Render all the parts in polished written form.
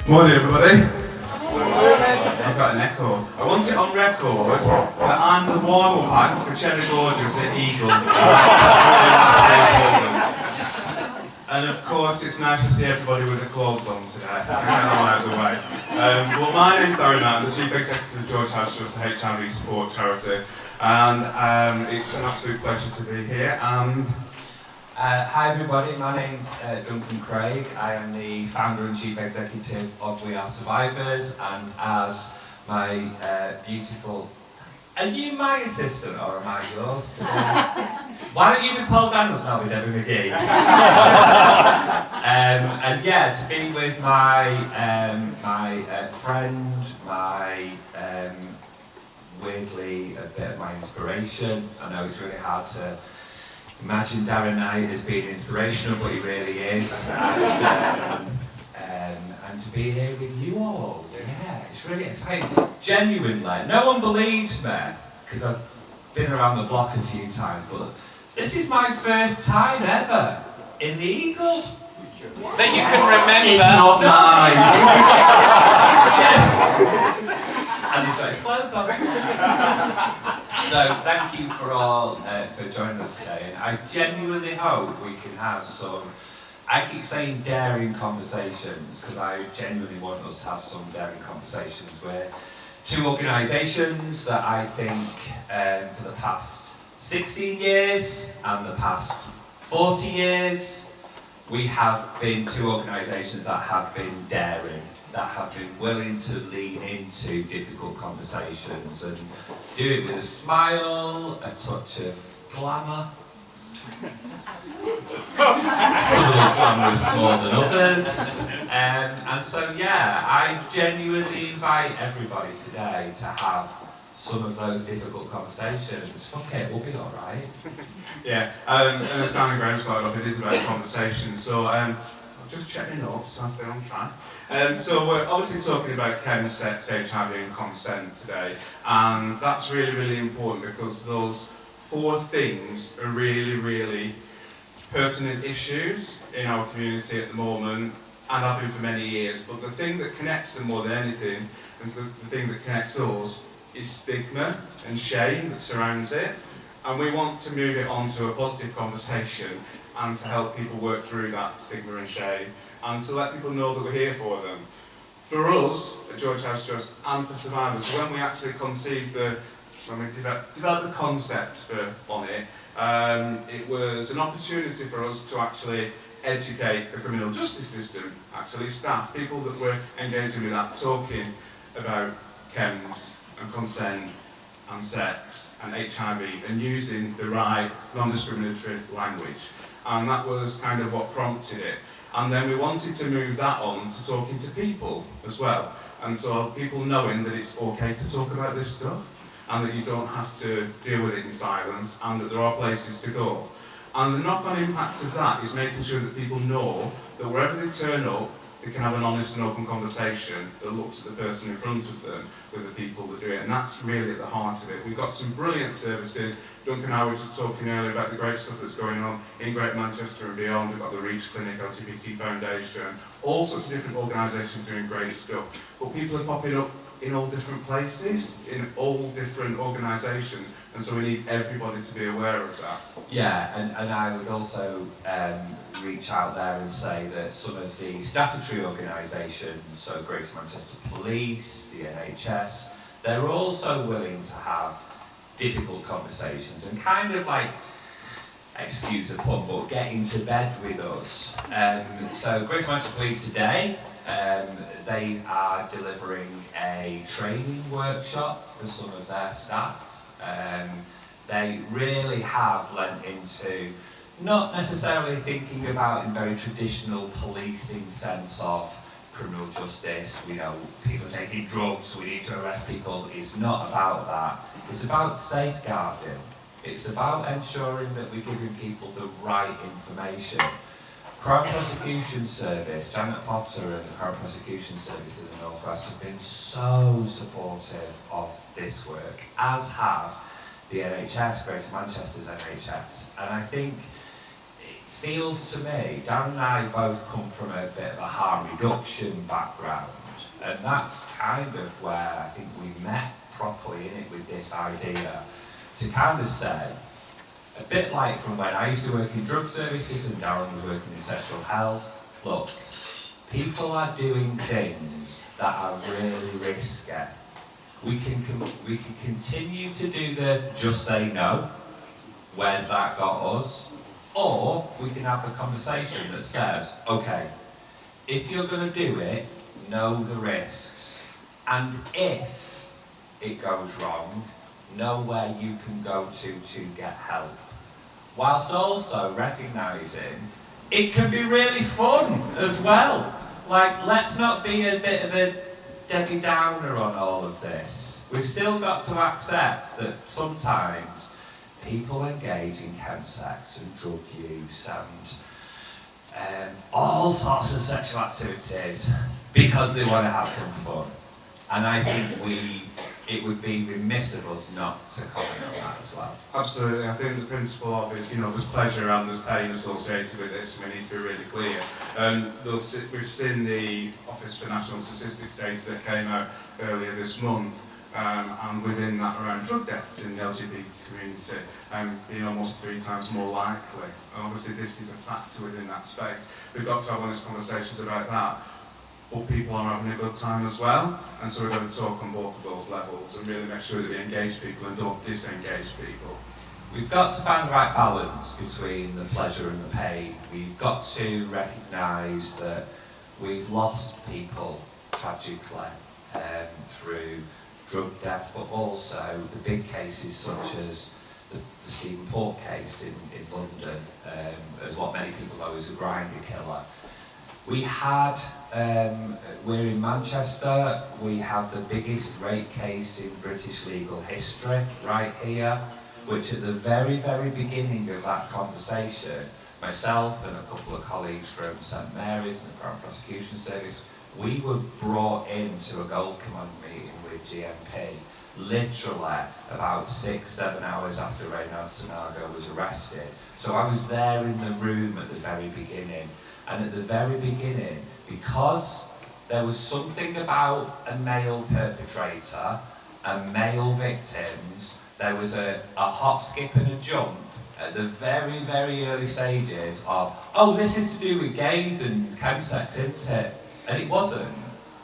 Morning, everybody. I've got an echo. I want it on record that I'm the warm-up act for Cheddar Gorgeous at Eagle. And of course, it's nice to see everybody with their clothes on today. Get them out of the way. Well, my name's Darren, I'm the Chief Executive of George House Trust, the HIV support charity. And it's an absolute pleasure to be here. And hi everybody, my name's Duncan Craig. I am the founder and chief executive of We Are Survivors, and as my beautiful... Are you my assistant or am I yours today? Why don't you be Paul Daniels and I'll be Debbie McGee? And yeah, to be with my friend, my weirdly a bit of my inspiration. I know it's really hard to imagine Darren Knight as being inspirational, but he really is. And to be here with you all, yeah, it's really exciting. Genuinely, no one believes me, because I've been around the block a few times, but this is my first time ever in the Eagle. That you can remember. it's not mine. And he's got his clothes on. So thank you for all for joining us today, and I genuinely hope we can have some, I keep saying daring conversations, because I genuinely want us to have some daring conversations. We're two organisations that I think for the past 16 years and the past 40 years, we have been two organisations that have been daring, that have been willing to lean into difficult conversations and do it with a smile, a touch of glamour. Some of us glamorous more than others. And so yeah, I genuinely invite everybody today to have some of those difficult conversations. Fuck it, we'll be alright. Yeah, and as Dan and Graham started off, it is about conversation. So I'll just check my notes so I stay on track. So we're obviously talking about Chems, Sex, HIV and Consent today, and that's really, really important because those four things are really, really pertinent issues in our community at the moment, and have been for many years. But the thing that connects them more than anything, and so the thing that connects us, is stigma and shame that surrounds it. And we want to move it on to a positive conversation and to help people work through that stigma and shame, and to let people know that we're here for them. For us, at George House Trust, and for survivors, when we actually conceived when we developed the concept on it, it was an opportunity for us to actually educate the criminal justice system, actually staff, people that were engaging with that, talking about Chems and consent and sex and HIV, and using the right non-discriminatory language. And that was kind of what prompted it. And then we wanted to move that on to talking to people as well. And so people knowing that it's okay to talk about this stuff, and that you don't have to deal with it in silence, and that there are places to go. And the knock-on impact of that is making sure that people know that wherever they turn up, they can have an honest and open conversation that looks at the person in front of them with the people that do it. And that's really at the heart of it. We've got some brilliant services. Duncan and I were just talking earlier about the great stuff that's going on in Greater Manchester and beyond. We've got the Reach Clinic, LGBT Foundation, all sorts of different organisations doing great stuff. But people are popping up in all different places, in all different organisations, and so we need everybody to be aware of that. Yeah, and I would also reach out there and say that some of the statutory organisations, so Greater Manchester Police, the NHS, they're also willing to have difficult conversations and kind of like, excuse the pun, but get into bed with us. So Greater Manchester Police today, they are delivering a training workshop for some of their staff. They really have lent into not necessarily thinking about in very traditional policing sense of criminal justice, we know people taking drugs, we need to arrest people. It's not about that. It's about safeguarding. It's about ensuring that we're giving people the right information. Crown Prosecution Service, Janet Potter and the Crown Prosecution Service in the North West have been so supportive of this work, as have the NHS, Greater Manchester's NHS. And I think feels to me, Dan and I both come from a bit of a harm reduction background, and that's kind of where I think we met properly in it with this idea to kind of say, a bit like from when I used to work in drug services and Darren was working in sexual health, look, people are doing things that are really risky. We can continue to do the just say no, where's that got us? Or we can have the conversation that says, okay, if you're going to do it, know the risks. And if it goes wrong, know where you can go to get help. Whilst also recognising it can be really fun as well. Like, let's not be a bit of a Debbie Downer on all of this. We've still got to accept that sometimes people engage in chemsex and drug use and all sorts of sexual activities because they want to have some fun. And I think it would be remiss of us not to comment on that as well. Absolutely. I think the principle of it, there's pleasure and there's pain associated with this, and we need to be really clear. We've seen the Office for National Statistics data that came out earlier this month, and within that around drug deaths in the LGBT community being almost 3 times more likely. And obviously this is a factor within that space. We've got to have honest conversations about that. But people are having a good time as well, and so we're going to talk on both of those levels and really make sure that we engage people and don't disengage people. We've got to find the right balance between the pleasure and the pain. We've got to recognise that we've lost people tragically through drug death, but also the big cases such as the Stephen Port case in London, as what many people know as a grinder killer. We had, we're in Manchester, we have the biggest rape case in British legal history right here, which at the very, very beginning of that conversation, myself and a couple of colleagues from St Mary's and the Crown Prosecution Service, we were brought into a Gold Command meeting with GMP literally about 6-7 hours after Reynard Sanago was arrested. So I was there in the room at the very beginning. And at the very beginning, because there was something about a male perpetrator and male victims, there was a hop, skip and a jump at the very, very early stages of, oh, this is to do with gays and chemsex, isn't it? And it wasn't.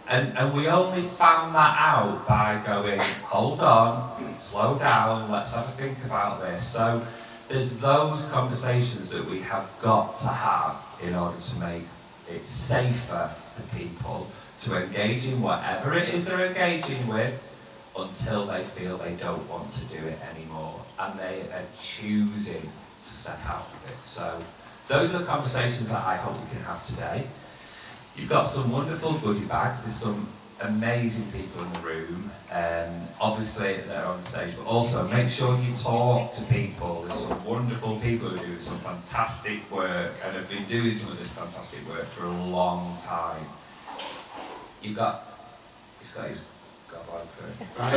And we only found that out by going, hold on, slow down, let's have a think about this. So there's those conversations that we have got to have in order to make it safer for people to engage in whatever it is they're engaging with until they feel they don't want to do it anymore and they are choosing to step out of it. So those are the conversations that I hope we can have today. You've got some wonderful goodie bags. There's some amazing people in the room. Obviously they're on stage, but also make sure you talk to people. There's some wonderful people who do some fantastic work and have been doing some of this fantastic work for a long time. He's got his gob open. I'm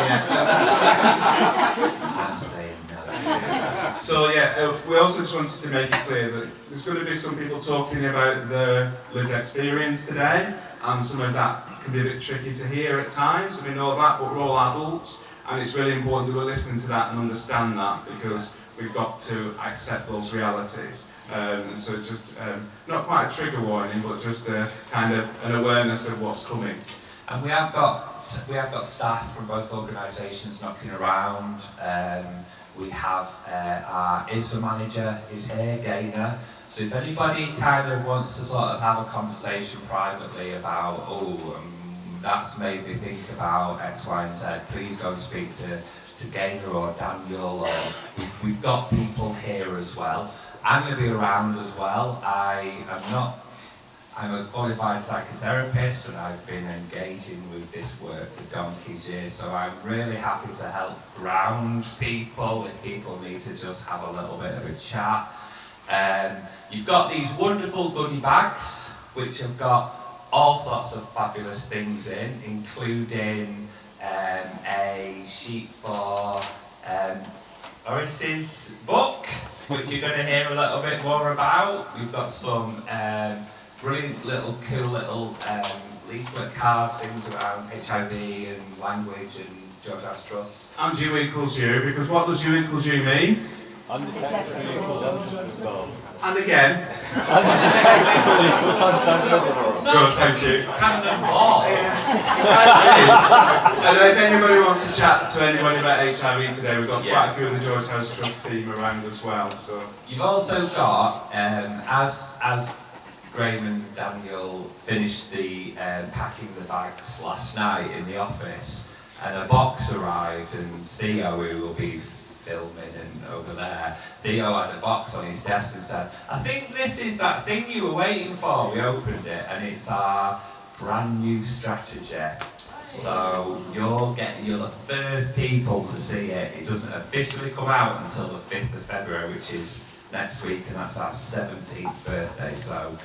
saying no. So we also just wanted to make it clear that there's going to be some people talking about their lived experience today, and some of that can be a bit tricky to hear at times. We know that, but we're all adults, and it's really important that we listen to that and understand that, because we've got to accept those realities. So just not quite a trigger warning, but just a kind of an awareness of what's coming. And we have got staff from both organisations knocking around. We have our ISVA manager is here, Gaynor. So if anybody kind of wants to sort of have a conversation privately about, that's made me think about X, Y, and Z, please go and speak to Gaynor or Daniel. Or we've got people here as well. I'm going to be around as well. I'm a qualified psychotherapist and I've been engaging with this work for donkey's years, so I'm really happy to help ground people if people need to just have a little bit of a chat. You've got these wonderful goodie bags which have got all sorts of fabulous things in, including a sheet for Oris's book, which you're going to hear a little bit more about. We've got some brilliant little, cool little leaflet cards, things around HIV and language and George House Trust. And you equals you, because what does you equals you mean? Undetectable equals undetectable. And again. Undetectable equals untransmittable. Good, thank you. Canon law. And if anybody wants to chat to anybody about HIV today, we've got quite a few of the George House Trust team around as well. So you've also got, as Graham and Daniel finished the packing the bags last night in the office, and a box arrived, and Theo, who will be filming and over there, Theo had a box on his desk and said, "I think this is that thing you were waiting for." We opened it, and it's our brand new strategy. So you're the first people to see it. It doesn't officially come out until the 5th of February, which is next week, and that's our 17th birthday. So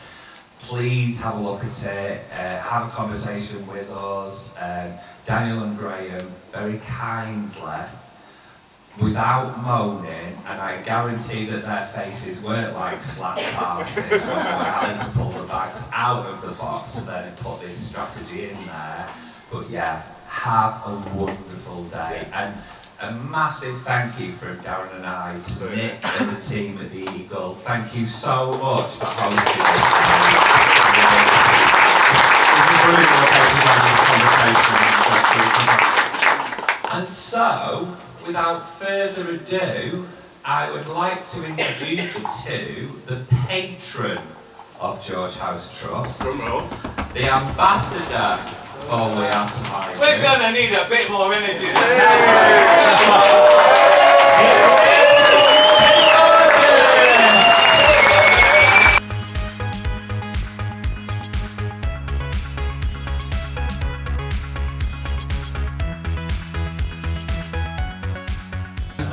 please have a look at it, have a conversation with us. Daniel and Graham very kindly, without moaning, and I guarantee that their faces weren't like slapped asses when we were having to pull the bags out of the box and then put this strategy in there. But yeah, have a wonderful day. And a massive thank you from Darren and I to Nick and the team at the Eagle. Thank you so much for hosting this. it's a brilliant location to have this conversation. And so, without further ado, I would like to introduce you to the patron of George House Trust, the ambassador for We Are Survivors. We're gonna need a bit more energy.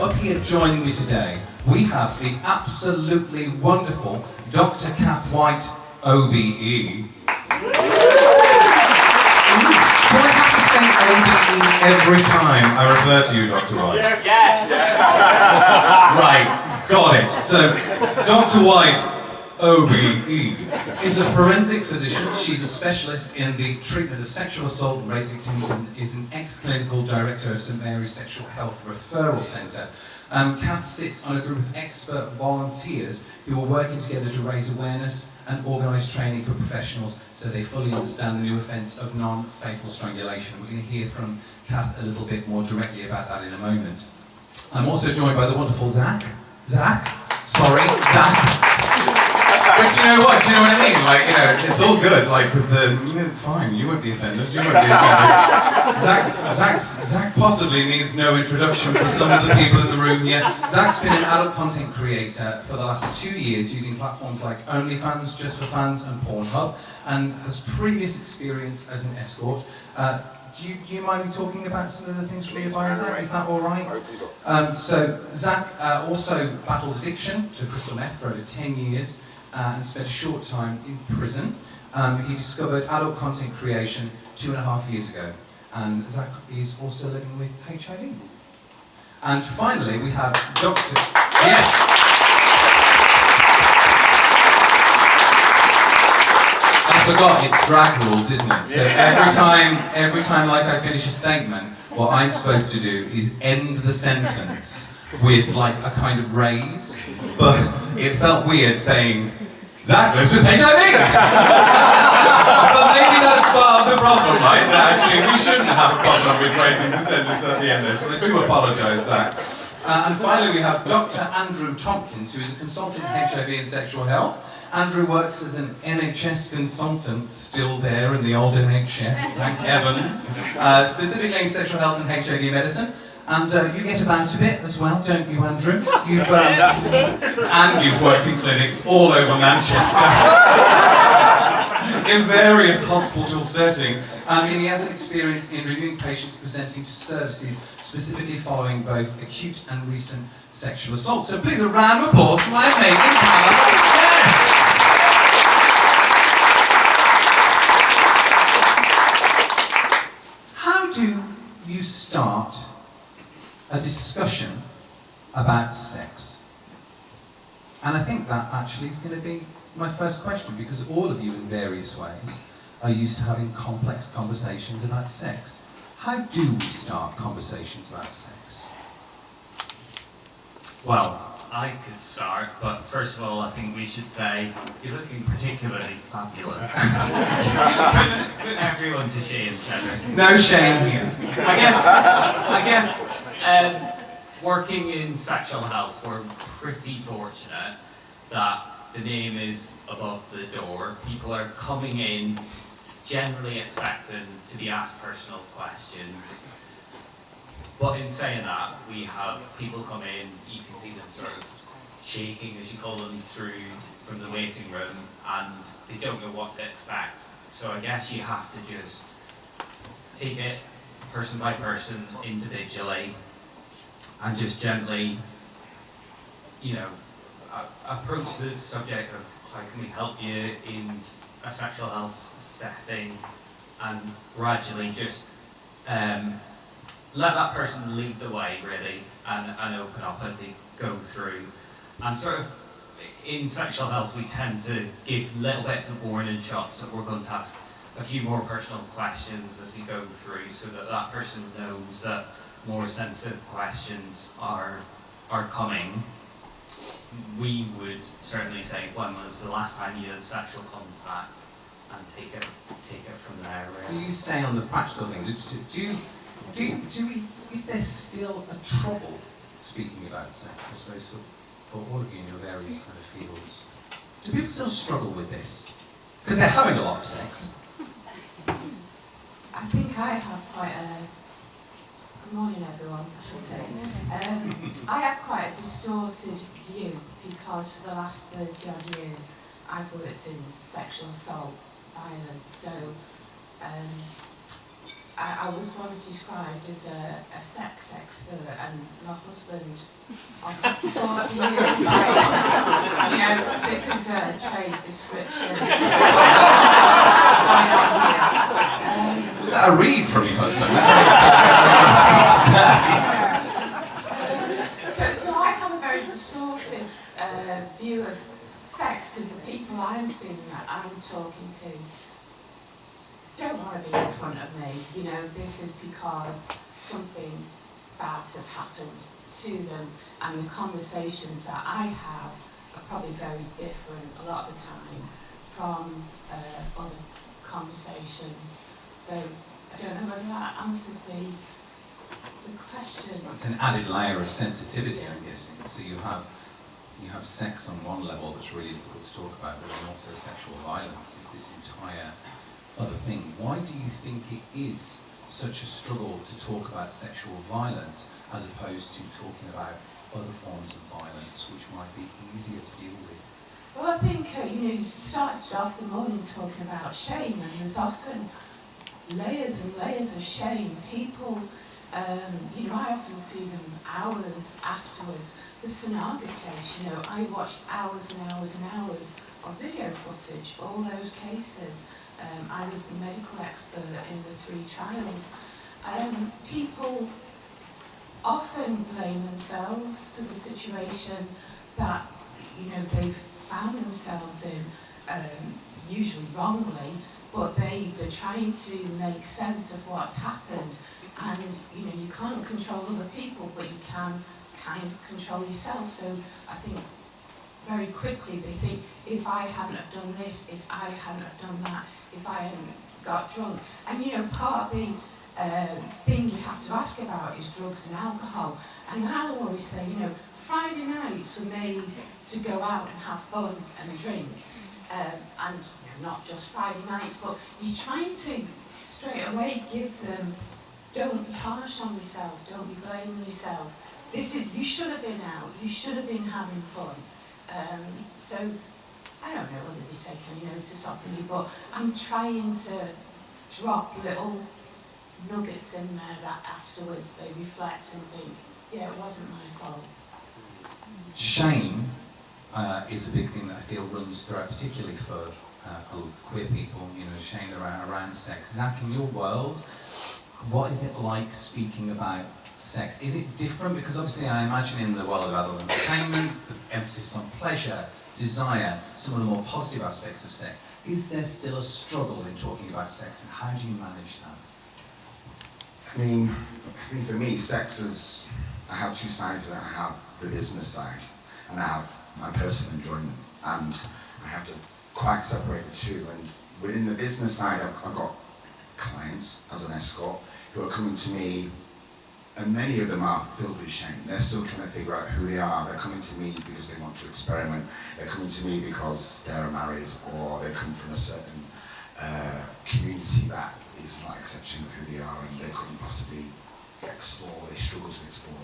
Up here joining me today, we have the absolutely wonderful Dr. Kath White, OBE. Do I have to say OBE every time I refer to you, Dr. White? Yes. Yeah. Right, got it. So, Dr. White, OBE, is a forensic physician. She's a specialist in the treatment of sexual assault and rape victims and is an ex-clinical director of St Mary's Sexual Health Referral Centre. Kath sits on a group of expert volunteers who are working together to raise awareness and organise training for professionals so they fully understand the new offence of non-fatal strangulation. We're going to hear from Kath a little bit more directly about that in a moment. I'm also joined by the wonderful Zach. Zach? But you know what? Do you know what I mean? Like, you know, it's all good. Like, because it's fine. You won't be offended. You won't be offended. Zach possibly needs no introduction for some of the people in the room here. Zach's been an adult content creator for the last 2 years using platforms like OnlyFans, Just for Fans, and Pornhub, and has previous experience as an escort. Do you mind me talking about some of the things from your bio, Zach? Is that all right? So Zach also battled addiction to crystal meth for over 10 years. And spent a short time in prison. He discovered adult content creation 2.5 years ago. And Zach is also living with HIV. And finally, we have Dr. Yes! I forgot, it's drag rules, isn't it? So every time like I finish a statement, what I'm supposed to do is end the sentence with like a kind of raise, but it felt weird saying, Zach lives with HIV! But maybe that's part of the problem, right? That actually we shouldn't have a problem with raising the sentence at the end there, so I do apologise, Zach. And finally we have Dr. Andrew Tompkins, who is a consultant in HIV and sexual health. Andrew works as an NHS consultant, still there in the old NHS, thank heavens, specifically in sexual health and HIV medicine. And you get about a bit as well, don't you, Andrew? And you've worked in clinics all over Manchester, in various hospital settings. And he has experience in reviewing patients presenting to services, specifically following both acute and recent sexual assault. So please a round of applause for my amazing panel of guests. How do you start a discussion about sex? And I think that actually is going to be my first question, because all of you in various ways are used to having complex conversations about sex. How do we start conversations about sex? Well, I could start, but first of all, I think we should say you're looking particularly fabulous. Put everyone to shame, Cedric. No shame here. I guess, working in sexual health, we're pretty fortunate that the name is above the door. People are coming in generally expecting to be asked personal questions. But in saying that, we have people come in, you can see them sort of shaking, as you call them, through from the waiting room, and they don't know what to expect. So I guess you have to just take it person by person, individually, and just gently, approach the subject of how can we help you in a sexual health setting, and gradually just let that person lead the way, really, and open up as they go through. And sort of in sexual health, we tend to give little bits of warning shots that we're going to ask a few more personal questions as we go through, so that that person knows that more sensitive questions are coming. We would certainly say, when was the last time you had sexual contact, and take it from there, So really. you stay on the practical things. Is there still a trouble speaking about sex, I suppose, for all of you in your various kind of fields? Do people still struggle with this? Because they're having a lot of sex. I think I have quite a... Good morning, everyone, I should say. I have quite a distorted view, because for the last 30 odd years I've worked in sexual assault, violence, so I was once described as a sex expert, and my husband of 40 years, this is a trade description going on here. Was that a read from your husband? So I have a very distorted view of sex, because the people I'm seeing, that I'm talking to, don't want to be in front of me. This is because something bad has happened to them, and the conversations that I have are probably very different a lot of the time from other conversations. So I don't know whether that answers the question. It's an added layer of sensitivity, I'm guessing. So you have sex on one level that's really difficult to talk about, but then also sexual violence is this entire other thing. Why do you think it is such a struggle to talk about sexual violence as opposed to talking about other forms of violence which might be easier to deal with? Well, I think you started off the morning talking about shame, and there's often layers and layers of shame. People, I often see them hours afterwards. The Sanaga case, I watched hours and hours and hours of video footage, all those cases. I was the medical expert in the 3 trials. People often blame themselves for the situation that they've found themselves in, usually wrongly, but they're trying to make sense of what's happened. And you can't control other people, but you can kind of control yourself. So I think very quickly they think, if I hadn't have done this, if I hadn't have done that, if I hadn't got drunk. And part of the thing you have to ask about is drugs and alcohol. And I'll always say, Friday nights were made to go out and have fun and drink. And not just Friday nights, but you're trying to straight away give them, don't be harsh on yourself, don't be blaming yourself. You should have been out, you should have been having fun. So I don't know whether they take any notice of me, but I'm trying to drop little nuggets in there that afterwards they reflect and think, yeah, it wasn't my fault. Shame is a big thing that I feel runs throughout, particularly for queer people, shame around sex. Zach, in your world, what is it like speaking about sex. Is it different? Because obviously I imagine in the world of adult entertainment, the emphasis on pleasure, desire, some of the more positive aspects of sex. Is there still a struggle in talking about sex, and how do you manage that? I mean, for me, sex is, I have two sides of it. I have the business side, and I have my personal enjoyment, and I have to quite separate the two. And within the business side, I've got clients as an escort who are coming to me, and many of them are filled with shame. They're still trying to figure out who they are. They're coming to me because they want to experiment. They're coming to me because they're married, or they come from a certain community that is not accepting of who they are, and they couldn't possibly explore, they struggle to explore.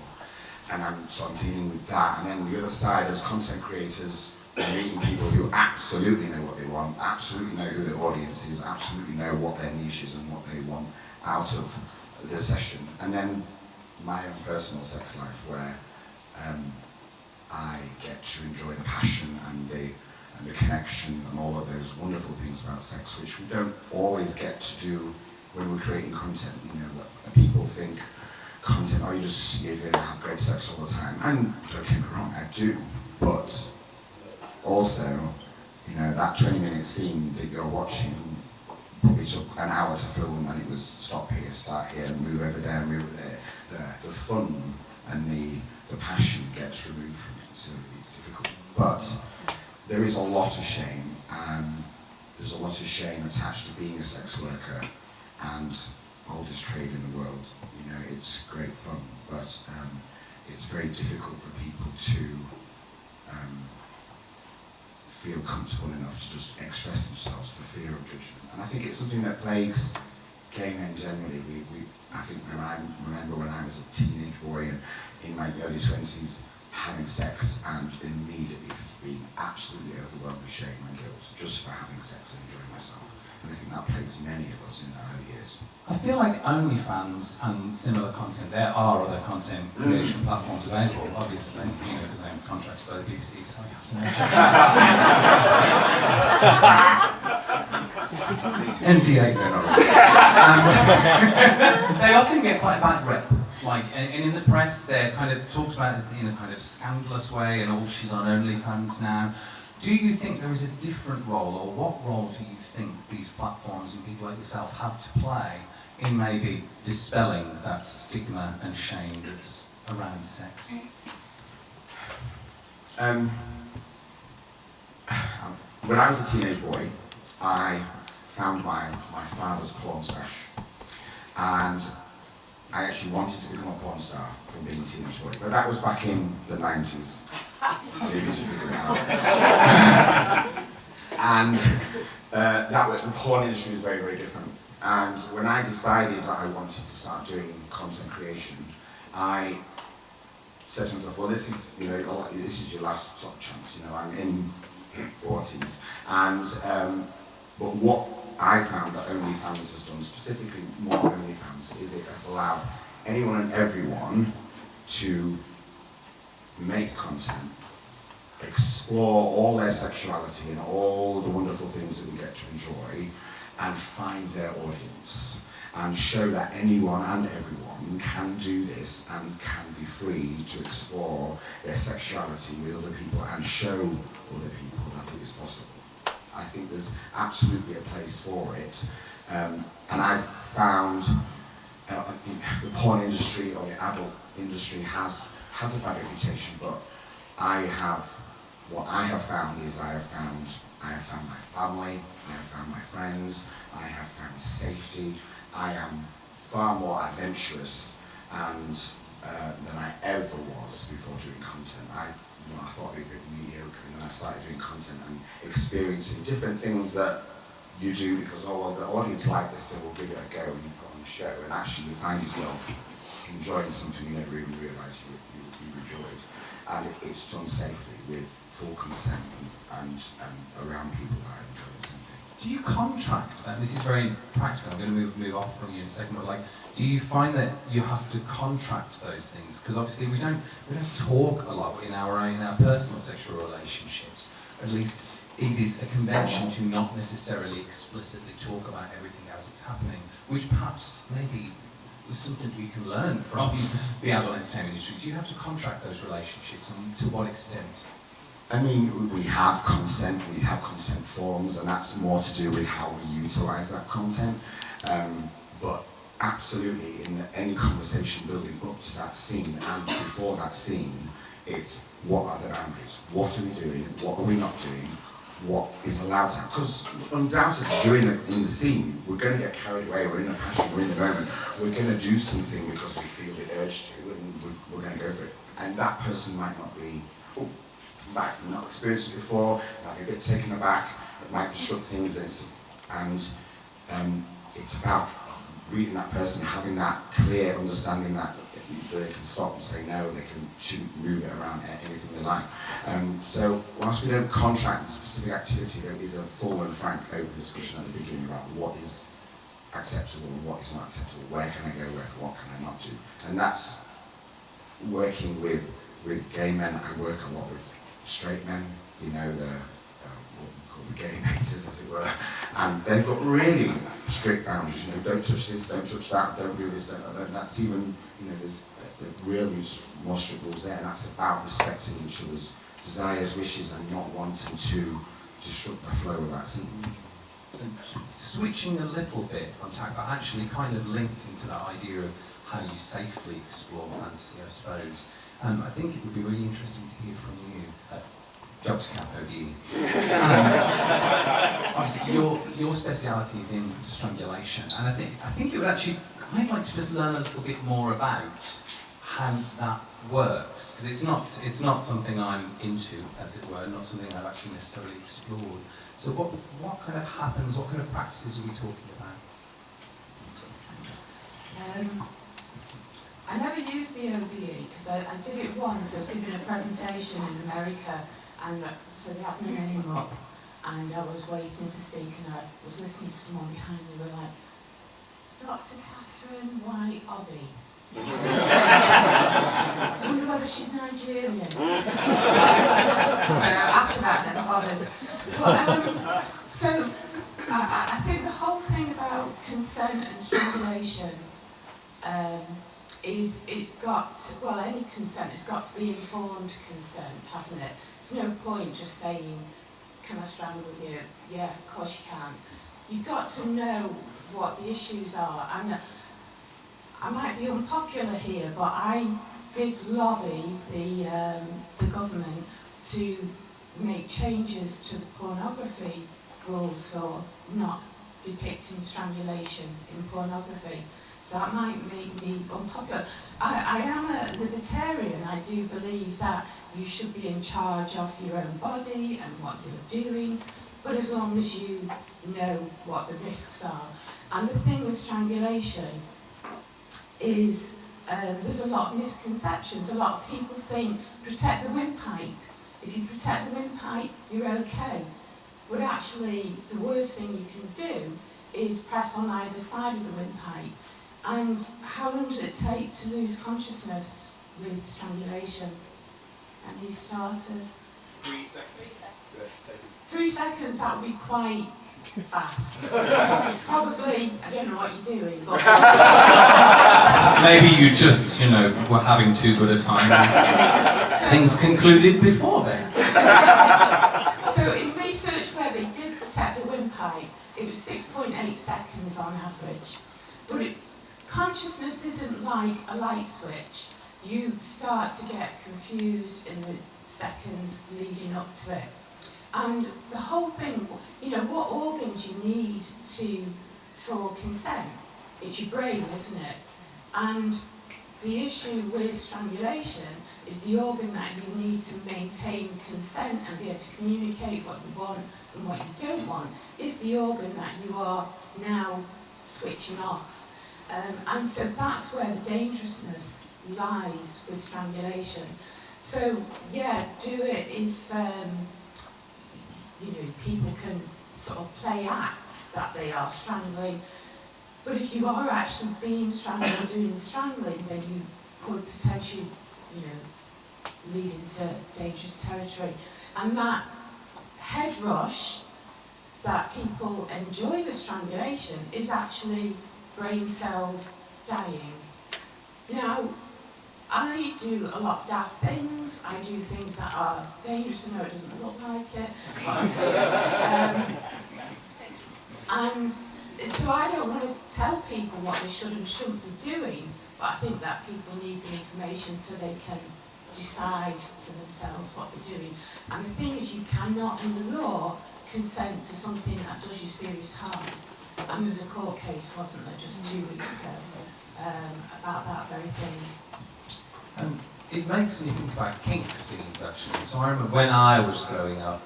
And I'm dealing with that. And then the other side, as content creators, we're meeting people who absolutely know what they want, absolutely know who their audience is, absolutely know what their niche is and what they want out of the session. And then my own personal sex life, where I get to enjoy the passion and the connection and all of those wonderful things about sex, which we don't always get to do when we're creating content. You know, people think content, oh, you're going to have great sex all the time. And don't get me wrong, I do. But also, you know, that 20-minute scene that you're watching probably took an hour to film, and it was stop here, start here, move over there, move over there. The fun and the passion gets removed from it, so it's difficult. But there is a lot of shame, and there's a lot of shame attached to being a sex worker and oldest trade in the world. You know, it's great fun, but it's very difficult for people to feel comfortable enough to just express themselves for fear of judgment. And I think it's something that plagues gay men generally. I think I remember when I was a teenage boy and in my early 20s having sex and immediately being absolutely overwhelmed with shame and guilt just for having sex and enjoying myself. And I think that plagues many of us in our early years. I feel like OnlyFans and similar content, there are other content creation platforms available, obviously, you know, because I'm contracted by the BBC, so I have to mention NDA, no, not really. They often get quite a bad rep. Like, and in the press, they're kind of talked about as in a kind of scandalous way, and oh, she's on OnlyFans now. Do you think there is a different role, or what role do you think these platforms and people like yourself have to play in maybe dispelling that stigma and shame that's around sex? When I was a teenage boy, I found my father's porn stash, and I actually wanted to become a porn star from being a teenage boy, but that was back in the 90s. Maybe to figure it out. And the porn industry was very, very different. And when I decided that I wanted to start doing content creation, I said to myself, well, this is your last sort of chance. You know, I'm in 40s, and but what I found that OnlyFans has done, specifically more OnlyFans, is it has allowed anyone and everyone to make content, explore all their sexuality and all the wonderful things that we get to enjoy, and find their audience, and show that anyone and everyone can do this and can be free to explore their sexuality with other people and show other people that it is possible. I think there's absolutely a place for it, and I've found the porn industry or the adult industry has a bad reputation, but what I have found is I have found my family, I have found my friends, I have found safety. I am far more adventurous than I ever was before doing content. I thought I'd be a bit mediocre, and then I started doing content and experiencing different things that you do because the audience like this, so we'll give it a go and you put on the show, and actually you find yourself enjoying something you never even realised you enjoyed. And it's done safely with full consent and around people that enjoy the same thing. Do you contract, and this is very practical, I'm going to move off from you in a second, but do you find that you have to contract those things? Because obviously we don't talk a lot in our personal sexual relationships. At least it is a convention to not necessarily explicitly talk about everything as it's happening, which perhaps maybe is something we can learn from the adult entertainment industry. Do you have to contract those relationships, and to what extent? I mean, we have consent forms, and that's more to do with how we utilise that content. But absolutely, in any conversation building up to that scene and before that scene, it's what are the boundaries? What are we doing? What are we not doing? What is allowed to happen? Because undoubtedly, in the scene, we're going to get carried away, we're in a passion, we're in the moment, we're going to do something because we feel the urge to, and we're going to go for it. And that person might not be, might not experienced it before, might be a bit taken aback, it might disrupt things, and it's about reading that person, having that clear understanding that they can stop and say no, they can move it around anything they like. So whilst we don't contract specific activity, there is a full and frank open discussion at the beginning about what is acceptable and what is not acceptable, where can I go, what can I not do. And that's working with gay men. I work a lot with straight men, you know, what we call the gay haters, as it were, and they've got really strict boundaries, you know, don't touch this, don't touch that, don't do this, don't, and that's even, you know, there's really more strict rules there, and that's about respecting each other's desires, wishes, and not wanting to disrupt the flow of that scene. So switching a little bit on tack, but actually kind of linked into that idea of how you safely explore fantasy, I suppose. I think it would be really interesting to hear from you, Dr. Kath O'Gee. Obviously, your speciality is in strangulation, and I think it would actually. I'd like to just learn a little bit more about how that works, because it's not something I'm into, as it were, not something I've actually necessarily explored. So what kind of happens? What kind of practices are we talking about? I never used the OBE because I did it once. I was giving a presentation in America, and so they had my name up, and I was waiting to speak, and I was listening to someone behind me. They were like, "Dr. Catherine White Obby." It's a stranger. I wonder whether she's Nigerian. So after that, I never bothered. But, so I think the whole thing about consent and strangulation is it's got to, well, any consent, it's got to be informed consent, hasn't it? There's no point just saying, "Can I strangle you?" Yeah, of course you can. You've got to know what the issues are. And I might be unpopular here, but I did lobby the government to make changes to the pornography rules for not depicting strangulation in pornography. So that might make me unpopular. I am a libertarian. I do believe that you should be in charge of your own body and what you're doing, but as long as you know what the risks are. And the thing with strangulation is there's a lot of misconceptions. A lot of people think, protect the windpipe. If you protect the windpipe, you're okay. But actually, the worst thing you can do is press on either side of the windpipe. And how long does it take to lose consciousness with strangulation? Any starters? 3 seconds. 3 seconds, that would be quite fast. Probably, I don't know what you're doing, but... Maybe you just, were having too good a time. Things concluded before then. So in research where they did protect the windpipe, it was 6.8 seconds on average. But consciousness isn't like a light switch. You start to get confused in the seconds leading up to it. And the whole thing, what organs you need for consent, it's your brain, isn't it? And the issue with strangulation is the organ that you need to maintain consent and be able to communicate what you want and what you don't want is the organ that you are now switching off. And so that's where the dangerousness lies with strangulation. So, yeah, do it if, people can sort of play acts that they are strangling. But if you are actually being strangled or doing the strangling, then you could potentially, lead into dangerous territory. And that head rush that people enjoy with strangulation is actually brain cells dying. Now, I do a lot of daft things. I do things that are dangerous. I know it doesn't look like it, but I do. And so I don't want to tell people what they should and shouldn't be doing, but I think that people need the information so they can decide for themselves what they're doing. And the thing is, you cannot, in the law, consent to something that does you serious harm. And there was a court case, wasn't there, just 2 weeks ago, about that very thing. It makes me think about kink scenes, actually. So I remember when I was growing up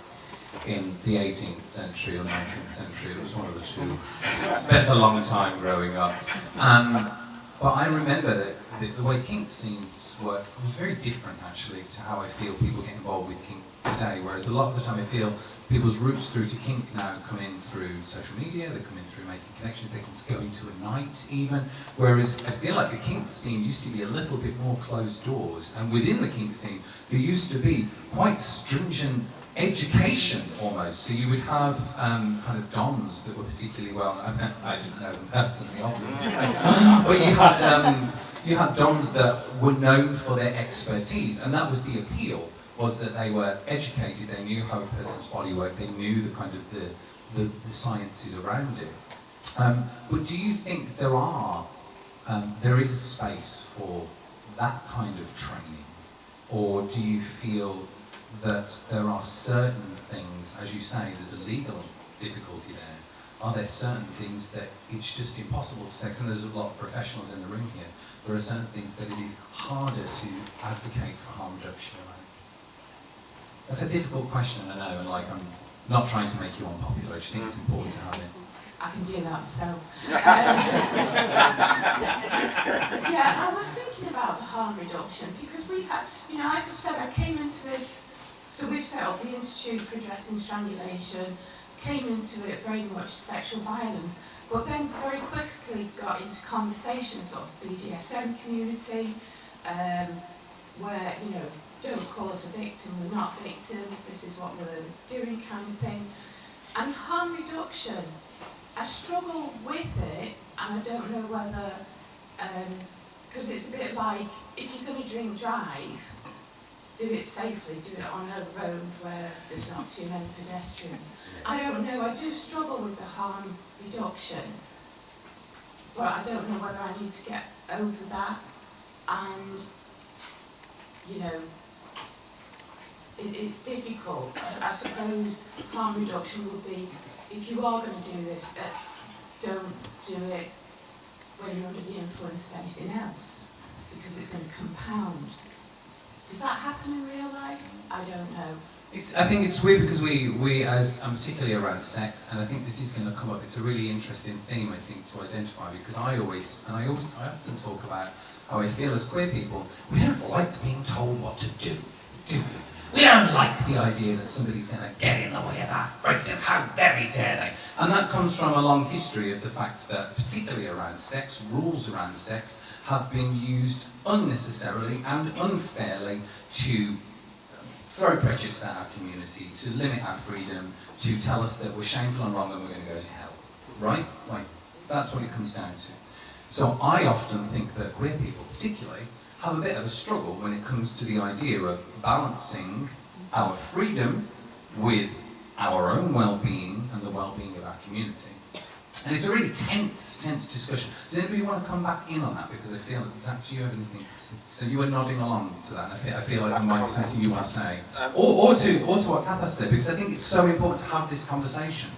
in the 18th century or 19th century, it was one of the two. I spent a long time growing up. But I remember that the way kink scenes worked was very different, actually, to how I feel people get involved with kink today. Whereas a lot of the time I feel people's routes through to kink now come in through social media, they come in through making connections, they come to going to a night even. Whereas I feel like the kink scene used to be a little bit more closed doors, and within the kink scene there used to be quite stringent education almost. So you would have kind of DOMs that were particularly well known. I didn't know them personally, obviously. But you had DOMs that were known for their expertise, and that was the appeal, was that they were educated, they knew how a person's body worked, they knew the kind of the sciences around it. But do you think there is a space for that kind of training? Or do you feel that there are certain things, as you say, there's a legal difficulty there? Are there certain things that it's just impossible to say? And there's a lot of professionals in the room here. There are certain things that it is harder to advocate for harm reduction around. That's a difficult question, I know, and I'm not trying to make you unpopular, I just think it's important to have it. I can do that myself. Yeah, I was thinking about the harm reduction because we had, like I said, I came into this, so we've set up the Institute for Addressing Strangulation, came into it very much sexual violence, but then very quickly got into conversations of the BDSM community, where, don't call us a victim, we're not victims, this is what we're doing kind of thing. And harm reduction, I struggle with it, and I don't know whether, because it's a bit like, if you're going to drink drive, do it safely, do it on a road where there's not too many pedestrians. I don't know, I do struggle with the harm reduction, but I don't know whether I need to get over that, and, it's difficult. I suppose harm reduction would be, if you are going to do this, don't do it when you're under the influence of anything else, because it's going to compound. Does that happen in real life? I don't know. I think it's weird because we as, and particularly around sex, and I think this is going to come up, it's a really interesting theme, I think, to identify, because I often talk about how I feel as queer people, we don't like being told what to do we? We don't like the idea that somebody's going to get in the way of our freedom. How very dare they? And that comes from a long history of the fact that, particularly around sex, rules around sex have been used unnecessarily and unfairly to throw prejudice at our community, to limit our freedom, to tell us that we're shameful and wrong and we're going to go to hell. Right? That's what it comes down to. So I often think that queer people, particularly, have a bit of a struggle when it comes to the idea of balancing our freedom with our own well-being and the well-being of our community. And it's a really tense discussion. Does anybody want to come back in on that? Because I feel that Zach, do you have anything so you were nodding along to that, and I feel like there might be something you want to say. Or to what Kath has said, because I think it's so important to have this conversation.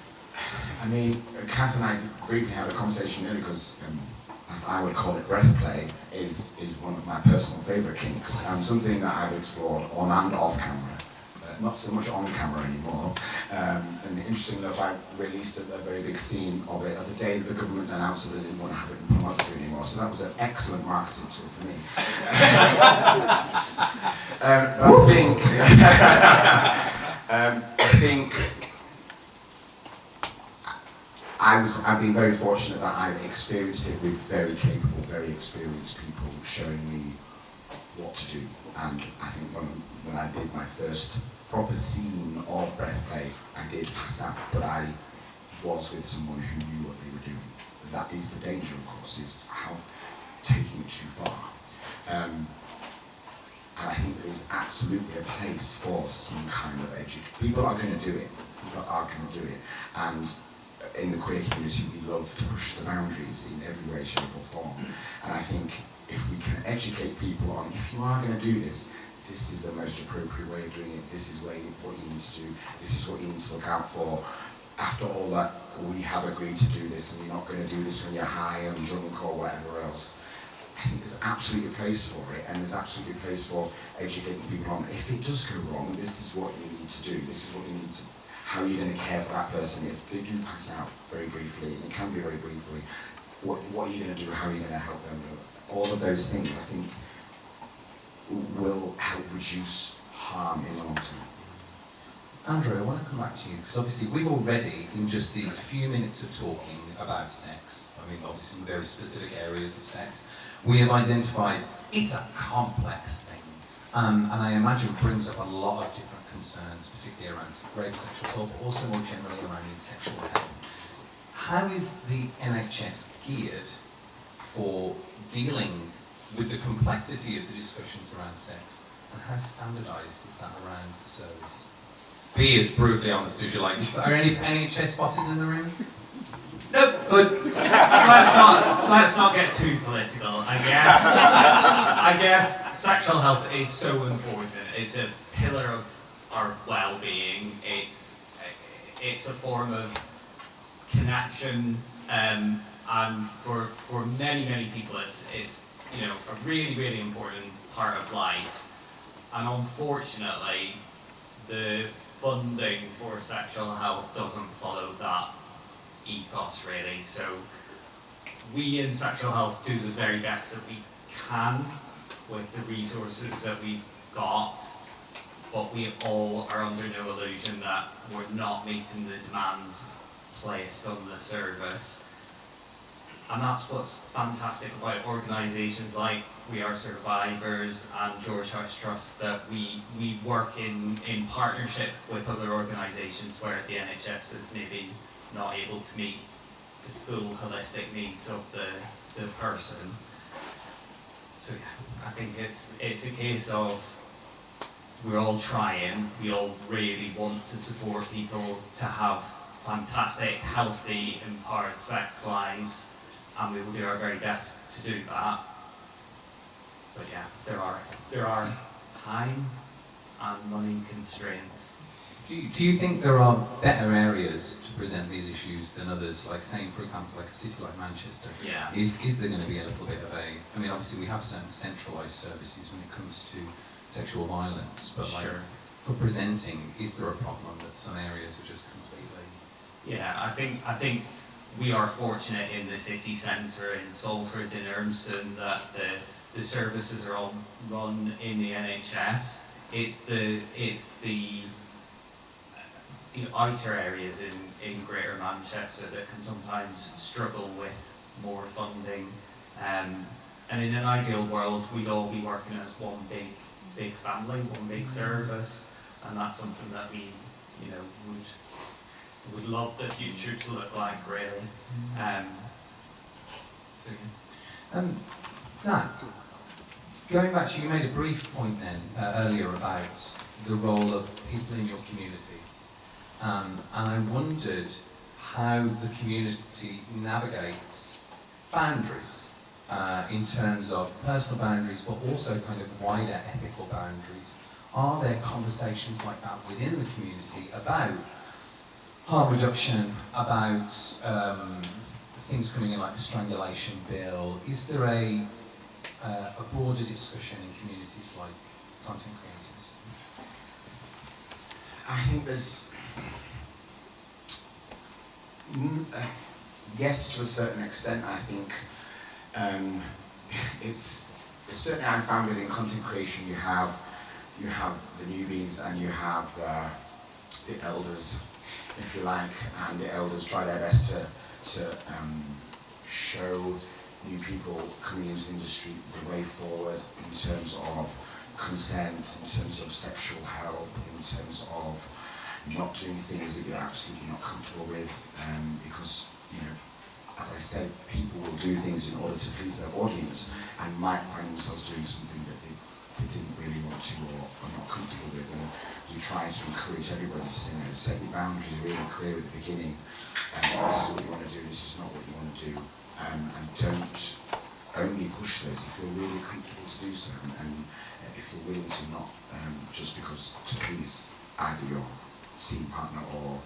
I mean, Kath and I briefly had a conversation earlier because, as I would call it, breath play is one of my personal favourite kinks, and something that I've explored on and off camera. Not so much on camera anymore. And interestingly enough, I released a very big scene of it the day that the government announced that they didn't want to have it in pornography anymore. So that was an excellent marketing tool for me. I think I've been very fortunate that I've experienced it with very capable, very experienced people showing me what to do. And I think when I did my first proper scene of breath play, I did pass out, but I was with someone who knew what they were doing. And that is the danger, of course, is how taking it too far. And I think there is absolutely a place for some kind of education. People are going to do it. People are going to do it. And in the queer community, we love to push the boundaries in every way, shape or form. And I think if we can educate people on, if you are going to do this, this is the most appropriate way of doing it, this is what you need to do, this is what you need to look out for. After all that, we have agreed to do this, and you're not going to do this when you're high and drunk or whatever else. I think there's absolutely a place for it, and there's absolutely a place for educating people on, if it does go wrong, this is what you need to do, this is what you need to, how are you going to care for that person if they do pass out very briefly, and it can be very briefly, what are you going to do, how are you going to help them? All of those things, I think, will help reduce harm in the long term. Andrew, I want to come back to you, because obviously we've already, in just these few minutes of talking about sex, I mean obviously in very specific areas of sex, we have identified it's a complex thing, and I imagine brings up a lot of different concerns, particularly around rape, sexual assault, but also more generally around sexual health. How is the NHS geared for dealing with the complexity of the discussions around sex, and how standardised is that around the service? Be as brutally honest as you like. Are any NHS bosses in the room? No, good. Let's not get too political. I guess sexual health is so important. It's a pillar of our well-being. It's a form of connection, and for many people, it's a really important part of life. And unfortunately, the funding for sexual health doesn't follow that ethos really. So we in sexual health do the very best that we can with the resources that we've got, but we all are under no illusion that we're not meeting the demands placed on the service. And that's what's fantastic about organisations like We Are Survivors and George House Trust, that we work in partnership with other organisations where the NHS is maybe not able to meet the full holistic needs of the person. So yeah, I think it's a case of we're all trying, we all really want to support people to have fantastic, healthy, empowered sex lives, and we will do our very best to do that. But yeah, there are time and money constraints. Do you think there are better areas to present these issues than others? Like saying, for example, like a city like Manchester. Yeah. Is there going to be a little bit of a? I mean, obviously we have certain centralised services when it comes to sexual violence, but like for presenting, is there a problem that some areas are just completely? Yeah, I think we are fortunate in the city centre in Salford and Urmston that the services are all run in the NHS. It's the outer areas in Greater Manchester that can sometimes struggle with more funding. And in an ideal world, we'd all be working as one big family, one big service, and that's something that we, would love the future to look like, really. So yeah. Zach, going back to, you made a brief point then earlier about the role of people in your community, and I wondered how the community navigates boundaries in terms of personal boundaries, but also kind of wider ethical boundaries. Are there conversations like that within the community about harm reduction, about things coming in like the strangulation bill? Is there a broader discussion in communities like content creators? I think there's yes, to a certain extent. I think it's certainly, I found within content creation you have the newbies and you have the elders, if you like, and the elders try their best to show new people coming into the industry the way forward in terms of consent, in terms of sexual health, in terms of not doing things that you're absolutely not comfortable with, because as I said, people will do things in order to please their audience and might find themselves doing something that they didn't really want to or are not comfortable with. And we try to encourage everybody to say, set your boundaries really clear at the beginning. This is what you want to do, this is not what you want to do. And don't only push those if you're really comfortable to do so. And if you're willing to not, just because to please either your scene partner or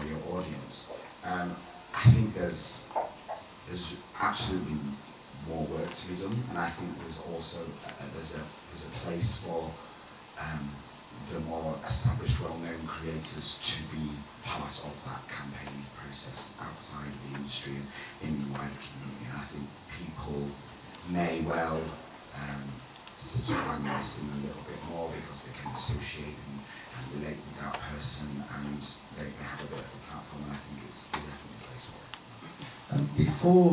your audience. I think there's absolutely more work to be done, and I think there's also there's a place for the more established, well-known creators to be part of that campaign process outside of the industry and in the wider community. And I think people may well sit and listen a little bit more because they can associate and relate with that person, and they have a bit of a platform, and I think there's definitely a place for it. Before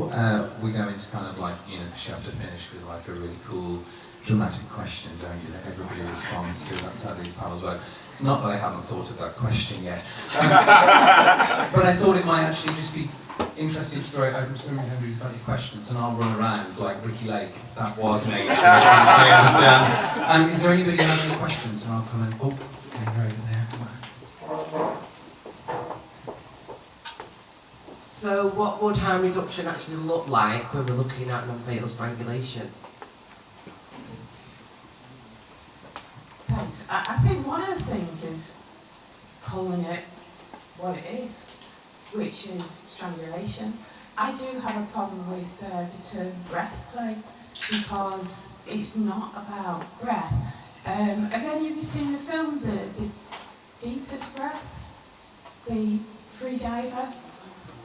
we go into kind of like, because you have to finish with like a really cool dramatic question, don't you, that everybody responds to. That's how these panels work. It's not that I haven't thought of that question yet, but I thought it might actually just be interesting to throw it open to everybody who's got any questions, and I'll run around like Ricky Lake. That was an age reference, is there anybody who has any questions? And I'll come in. Oh, you're over there. Come on. So what would harm reduction actually look like when we're looking at non-fatal strangulation? Thanks. I think one of the things is calling it what it is, which is strangulation. I do have a problem with the term breath play because it's not about breath. Have any of you seen the film The Deepest Breath? The free diver?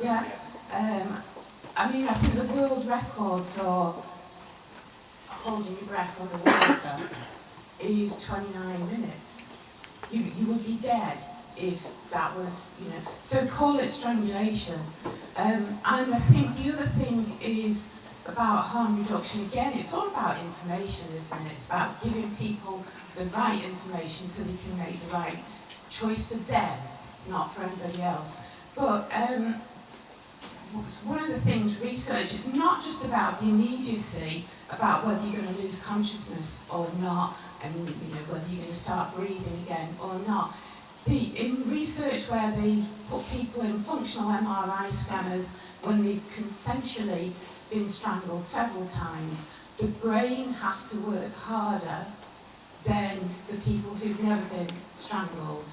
Yeah. I mean, I think the world record for holding your breath underwater is 29 minutes. You would be dead if that was, so call it strangulation. And I think the other thing is about harm reduction. Again, it's all about information, isn't it? It's about giving people the right information so they can make the right choice for them, not for anybody else. But one of the things, research is not just about the immediacy, about whether you're going to lose consciousness or not, and whether you're going to start breathing again or not. In research where they've put people in functional MRI scanners when they've consensually been strangled several times, the brain has to work harder than the people who've never been strangled.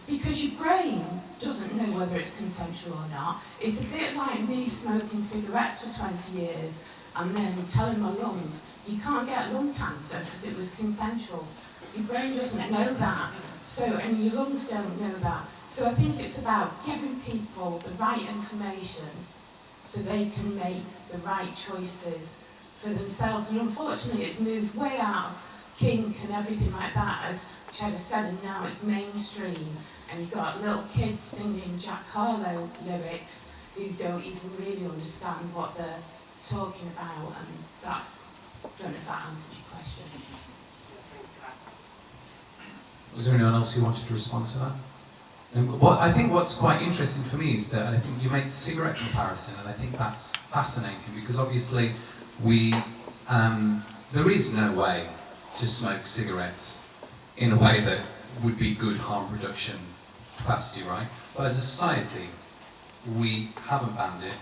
Because your brain doesn't know whether it's consensual or not. It's a bit like me smoking cigarettes for 20 years and then telling my lungs, you can't get lung cancer because it was consensual. Your brain doesn't know that. And your lungs don't know that. So I think it's about giving people the right information so they can make the right choices for themselves. And unfortunately, it's moved way out of kink and everything like that, as Cheddar said, and now it's mainstream. And you've got little kids singing Jack Harlow lyrics who don't even really understand what they're talking about. And that's, I don't know if that answers your question. Was there anyone else who wanted to respond to that? I think what's quite interesting for me is that, and I think you make the cigarette comparison, and I think that's fascinating because obviously there is no way to smoke cigarettes in a way that would be good harm reduction capacity, right? But as a society, we haven't banned it.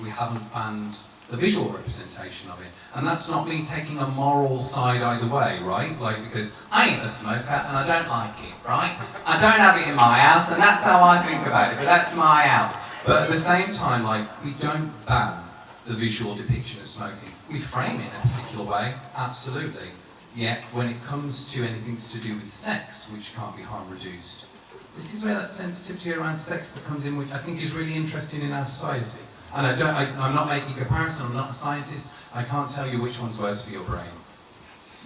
We haven't banned the visual representation of it. And that's not me taking a moral side either way, right? Like, because I ain't a smoker and I don't like it, right? I don't have it in my house and that's how I think about it, but that's my house. But at the same time, like, we don't ban the visual depiction of smoking. We frame it in a particular way, absolutely. Yet, when it comes to anything to do with sex, which can't be harm reduced, this is where that sensitivity around sex that comes in, which I think is really interesting in our society. And I'm not making a comparison, I'm not a scientist, I can't tell you which one's worse for your brain.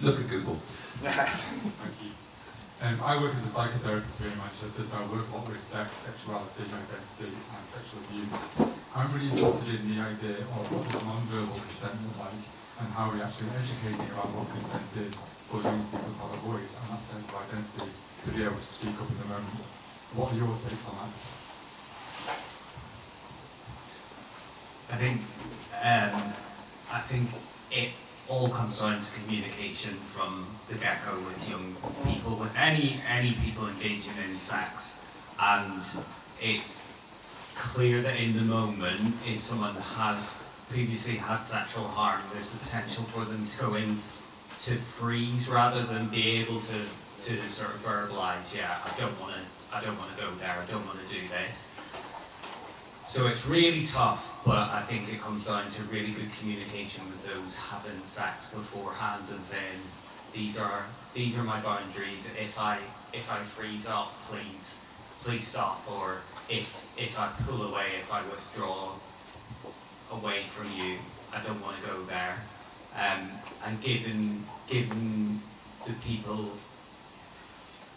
Look at Google. Thank you. I work as a psychotherapist here in Manchester, so I work a lot with sex, sexuality, identity and sexual abuse. I'm really interested in the idea of what does non-verbal consent look like and how we're actually educating about what consent is for young people to have a voice and that sense of identity to be able to speak up in the moment. What are your takes on that? think it all comes down to communication from the get-go with young people, with any people engaging in sex, and it's clear that in the moment, if someone has previously had sexual harm, there's the potential for them to go into freeze rather than be able to sort of verbalise, yeah, I don't want to go there, I don't want to do this. So it's really tough, but I think it comes down to really good communication with those having sex beforehand and saying, these are my boundaries. If I freeze up, please stop. Or if I pull away, if I withdraw away from you, I don't want to go there. And given the people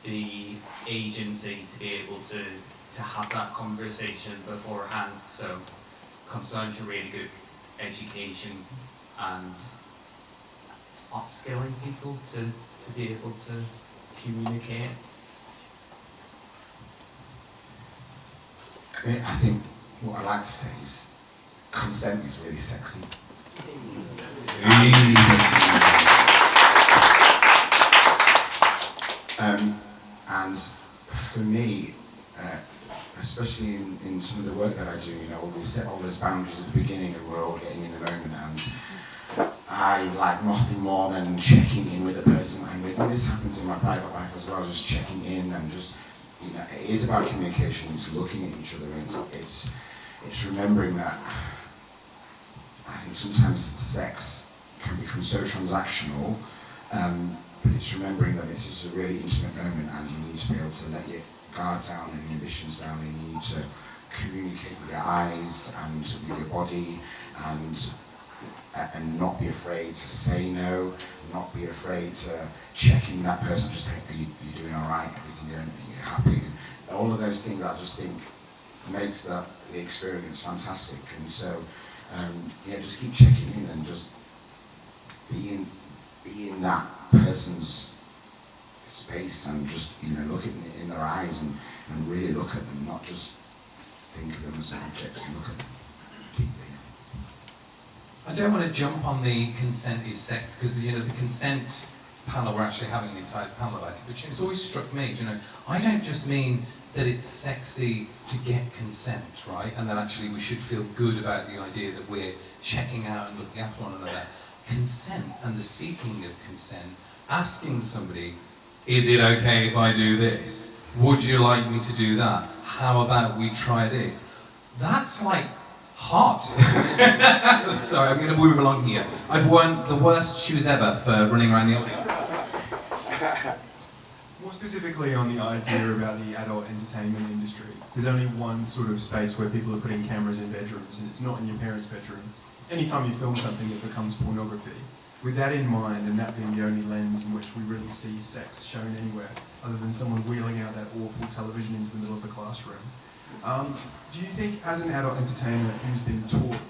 the agency to be able to have that conversation beforehand. So it comes down to really good education and upskilling people to be able to communicate. I think what I like to say is consent is really sexy. And for me, especially in some of the work that I do, we set all those boundaries at the beginning and we're all getting in the moment, and I like nothing more than checking in with the person I'm with. And this happens in my private life as well, just checking in and just, it is about communication, it's looking at each other, and it's remembering that I think sometimes sex can become so transactional, but it's remembering that this is a really intimate moment and you need to be able to let your guard down and inhibitions down. You need to communicate with your eyes and with your body, and not be afraid to say no, not be afraid to check in that person, just say, are you doing all right, everything going, are you happy? And all of those things I just think makes the experience fantastic. And so, just keep checking in and just be in that person's space and just, look in their eyes and really look at them, not just think of them as an object, look at them deeply. I don't want to jump on the consent is sex, because the consent panel, we're actually having an entire panel about it, but it's always struck me, I don't just mean that it's sexy to get consent, right? And that actually we should feel good about the idea that we're checking out and looking after one another. Consent and the seeking of consent, asking somebody, is it okay if I do this? Would you like me to do that? How about we try this? That's like hot. Sorry, I'm going to move along here. I've worn the worst shoes ever for running around the audience. More specifically on the idea about the adult entertainment industry, there's only one sort of space where people are putting cameras in bedrooms, and it's not in your parents' bedroom. Anytime you film something, it becomes pornography. With that in mind, and that being the only lens in which we really see sex shown anywhere, other than someone wheeling out that awful television into the middle of the classroom, do you think, as an adult entertainer who's been taught,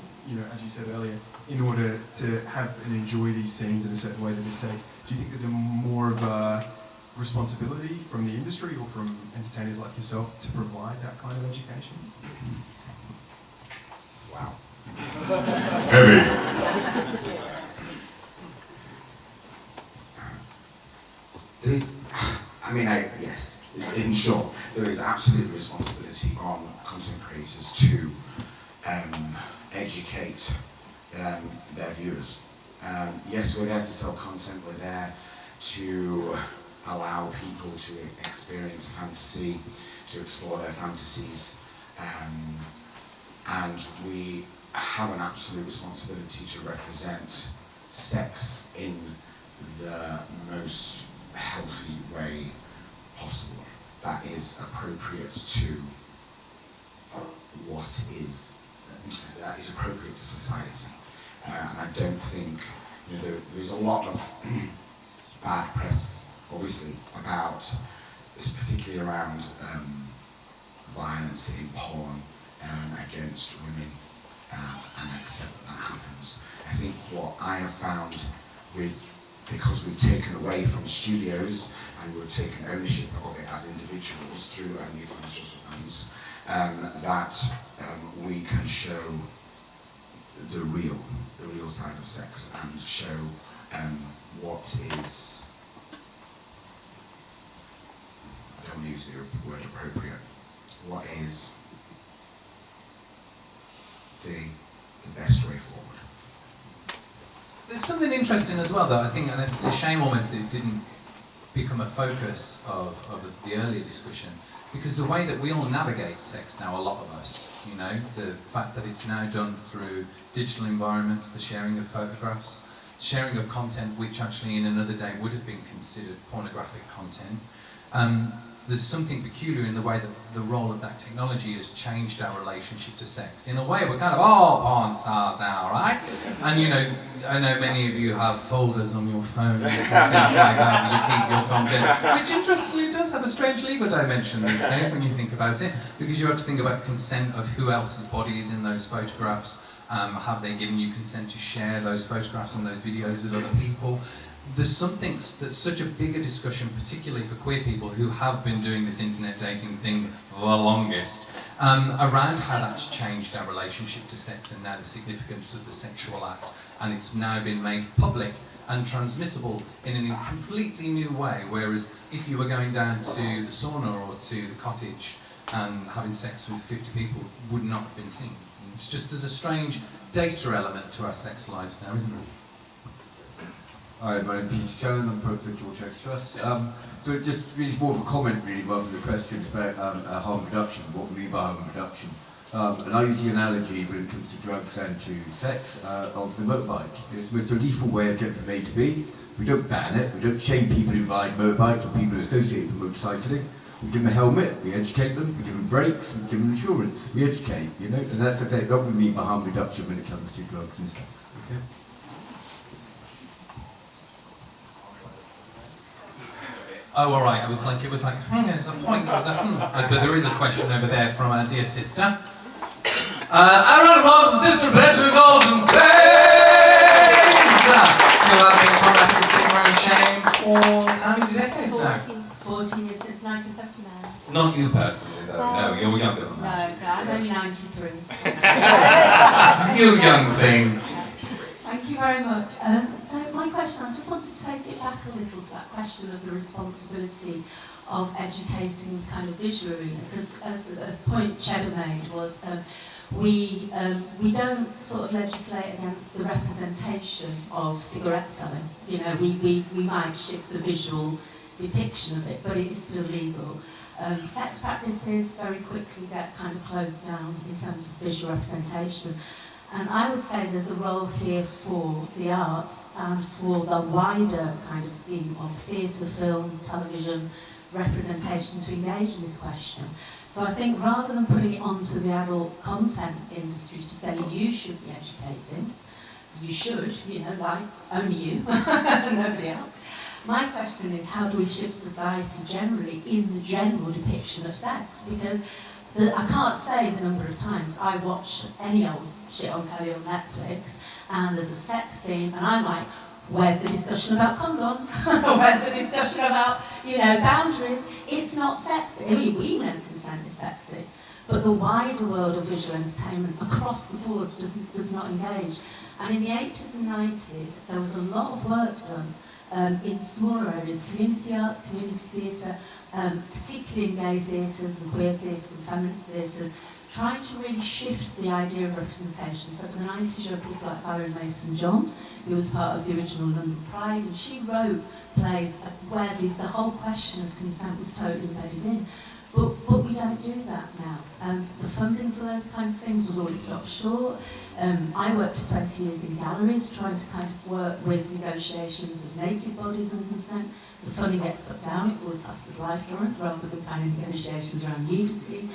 as you said earlier, in order to have and enjoy these scenes in a certain way that is safe, do you think there's a more of a responsibility from the industry or from entertainers like yourself to provide that kind of education? Wow. Heavy. There is, yes, in short, there is absolute responsibility on content creators to educate their viewers. Yes, we're there to sell content, we're there to allow people to experience fantasy, to explore their fantasies, and we have an absolute responsibility to represent sex in the most healthy way possible, that is appropriate to that is appropriate to society. And I don't think, there is a lot of bad press, obviously, about this, particularly around violence in porn against women, and I accept that happens. I think what I have found because we've taken away from studios and we've taken ownership of it as individuals through OnlyFans, just for fans, that we can show the real side of sex and show what is, I don't use the word appropriate, what is the best way forward. There's something interesting as well, though, I think, and it's a shame almost that it didn't become a focus of the earlier discussion, because the way that we all navigate sex now, a lot of us, you know, the fact that it's now done through digital environments, the sharing of photographs, sharing of content which actually in another day would have been considered pornographic content. There's something peculiar in the way that the role of that technology has changed our relationship to sex. In a way, we're kind of all porn stars now, right? And you know, I know many of you have folders on your phones and things like that where you keep your content, which interestingly does have a strange legal dimension these days when you think about it, because you have to think about consent of who else's body is in those photographs. Have they given you consent to share those photographs and those videos with other people? There's something that's such a bigger discussion, particularly for queer people who have been doing this internet dating thing the longest, around how that's changed our relationship to sex and now the significance of the sexual act. And it's now been made public and transmissible in a completely new way, whereas if you were going down to the sauna or to the cottage and having sex with 50 people would not have been seen. It's just, there's a strange data element to our sex lives now, isn't there? Hi, my name's Peter Shannon, I'm part of the George X Trust. So just really more of a comment really rather than a question about harm reduction, what we mean by harm reduction. And I use the analogy when it comes to drugs and to sex of the motorbike. It's the most lethal way of getting from A to B. We don't ban it, we don't shame people who ride motorbikes or people who associate with motorcycling. We give them a helmet, we educate them, we give them brakes, we give them insurance, we educate, you know? And that's what we mean by harm reduction when it comes to drugs and sex, okay? Oh, all right. It was like, there's a point. But there is a question over there from our dear sister. Our round of applause for Sister Petra Golden's Place! You have been combating stigma and shame for how many decades now? 14 years, since 1979. Not you personally, though. No, you're younger than that. No, I'm only 93. You young thing. Thank you very much. So my question, I just wanted to take it back a little to that question of the responsibility of educating kind of visual arena, because as a point Cheddar made was we don't sort of legislate against the representation of cigarette selling. You know, we might shift the visual depiction of it, but it is still legal. Sex practices very quickly get kind of closed down in terms of visual representation. And I would say there's a role here for the arts and for the wider kind of scheme of theatre, film, television, representation to engage in this question. So I think rather than putting it onto the adult content industry to say you should be educating, you should, you know, like only you, nobody else. My question is, how do we shift society generally in the general depiction of sex? Because I can't say the number of times I watch any old shit on telly on Netflix and there's a sex scene and I'm like, where's the discussion about condoms? Where's the discussion about, you know, boundaries? It's not sexy. I mean, we know consent is sexy, but the wider world of visual entertainment across the board does not engage. And in the 80s and 90s, there was a lot of work done in smaller areas, community arts, community theatre, particularly in gay theatres and queer theatres and feminist theatres, trying to really shift the idea of representation. So in the 90s you had people like Valerie Mason-John, who was part of the original London Pride, and she wrote plays where the whole question of consent was totally embedded in. But we don't do that now. The funding for those kind of things was always stopped short. I worked for 20 years in galleries trying to kind of work with negotiations of naked bodies and consent. The funding gets cut down, it's always classed as life drawing rather than kind of negotiations around nudity.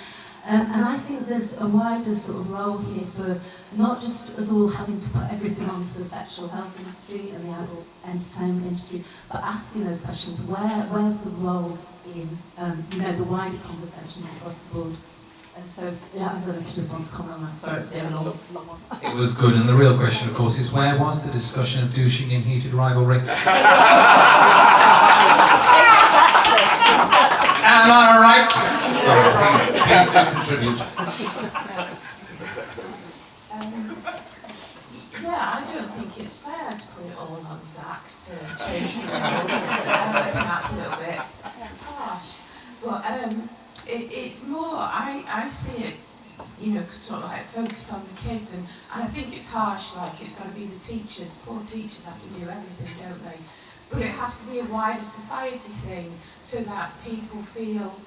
And I think there's a wider sort of role here for not just us all having to put everything onto the sexual health industry and the adult entertainment industry, but asking those questions, where's the role in you know, the wider conversations across the board. And so, yeah, I don't know if you just want to comment on that. Sorry, it's been a long one. It was good, and the real question, of course, is where was the discussion of douching in heated rivalry? Am I right? Sorry, please do contribute. back to change the world. I think that's a little bit harsh. But it's more, I see it, you know, sort of like focus on the kids, and I think it's harsh, like it's got to be the teachers. Poor teachers have to do everything, don't they? But it has to be a wider society thing so that people feel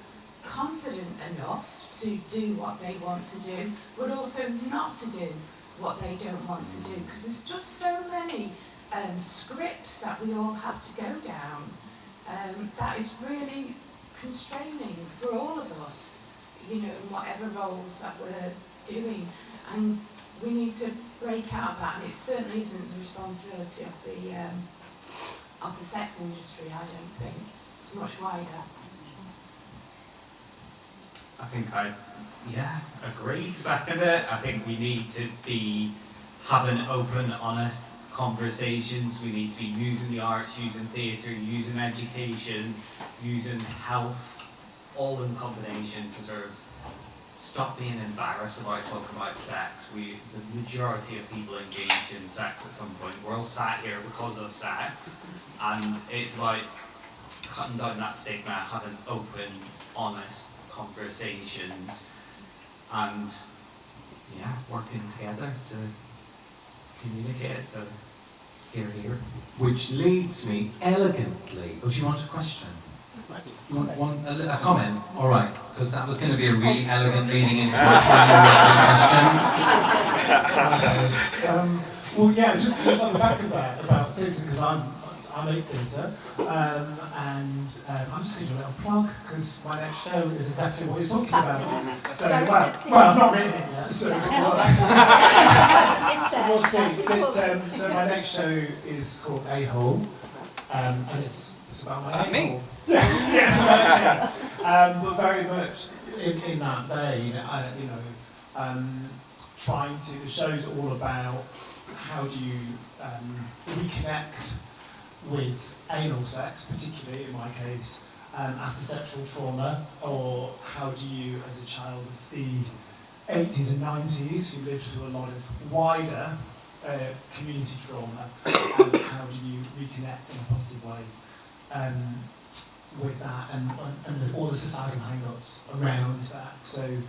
confident enough to do what they want to do, but also not to do what they don't want to do, because there's just so many scripts that we all have to go down that is really constraining for all of us, you know, in whatever roles that we're doing, and we need to break out of that, and it certainly isn't the responsibility of the sex industry, I don't think. It's much wider. I think I agree, second it. I think we need to be having open, honest conversations. We need to be using the arts, using theatre, using education, using health, all in combination to sort of stop being embarrassed about talking about sex. The majority of people engage in sex at some point. We're all sat here because of sex, and it's about cutting down that stigma, having open, honest conversations, and working together to communicate. So here. Which leads me elegantly. Oh, do you want a question? You want a comment? All right, because that was going to be a really elegant leading into my final question. Well, yeah, just on the back of that about theatre, because I make theatre, and I'm just going to do a little plug because my next show is exactly what you're talking about. So, well, I've not written it yet, so we'll see. But, so my next show is called A-Hole, and it's about my A-Hole. Yes, but very much in that vein, the show's all about how do you reconnect with anal sex, particularly in my case, after sexual trauma, or how do you, as a child of the 80s and 90s, who lived through a lot of wider community trauma, how do you reconnect in a positive way with that, and all the societal hang-ups around that. So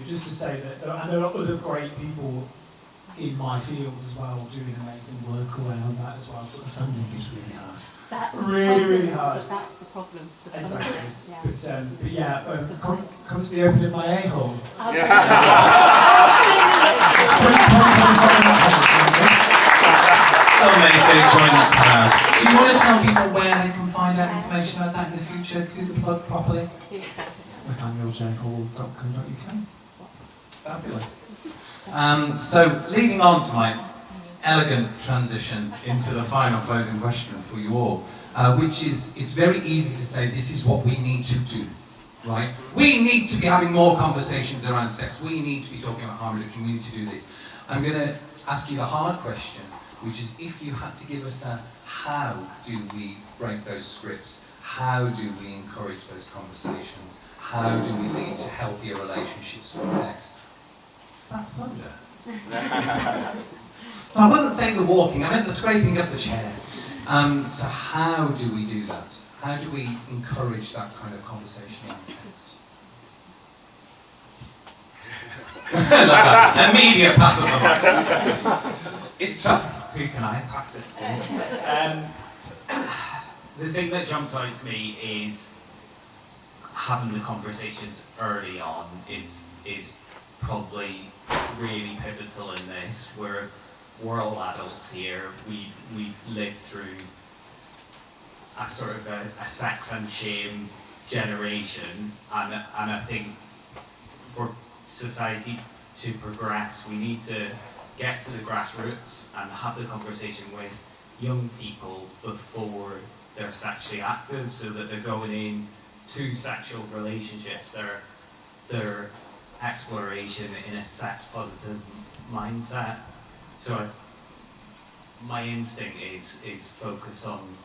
just to say that, and there are other great people in my field as well doing amazing work around that as well, but the funding is really hard. That's really hard. But that's the problem. Exactly. Yeah. But yeah, come to the opening of my A-hole. Someone may say join that crowd. Do you want to tell people where they can find out information about that in the future? Do the plug properly. nathanielJhall.co.uk. Fabulous. So leading on to my elegant transition into the final closing question for you all, which is, it's very easy to say this is what we need to do, right? We need to be having more conversations around sex. We need to be talking about harm reduction. We need to do this. I'm going to ask you the hard question, which is if you had to give us a how do we break those scripts? How do we encourage those conversations? How do we lead to healthier relationships with sex? Is that thunder? I wasn't saying the walking, I meant the scraping of the chair. So how do we do that? How do we encourage that kind of conversation around sex? Immediate pass of the mic. It's tough. Who can I pass it for? The thing that jumps out to me is having the conversations early on is probably really pivotal in this. We're all adults here. We've lived through a sort of a sex and shame generation, and I think for society to progress, we need to get to the grassroots and have the conversation with young people before they're sexually active, so that they're going in to sexual relationships, their exploration in a sex positive mindset. So my instinct is focus on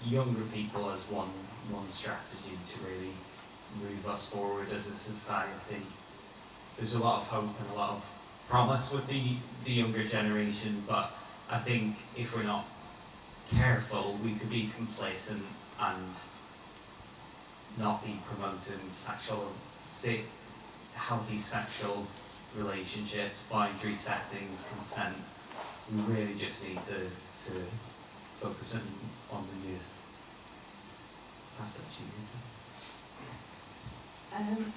younger people as one strategy to really move us forward as a society. There's a lot of hope and a lot of promise with the younger generation, but I think if we're not careful, we could be complacent and not be promoting healthy sexual relationships, boundary settings, consent. We really just need to focus on the youth. Pass it to you.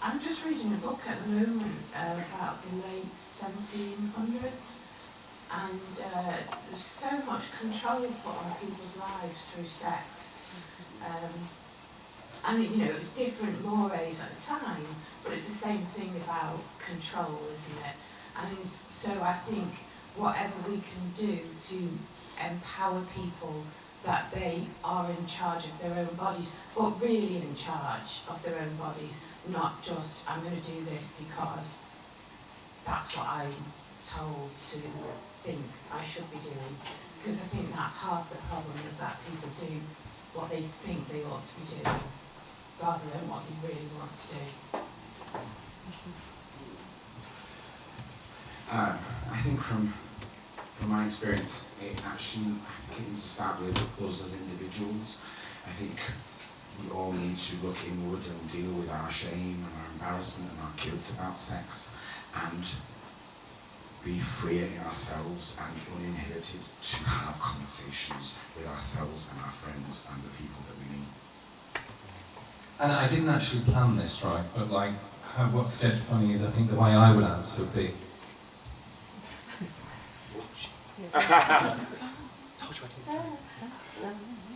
I'm just reading a book at the moment about the late 1700s, and there's so much control put on people's lives through sex. And you know, it was different mores at the time, but it's the same thing about control, isn't it? And so I think whatever we can do to empower people that they are in charge of their own bodies, but really in charge of their own bodies, not just, I'm going to do this because that's what I'm told to think I should be doing. Because I think that's half the problem, is that people do what they think they ought to be doing, rather than what they really want to do. I think from my experience, it actually, I think it needs to start with us as individuals. I think we all need to look inward and deal with our shame and our embarrassment and our guilt about sex, and be freer in ourselves and uninhibited to have conversations with ourselves and our friends and the people that we meet. And I didn't actually plan this, right? But like, what's dead funny is I think the way I would answer would be,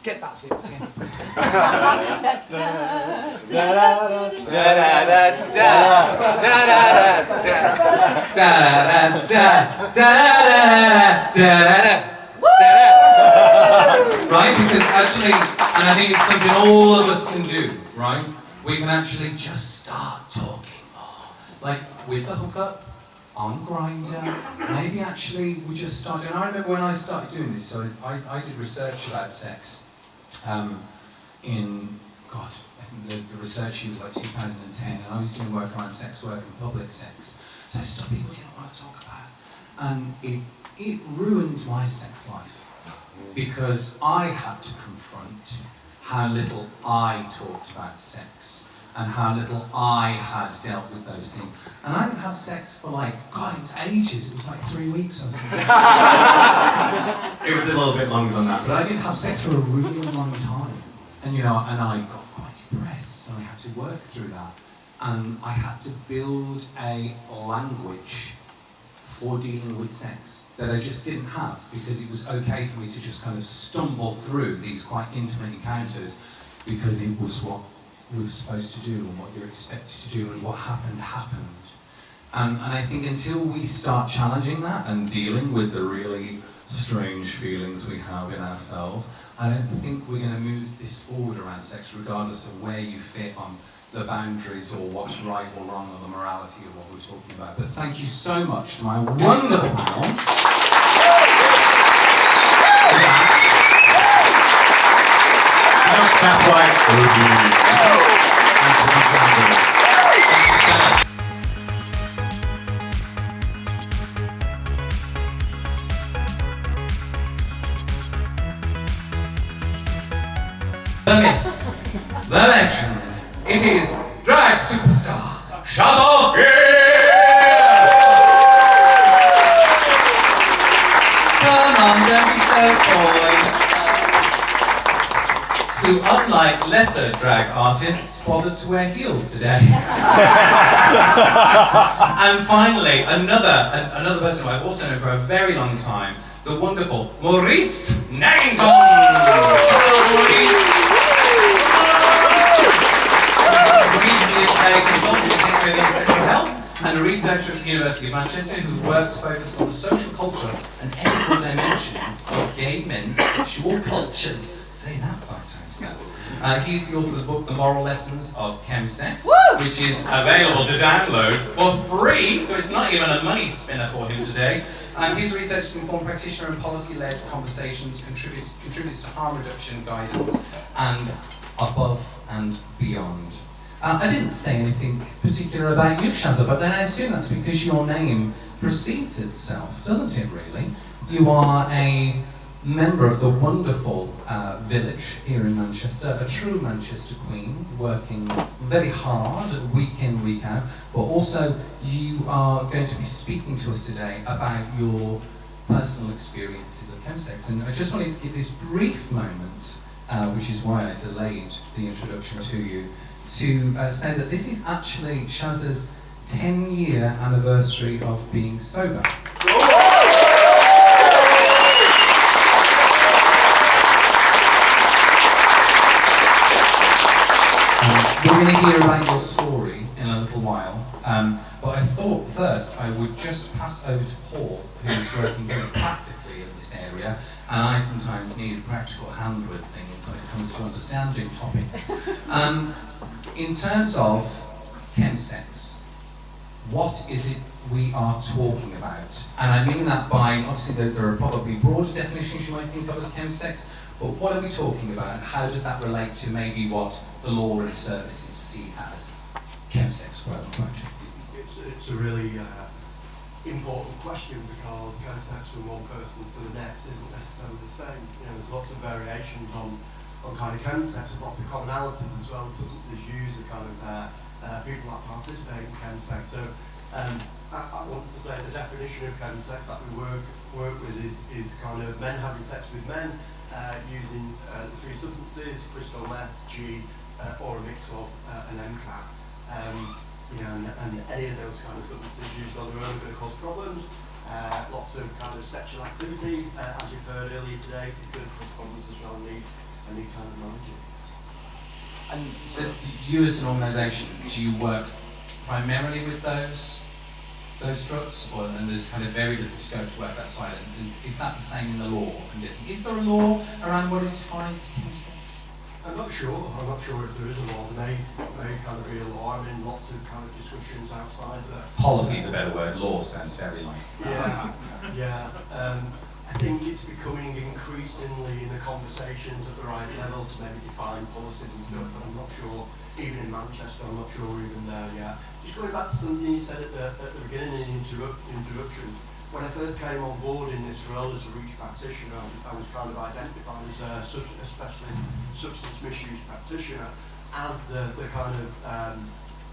Get that seat, Tim. Right? Because actually, and I think it's something all of us can do, right? We can actually just start talking more. Like with the hookup, on Grindr, maybe actually we just start doing. I remember when I started doing this, so I did research about sex the research year was like 2010, and I was doing work around sex work and public sex. So stuff people didn't want to talk about. And it ruined my sex life, because I had to confront how little I talked about sex and how little I had dealt with those things. And I didn't have sex for it was ages. It was like 3 weeks or something. It was a little bit longer than that, but I didn't have sex for a really long time. And and I got quite depressed, and I had to work through that. And I had to build a language for dealing with sex that I just didn't have, because it was okay for me to just kind of stumble through these quite intimate encounters, because it was what we were supposed to do and what you're expected to do, and what happened. And I think until we start challenging that and dealing with the really strange feelings we have in ourselves, I don't think we're going to move this forward around sex, regardless of where you fit on the boundaries or what's right or wrong or the morality of what we're talking about. But thank you so much to my wonderful panel. The myth, the legend, it is drag superstar, Shazza Come on, don't be so coy. Who, unlike lesser drag artists, bothered to wear heels today. And finally, another person who I've also known for a very long time, the wonderful Maurice Naggington. Hello, Maurice. Maurice is a consultant in HIV and sexual health and a researcher at the University of Manchester whose works focus on the social culture and ethical dimensions of gay men's sexual cultures. Say that 5 times fast. He's the author of the book The Moral Lessons of Chemsex, which is available to download for free, so it's not even a money spinner for him today. His research has informed practitioner and policy-led conversations, contributes to harm reduction guidance, and above and beyond. I didn't say anything particular about you, Shazza, but then I assume that's because your name precedes itself, doesn't it, really? You are a member of the wonderful village here in Manchester, a true Manchester queen, working very hard week in, week out, but also you are going to be speaking to us today about your personal experiences of chemsex. And I just wanted to give this brief moment, which is why I delayed the introduction to you, to say that this is actually Shazza's 10-year anniversary of being sober. We're going to hear about your story in a little while, but I thought first I would just pass over to Paul, who's working very practically in this area, and I sometimes need a practical hand with things when it comes to understanding topics. In terms of chemsex, what is it we are talking about? And I mean that by, obviously there are probably broader definitions you might think of as chemsex, but what are we talking about? How does that relate to maybe what the law and services see as chemsex, quote unquote? It's a really important question because chemsex from one person to the next isn't necessarily the same. You know, there's lots of variations on kind of chemsex, lots of commonalities as well. The substances used are kind of people that participate in chemsex. So I want to say the definition of chemsex that we work with is kind of men having sex with men using the three substances, crystal meth, G, or a mix of an MCAT. You know, and any of those kind of substances used on their own are going to cause problems. Lots of kind of sexual activity, as you've heard earlier today, is going to cause problems as well. And need kind of manage it. And so you as an organisation, do you work primarily with those drugs, or and there's kind of very little scope to work outside? And is that the same in the law? And is there a law around what is defined as chemsex? I'm not sure if there is a law. There may kind of be a law. I mean, lots of kind of discussions outside there. Policy is a better word. Law sounds very like. Yeah. I think it's becoming increasingly in the conversations at the right level to maybe define policies and stuff, but I'm not sure, even in Manchester, I'm not sure we're even there yet. Just going back to something you said at the beginning in the introduction, when I first came on board in this role as a reach practitioner, I was kind of identified as a specialist substance misuse practitioner. As the kind of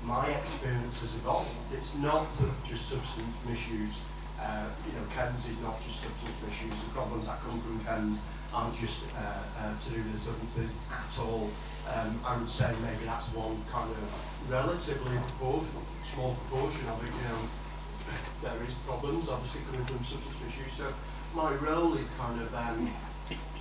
my experience has evolved, it's not sort of just substance misuse. You know, chems is not just substance misuse. The problems that come from chems aren't just to do with the substances at all. I would say maybe that's one kind of relatively small proportion of it. You know, there is problems obviously coming from substance misuse. So my role is kind of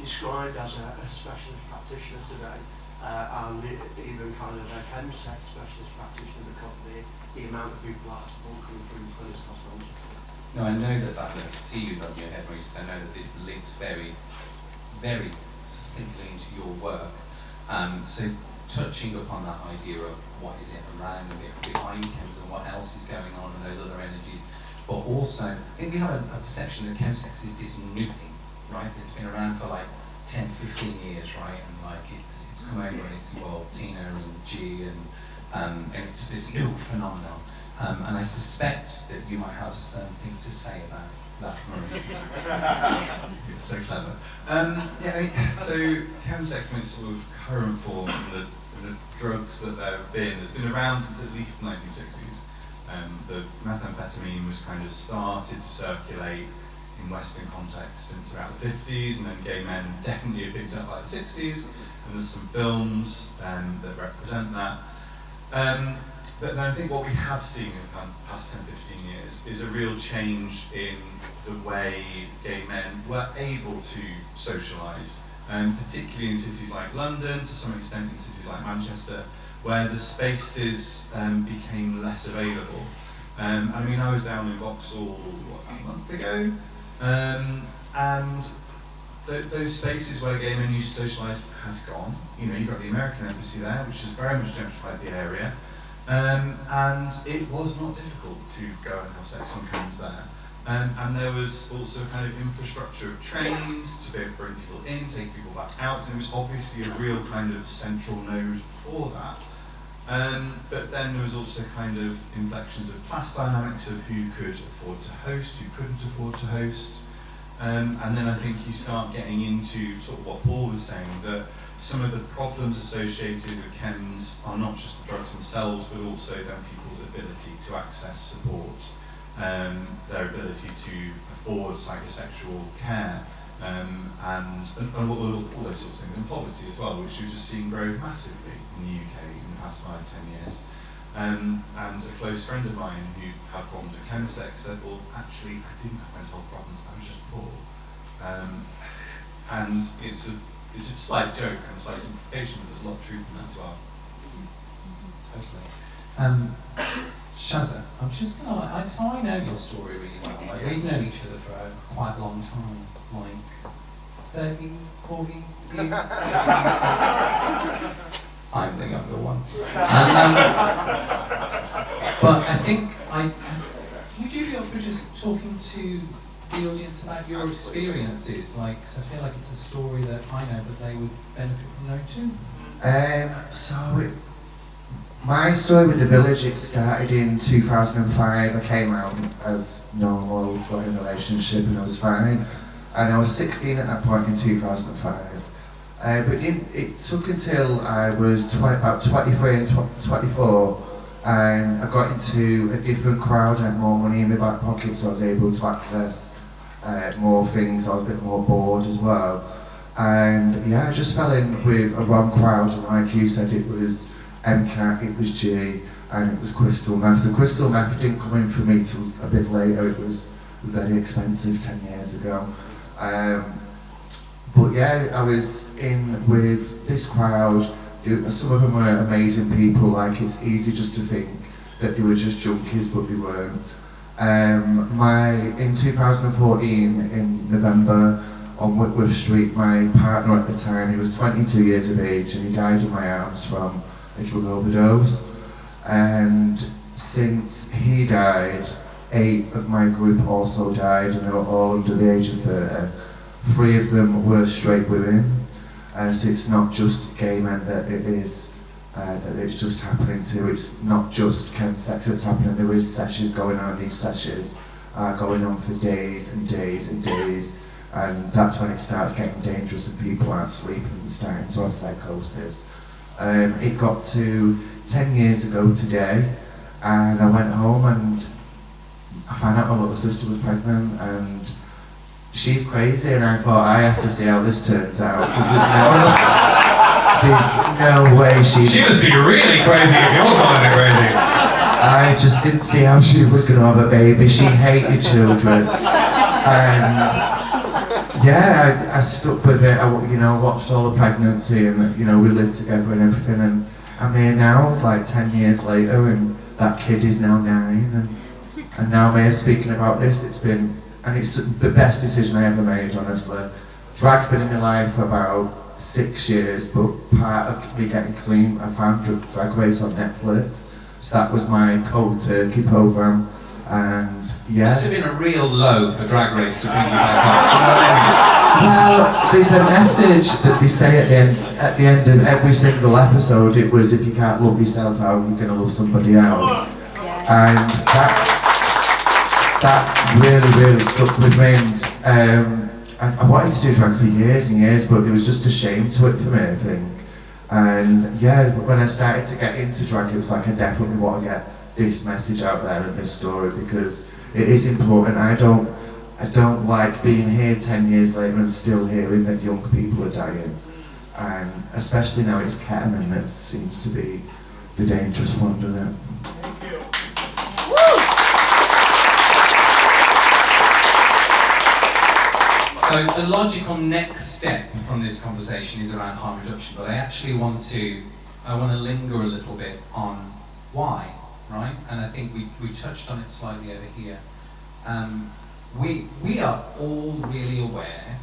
described as a specialist practitioner today, and even kind of a chemsex specialist practitioner because of the amount of people that support coming through the clinics across Manchester. No, I know that I can see you nodding your head, Maurice, because I know that this links very, very succinctly into your work. So touching upon that idea of what is it around and behind chems and what else is going on and those other energies, but also, I think we have a perception that chemsex is this new thing, right? It's been around for like 10, 15 years, right? And like it's come over and it's involved Tina and G and it's this new phenomenon. And I suspect that you might have something to say about that, Maurice. You're so clever. Yeah, I mean, so chemsex in its sort of current form, and the drugs that there have been, has been around since at least the 1960s. The methamphetamine was kind of started to circulate in Western context since about the 50s, and then gay men definitely have picked up by the 60s, and there's some films that represent that. But then I think what we have seen in the past 10, 15 years is a real change in the way gay men were able to socialise, particularly in cities like London, to some extent in cities like Manchester, where the spaces became less available. I mean, I was down in Vauxhall a month ago, and those spaces where gay men used to socialise had gone. You know, you've got the American embassy there, which has very much gentrified the area. And it was not difficult to go and have sex on chems there. And there was also kind of infrastructure of trains to be able to bring people in, take people back out, and it was obviously a real kind of central node for that. But then there was also kind of inflections of class dynamics of who could afford to host, who couldn't afford to host. And then I think you start getting into sort of what Paul was saying, that some of the problems associated with chems are not just the drugs themselves, but also then people's ability to access support, their ability to afford psychosexual care, and all those sorts of things, and poverty as well, which we've just seen grow massively in the UK in the past 5-10 years. And a close friend of mine who had problems with chemsex said, well, actually, I didn't have mental health problems, I was just poor. And it's a slight joke and a slight simplification, but there's a lot of truth in that as well. Totally. Shazza, I'm just gonna so I know your story really well. Like, we've known each other for quite a long time, like 30, 40 years. I'm the younger one. But I think would you be up for just talking to the audience about your experiences? Like, so I feel like it's a story that I know, but they would benefit from knowing too. My story with the village, it started in 2005. I came out as normal, got in a relationship, and I was fine. And I was 16 at that point in 2005. But it took until I was about 23 and 24, and I got into a different crowd. I had more money in my back pocket, so I was able to access more things. I was a bit more bored as well. And yeah, I just fell in with a wrong crowd, and like you said, it was MCAT, it was G, and it was crystal meth. The crystal meth didn't come in for me till a bit later. It was very expensive 10 years ago. But yeah, I was in with this crowd. Some of them were amazing people. Like, it's easy just to think that they were just junkies, but they weren't. In 2014, in November, on Whitworth Street, my partner at the time, he was 22 years of age, and he died in my arms from a drug overdose. And since he died, 8 of my group also died, and they were all under the age of 30. 3 of them were straight women, so it's not just gay men that it's just happening to. It's not just chemsex that's happening. There is sessions going on, and these sessions are going on for days and days and days, and that's when it starts getting dangerous and people aren't sleeping and starting to have psychosis. It got to 10 years ago today, and I went home and I found out my little sister was pregnant, and she's crazy, and I thought, I have to see how this turns out, because there's no way she must be really crazy if you're calling her crazy. I just didn't see how she was going to have a baby. She hated children, and yeah, I stuck with it. I watched all the pregnancy, and we lived together and everything, and I'm here now, like 10 years later, and that kid is now 9, and now I'm here speaking about this. It's the best decision I ever made, honestly. Drag's been in my life for about 6 years, but part of me getting clean, I found Drag Race on Netflix, so that was my cold turkey program, and yeah. This has been a real low for Drag Race to bring you back up, do you know what I mean? Well, there's a message that they say at the end of every single episode. It was, if you can't love yourself, how are you going to love somebody else? And that really stuck with me, and I wanted to do drag for years and years, but there was just a shame to it for me, I think. And yeah, when I started to get into drag, it was like, I definitely want to get this message out there and this story, because it is important. I don't like being here 10 years later and still hearing that young people are dying, and especially now it's ketamine that seems to be the dangerous one, doesn't it? Thank you. So the logical next step from this conversation is around harm reduction, but I actually want to linger a little bit on why, right? And I think we touched on it slightly over here. We are all really aware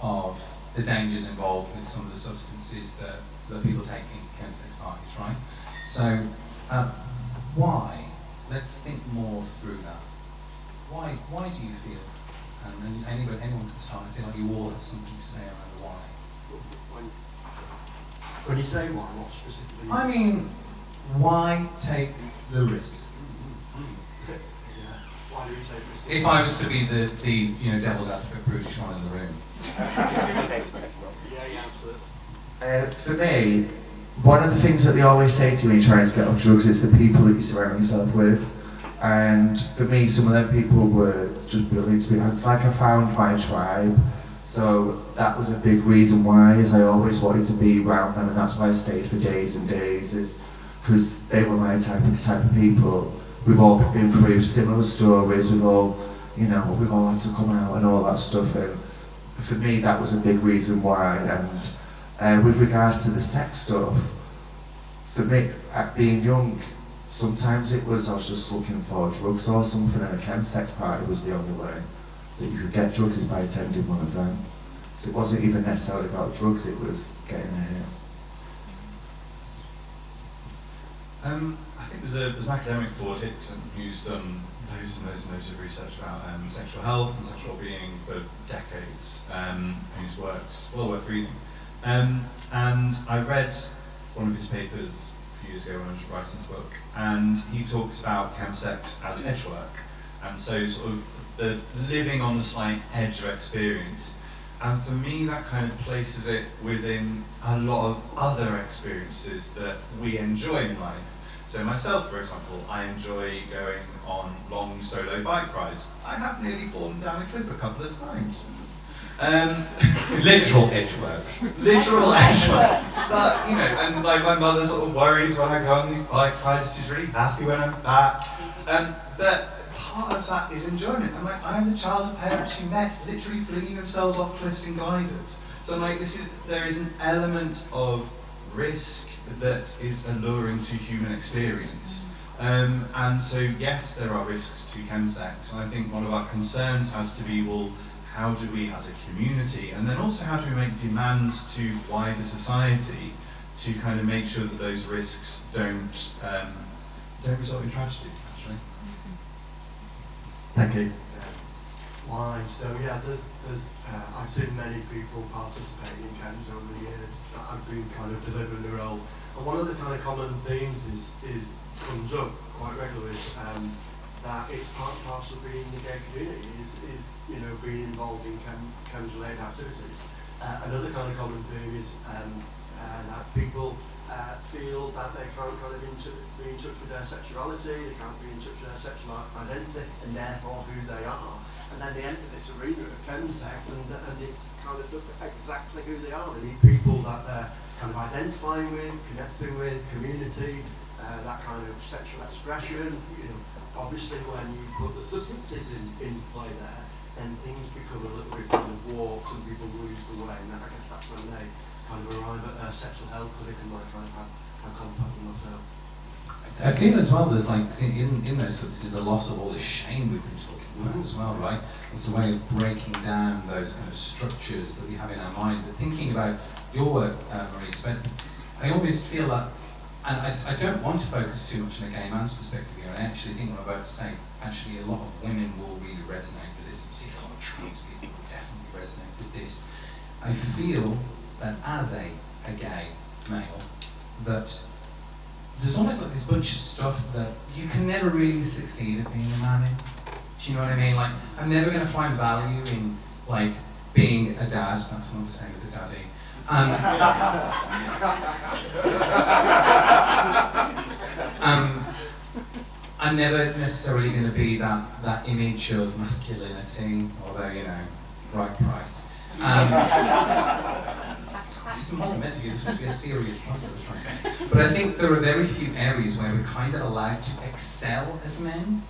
of the dangers involved with some of the substances that people take in chemsex parties, right? So why? Let's think more through that. Why do you feel? And anyone can start. I feel like you all have something to say around the why. When you say why, what specifically? I mean, why take the risk? Yeah. Why Why do you say this? If I was to be the devil's advocate, prudish one in the room. Yeah, absolutely. For me, one of the things that they always say to me trying to get off drugs is the people that you surround yourself with. And for me, some of them people were just brilliant to me. It's like I found my tribe. So that was a big reason why, is I always wanted to be around them, and that's why I stayed for days and days, is because they were my type of people. We've all been through similar stories, we've all had to come out and all that stuff, and for me that was a big reason why. And with regards to the sex stuff, for me, at being young, sometimes it was I was just looking for drugs or something, and a chem sex party was the only way that you could get drugs is by attending one of them. So it wasn't even necessarily about drugs, it was getting a hit. I think there's an academic, Ford Hickson, who's done loads and loads of research about sexual health and sexual well-being for decades. His work's well worth reading. And I read one of his papers a few years ago when I was writing his book, and he talks about chemsex as edge work, and so sort of the living on the slight edge of experience. And for me, that kind of places it within a lot of other experiences that we enjoy in life. So myself, for example, I enjoy going on long solo bike rides. I have nearly fallen down a cliff a couple of times. Literal edge work. Literal edge work. But, and like my mother sort of worries when I go on these bike rides, she's really happy when I'm back. But part of that is enjoyment. And like, I am the child of parents who met literally flinging themselves off cliffs in gliders. So like, there is an element of risk that is alluring to human experience. And so yes, there are risks to chemsex, and I think one of our concerns has to be, well, how do we as a community, and then also how do we make demands to wider society to kind of make sure that those risks don't result in tragedy, actually. Thank you. Why? So yeah, there's I've seen many people participating in chems over the years that I've been kind of delivering the role, and one of the kind of common themes is comes up quite regularly is that it's part and parcel of being in the gay community is being involved in chems related activities. Another kind of common theme is that people feel that they can't kind of be in touch with their sexuality, they can't be in touch with their sexual identity, and therefore who they are. And then they enter this arena of chemsex, and it's kind of exactly who they are. They need people that they're kind of identifying with, connecting with, community, that kind of sexual expression. Obviously when you put the substances in play there, then things become a little bit kind of warped and people lose the way. And I guess that's when they kind of arrive at a sexual health clinic and might try and have contact with myself. I feel as well there's like in those substances a loss of all the shame we've been talking about as well, right? It's a way of breaking down those kind of structures that we have in our mind. But thinking about your work, Maurice, but I always feel that, and I don't want to focus too much on a gay man's perspective here, and I actually think what I'm about to say, actually a lot of women will really resonate with this, particularly a lot of trans people will definitely resonate with this. I feel that as a gay male, that there's almost like this bunch of stuff that you can never really succeed at being a man in. Do you know what I mean? Like, I'm never going to find value in, like, being a dad. That's not the same as a daddy. I'm never necessarily going to be that image of masculinity, although, right price. This wasn't meant to be, this was a serious point I was trying to make. But I think there are very few areas where we're kind of allowed to excel as men,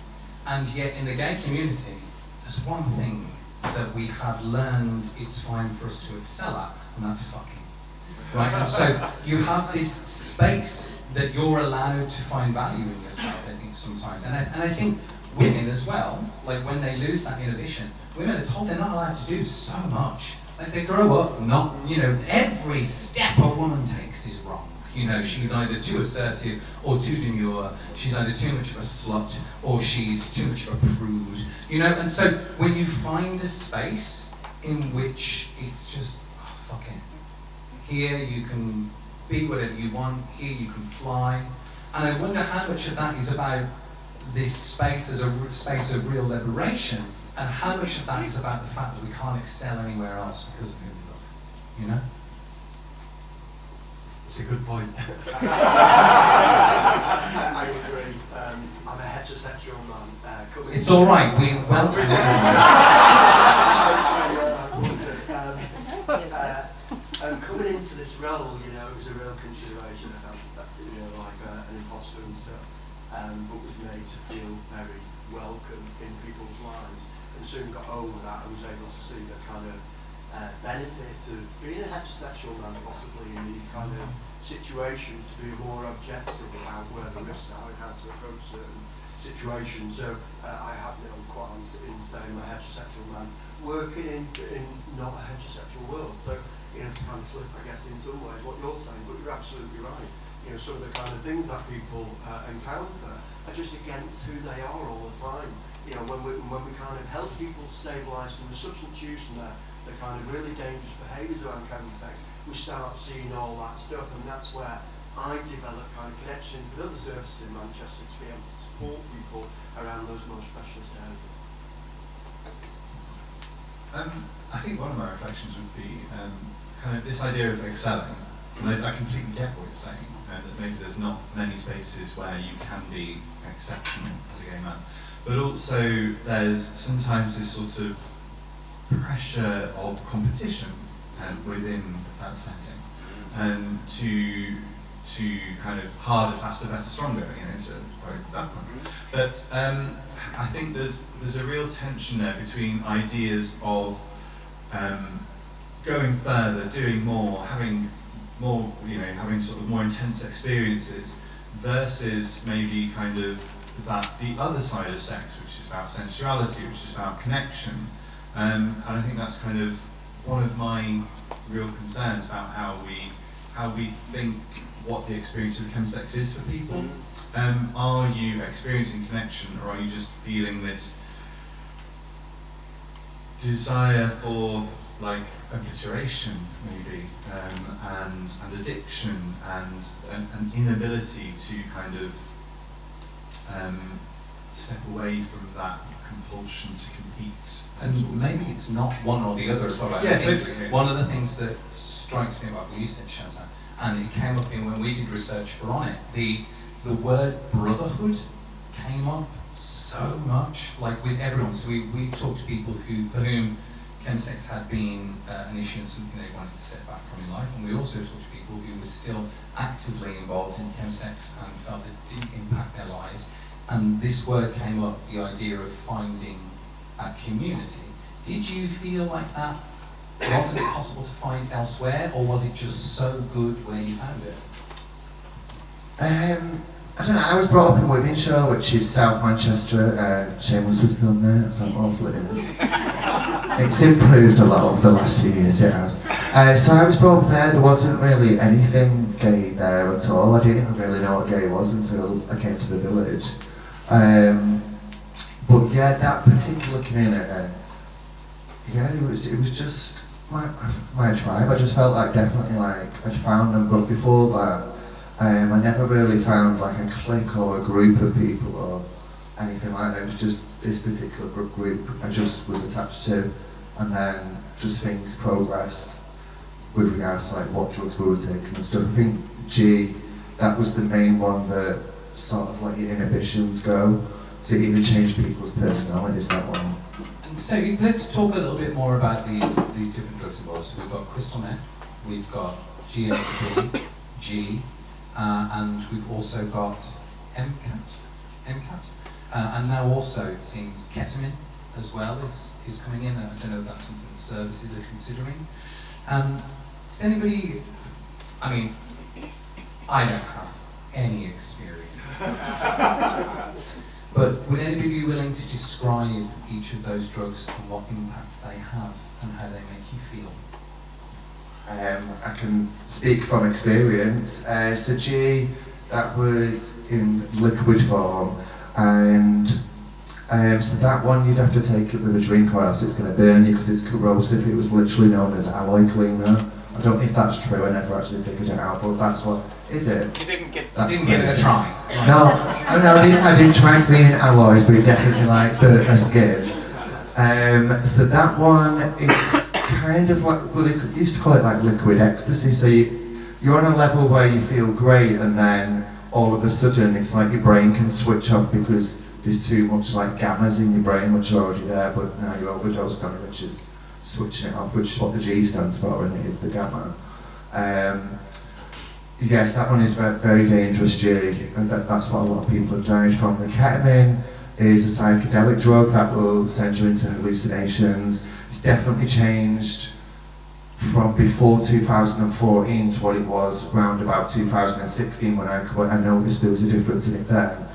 and yet in the gay community, there's one thing that we have learned it's fine for us to excel at, and that's fucking. Right? And so you have this space that you're allowed to find value in yourself, I think, sometimes. And I think women as well, like when they lose that inhibition, women are told they're not allowed to do so much. Like they grow up not, every step a woman takes is wrong. She's either too assertive or too demure, she's either too much of a slut or she's too much of a prude, and so when you find a space in which it's just, fuck it. Here you can be whatever you want, here you can fly, and I wonder how much of that is about this space as a space of real liberation, and how much of that is about the fact that we can't excel anywhere else because of who we love, you know? It's a good point. I agree. I'm a heterosexual man. It's all right. We welcome you. Coming into this role, you know, it was a real consideration. I felt, you know, like an imposter and stuff, but was made to feel very welcome in people's lives. And soon got over that. I was able to see the kind of benefits of being a heterosexual man, possibly in these kind of situations, to be more objective about where the risks are and how to approach certain situations. So I have no qualms in saying I'm a heterosexual man working in not a heterosexual world. So, you know, to kind of flip, I guess, in some ways what you're saying, but you're absolutely right. You know, some of the kind of things that people encounter are just against who they are all the time. You know, when we kind of help people stabilise from the substance use and the kind of really dangerous behaviours around chemsex, we start seeing all that stuff, and that's where I've developed kind of connections with other services in Manchester to be able to support people around those more specialist areas. I think one of my reflections would be kind of this idea of excelling. And I completely get what you're saying, that maybe there's not many spaces where you can be exceptional as a gay man. But also there's sometimes this sort of pressure of competition within that setting, and to kind of harder, faster, better, stronger, you know, to quote that one. But I think there's a real tension there between ideas of going further, doing more, having more, you know, having sort of more intense experiences, versus maybe kind of that the other side of sex, which is about sensuality, which is about connection. And I think that's kind of one of my real concerns about how we think what the experience of chemsex is for people. Are you experiencing connection, or are you just feeling this desire for like obliteration, maybe, and addiction, and an inability to kind of step away from that compulsion to compete? And maybe it's not one or the other as well. Yeah, I think totally. one of the things that strikes me about what you said, Shazza, and it came up in when we did research for On It, the word brotherhood came up so much, like with everyone. So we talked to people for whom chemsex had been an issue and something they wanted to step back from in life, and we also talked to people who were still actively involved in chemsex and felt it didn't impact their lives. And this word came up, the idea of finding a community. Did you feel like that wasn't possible to find elsewhere, or was it just so good where you found it? I don't know, I was brought up in Wythenshawe, which is South Manchester. Shameless was filmed there, that's how awful it is. It's improved a lot over the last few years, it has. So I was brought up there wasn't really anything gay there at all. I didn't even really know what gay was until I came to the village. But yeah, that particular community, yeah, it was just my tribe. I just felt like definitely like I'd found them, but before that, I never really found like a clique or a group of people or anything like that. It was just this particular group I just was attached to, and then just things progressed with regards to like what drugs we were taking and stuff. I think G, that was the main one that sort of let your inhibitions go, to even change people's personalities, that one. And so let's talk a little bit more about these different drugs involved. So we've got crystal meth, we've got GHB, G, and we've also got MCAT, and now also it seems ketamine as well is coming in. I don't know if that's something that services are considering. Does anybody, I mean, I don't have any experience, but would anybody be willing to describe each of those drugs and what impact they have and how they make you feel? I can speak from experience. So G, that was in liquid form, and so that one you'd have to take it with a drink or else it's going to burn you because it's corrosive. It was literally known as alloy cleaner I don't know if that's true, I never actually figured it out, but that's what, is it? You didn't give it a try. No, I didn't try cleaning alloys, but it definitely like burnt my skin. So that one, it's kind of like, well, they used to call it like liquid ecstasy, so you're on a level where you feel great, and then all of a sudden it's like your brain can switch off because there's too much like gammas in your brain which are already there, but now you're overdosed on it, which is switching it off, which is what the G stands for, and it is the gamma. Yes, that one is very, very dangerous, G, and that's what a lot of people have died from. The ketamine is a psychedelic drug that will send you into hallucinations. It's definitely changed from before 2014 to what it was around about 2016 when I noticed there was a difference in it then.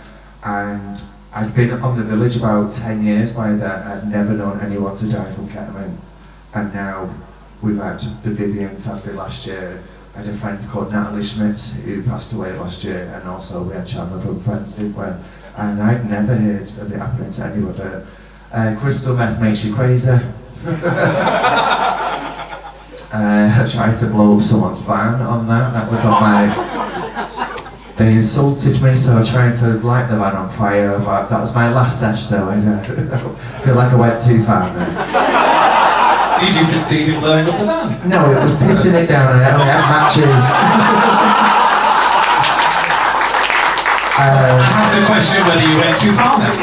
And I'd been on the village about 10 years by then. I'd never known anyone to die from ketamine. And now we've had the Vivian sadly last year. I had a friend called Natalie Schmitz who passed away last year, and also we had Chandler from Friends, didn't we? And I'd never heard of it happening to anybody. Crystal meth makes you crazy. I tried to blow up someone's van on that. That was on my... They insulted me, so I tried to light the van on fire, but that was my last sesh though. I feel like I went too far there. Did you succeed in blowing up the van? No, it was pissing it down and I only had matches. I have to question whether you went too far then.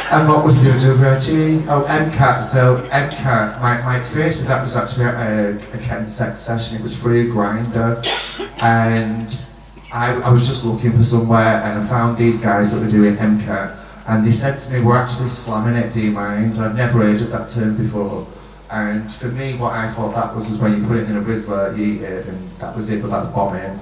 And what was the other G? Oh, MCAT. So MCAT, my experience with that was actually a chem sex session. It was through Grindr, and I was just looking for somewhere, and I found these guys that were doing MCAT, and they said to me, "We're actually slamming it, do you mind?" I'd never heard of that term before, and for me, what I thought that was when you put it in a Rizzler, you eat it, and that was it. But that's bombing.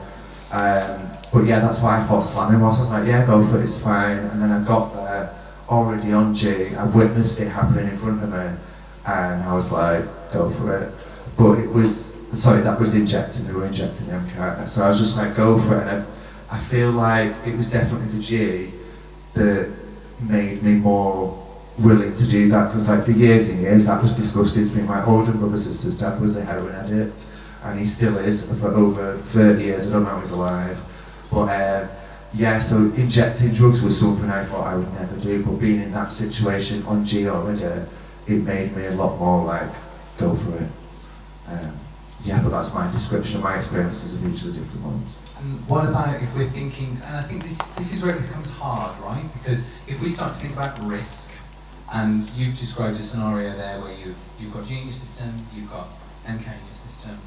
But yeah, that's why I thought slamming was. I was like, yeah, go for it, it's fine. And then I got there, already on G, I witnessed it happening in front of me, and I was like, go for it. But it was, sorry, that was injecting, they were injecting MCAT. So I was just like, go for it. And I feel like it was definitely the G that made me more willing to do that, because like for years and years that was disgusting to me. My older brother sister's dad was a heroin addict, and he still is for over 30 years. I don't know how he's alive. But yeah, so injecting drugs was something I thought I would never do, but being in that situation on G already, it made me a lot more like, go for it. Yeah, but that's my description of my experiences of each of the different ones. And what about if we're thinking, and I think this is where it becomes hard, right? Because if we start to think about risk, and you've described a scenario there where you've got G in your system, you've got MK in your system,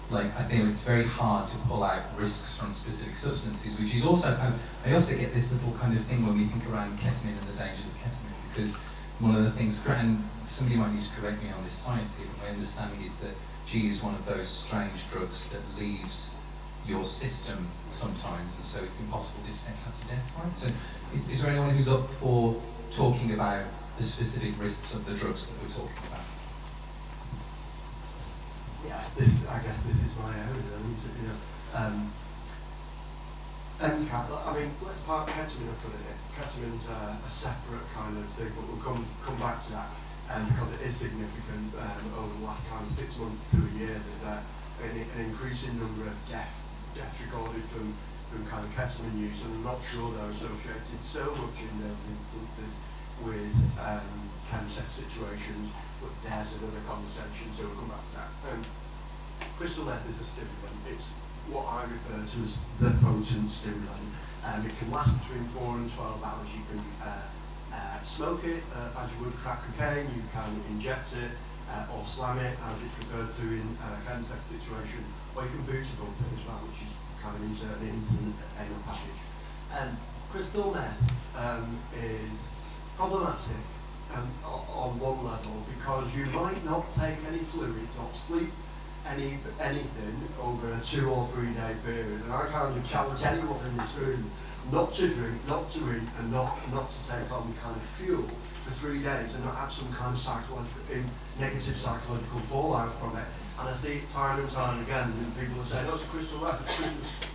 like I think it's very hard to pull out risks from specific substances, which is also kind of, I also get this little kind of thing when we think around ketamine and the dangers of ketamine, because one of the things, and somebody might need to correct me on this science here, but my understanding is that G is one of those strange drugs that leaves your system sometimes, and so it's impossible to detect after death, right? So is there anyone who's up for talking about the specific risks of the drugs that we're talking about? Yeah, I guess this is my area, you know. MCAT, I mean, let's park ketamine up in it. Ketamine's a separate kind of thing, but we'll come back to that, because it is significant. Over the last kind of 6 months to a year, there's an increasing number of deaths recorded from kind of ketamine use, and I'm not sure they're associated so much in those instances with chem-sex situations, but there's another conversation, so we'll come back to that. Crystal meth is a stimulant. It's what I refer to as the potent stimulant. It can last between 4 and 12 hours. You can smoke it as you would crack cocaine, you can inject it or slam it as it's referred to in a chem-sex situation, or you can booty bump it as well, which is kind of inserted into an anal package. Crystal meth is problematic on one level, because you might not take any fluids or sleep anything over a 2 or 3 day period, and I kind of challenge anyone in this room not to drink, not to eat, and not to take on kind of fuel for 3 days and not have some kind of negative psychological fallout from it. And I see it time and time again, and people are saying, oh, it's crystal meth,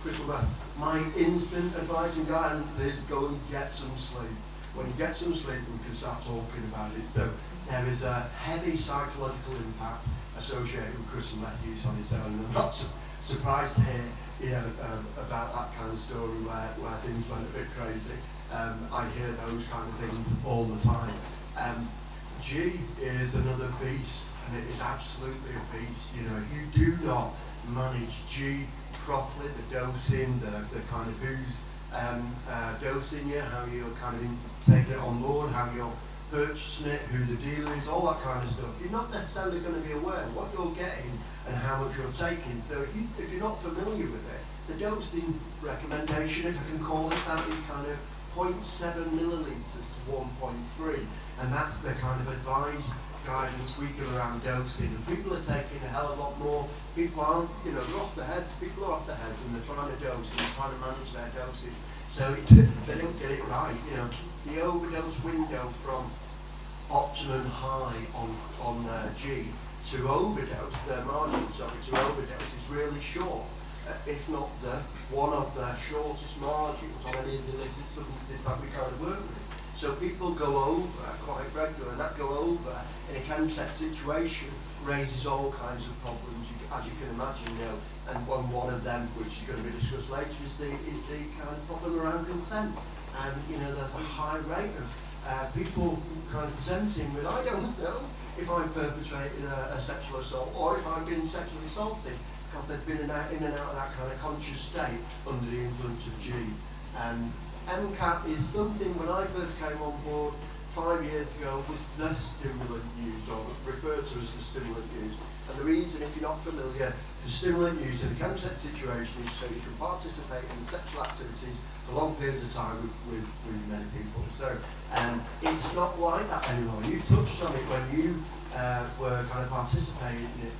crystal meth. My instant advice and guidance is go and get some sleep. when you get some sleep, we can start talking about it. So there is a heavy psychological impact associated with crystal meth use on its own. And I'm not surprised to hear, you know, about that kind of story where things went a bit crazy. I hear those kind of things all the time. G is another beast, and it is absolutely a beast. You know, if you do not manage G properly, the dosing, the kind of who's dosing you, how you're kind of taking it on board, how you're purchasing it, who the dealer is, all that kind of stuff, you're not necessarily going to be aware of what you're getting and how much you're taking. So if you're not familiar with it, the dosing recommendation, if I can call it that, is kind of 0.7 millilitres to 1.3, and that's the kind of advised guidance we give around dosing. And people are taking a hell of a lot more. People aren't, you know, they're off their heads. People are off their heads, and they're trying to dose and they're trying to manage their doses. So they don't get it right. You know, the overdose window from optimum high on G to overdose, the margin, to overdose is really short. If not one of the shortest margins on any of the illicit substances that we kind of work with. So people go over quite regularly, and that go over in a consent situation raises all kinds of problems, as you can imagine, you know. And one of them, which is going to be discussed later, is the kind of problem around consent. And you know, there's a high rate of people kind of presenting with, I don't know if I've perpetrated a sexual assault or if I've been sexually assaulted, because they've been in and out of that kind of conscious state under the influence of G. MCAT is something, when I first came on board 5 years ago, was the stimulant use, or referred to as the stimulant use. And the reason, if you're not familiar, the stimulant use in a consent situation is so you can participate in sexual activities for long periods of time with many people. So it's not like that anymore. You've touched on it when you were kind of participating in it.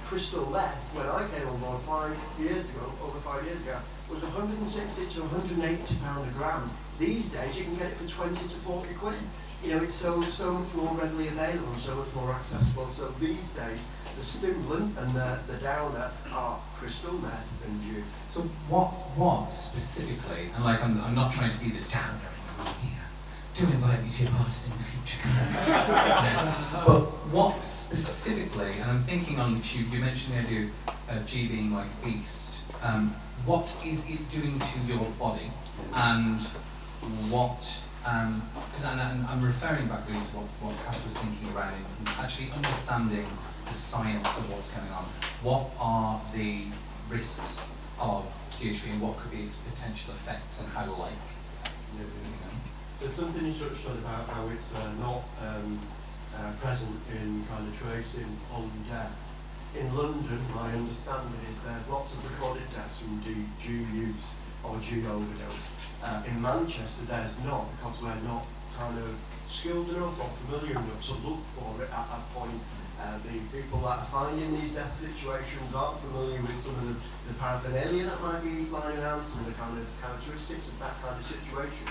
Crystal meth, when I came on board 5 years ago, over 5 years ago, was 160 to 180 pound a gram. These days you can get it for 20 to 40 quid. You know, it's so much more readily available and so much more accessible. So these days, the stimulant and the downer are crystal meth and G. So what specifically, and like I'm not trying to be the downer in the room here, do invite me to your parties in the future, guys. But what specifically, and I'm thinking on, you mentioned the idea of G being like a beast, what is it doing to your body, and what, because I'm referring back really to what Kath was thinking around in actually understanding the science of what's going on. What are the risks of GHB and what could be its potential effects and how There's something you touched on about how it's not present in kind of tracing on death. In London, my understanding is there's lots of recorded deaths from G use or G overdose. In Manchester, there's not, because we're not kind of skilled enough or familiar enough to look for it at that point. The people that are finding these death situations aren't familiar with some of the paraphernalia that might be lying around, some of the kind of characteristics of that kind of situation,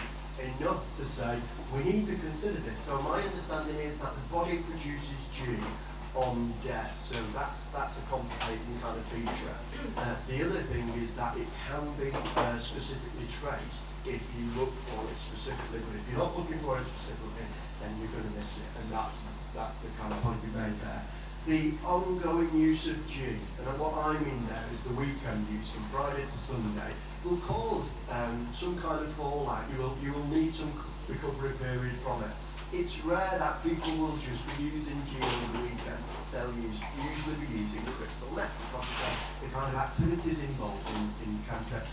enough to say we need to consider this. So my understanding is that the body produces G on death, so that's a complicating kind of feature. The other thing is that it can be specifically traced if you look for it specifically, but if you're not looking for it specifically, then you're going to miss it, and that's the kind of point we made there. The ongoing use of G, and what I mean there is the weekend use from Friday to Sunday, will cause some kind of fallout. You will need some recovery period from it. It's rare that people will just be using G on the weekend. They'll usually be using crystal meth because of the kind of activities involved in consent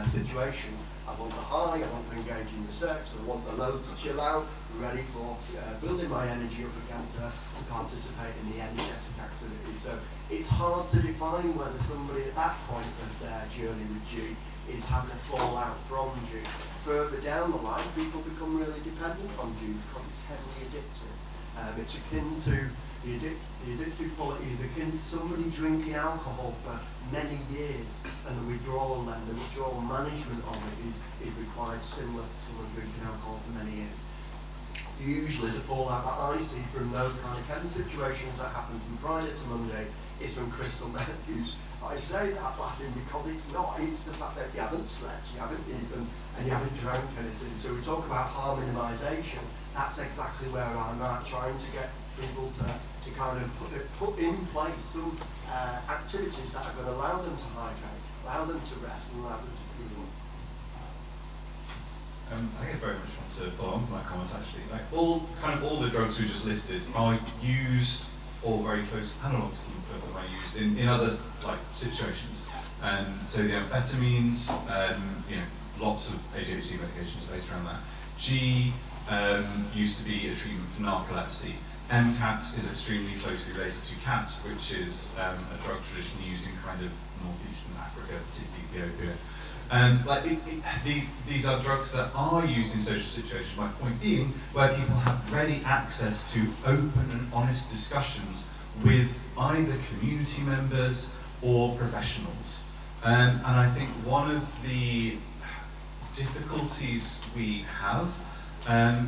situation. I want the high, I want to engage in the sex, I want the low to chill out, ready for building my energy up again to participate in the energetic activities. So it's hard to define whether somebody at that point of their journey with G is having a fallout from G. Further down the line, people become really dependent on G because it's heavily addictive. It's akin to the addictive quality is akin to somebody drinking alcohol for many years, and the withdrawal management of it is required similar to someone drinking alcohol for many years. Usually the fallout that I see from those kind of situations that happen from Friday to Monday is from crystal meth use I say that laughing because it's not. It's the fact that you haven't slept, you haven't eaten, and you haven't drank anything. So we talk about harm minimisation. That's exactly where I'm at, trying to get people to kind of put in place some activities that are going to allow them to hydrate, allow them to rest, and allow them to cool. I think I very much want to follow on from that comment actually. Like all the drugs we just listed are used or very close analogues of them are used in other like situations. So the amphetamines, lots of ADHD medications are based around that. G used to be a treatment for narcolepsy. MCAT is extremely closely related to CAT, which is a drug traditionally used in kind of northeastern Africa, particularly Ethiopia. These are drugs that are used in social situations, my point being, where people have ready access to open and honest discussions with either community members or professionals. And I think one of the difficulties we have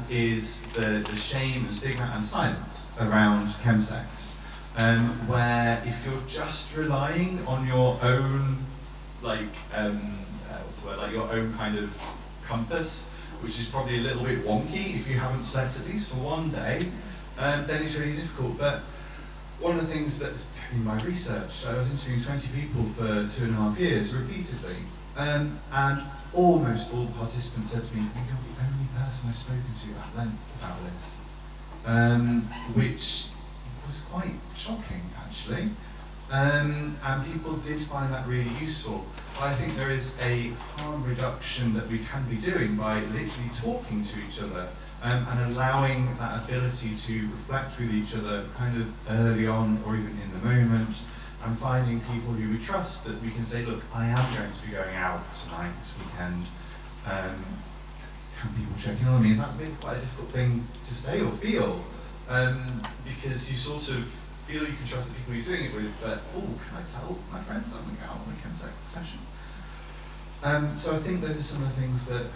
is the shame and stigma and silence around chemsex, where if you're just relying on your own, your own kind of compass, which is probably a little bit wonky if you haven't slept at least for one day, then it's really difficult. But one of the things that in my research, I was interviewing 20 people for 2.5 years repeatedly, and almost all the participants said to me, "You're the only person I've spoken to at length about this," which was quite shocking actually. And people did find that really useful. But I think there is a harm reduction that we can be doing by literally talking to each other and allowing that ability to reflect with each other kind of early on or even in the moment, and finding people who we trust that we can say, look, I am going to be going out tonight, this weekend, can people check in on me? And that's been quite a difficult thing to say or feel, because you sort of feel you can trust the people you're doing it with, but, can I tell my friends I'm going to go out on a chemsex session? So I think those are some of the things that,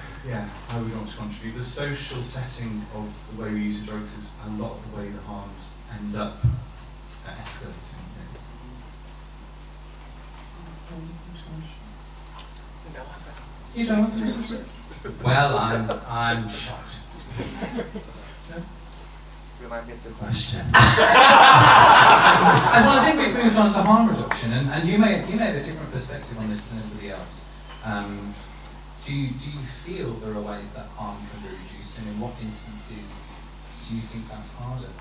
I would want to contribute. The social setting of the way we use the drugs is a lot of the way the harms end up escalating. You don't want to do something? Well, I'm shocked. Remind me of the question. Well, I think we've moved on to harm reduction, and you may have a different perspective on this than everybody else. Do you feel there are ways that harm can be reduced, and in what instances do you think that's harder?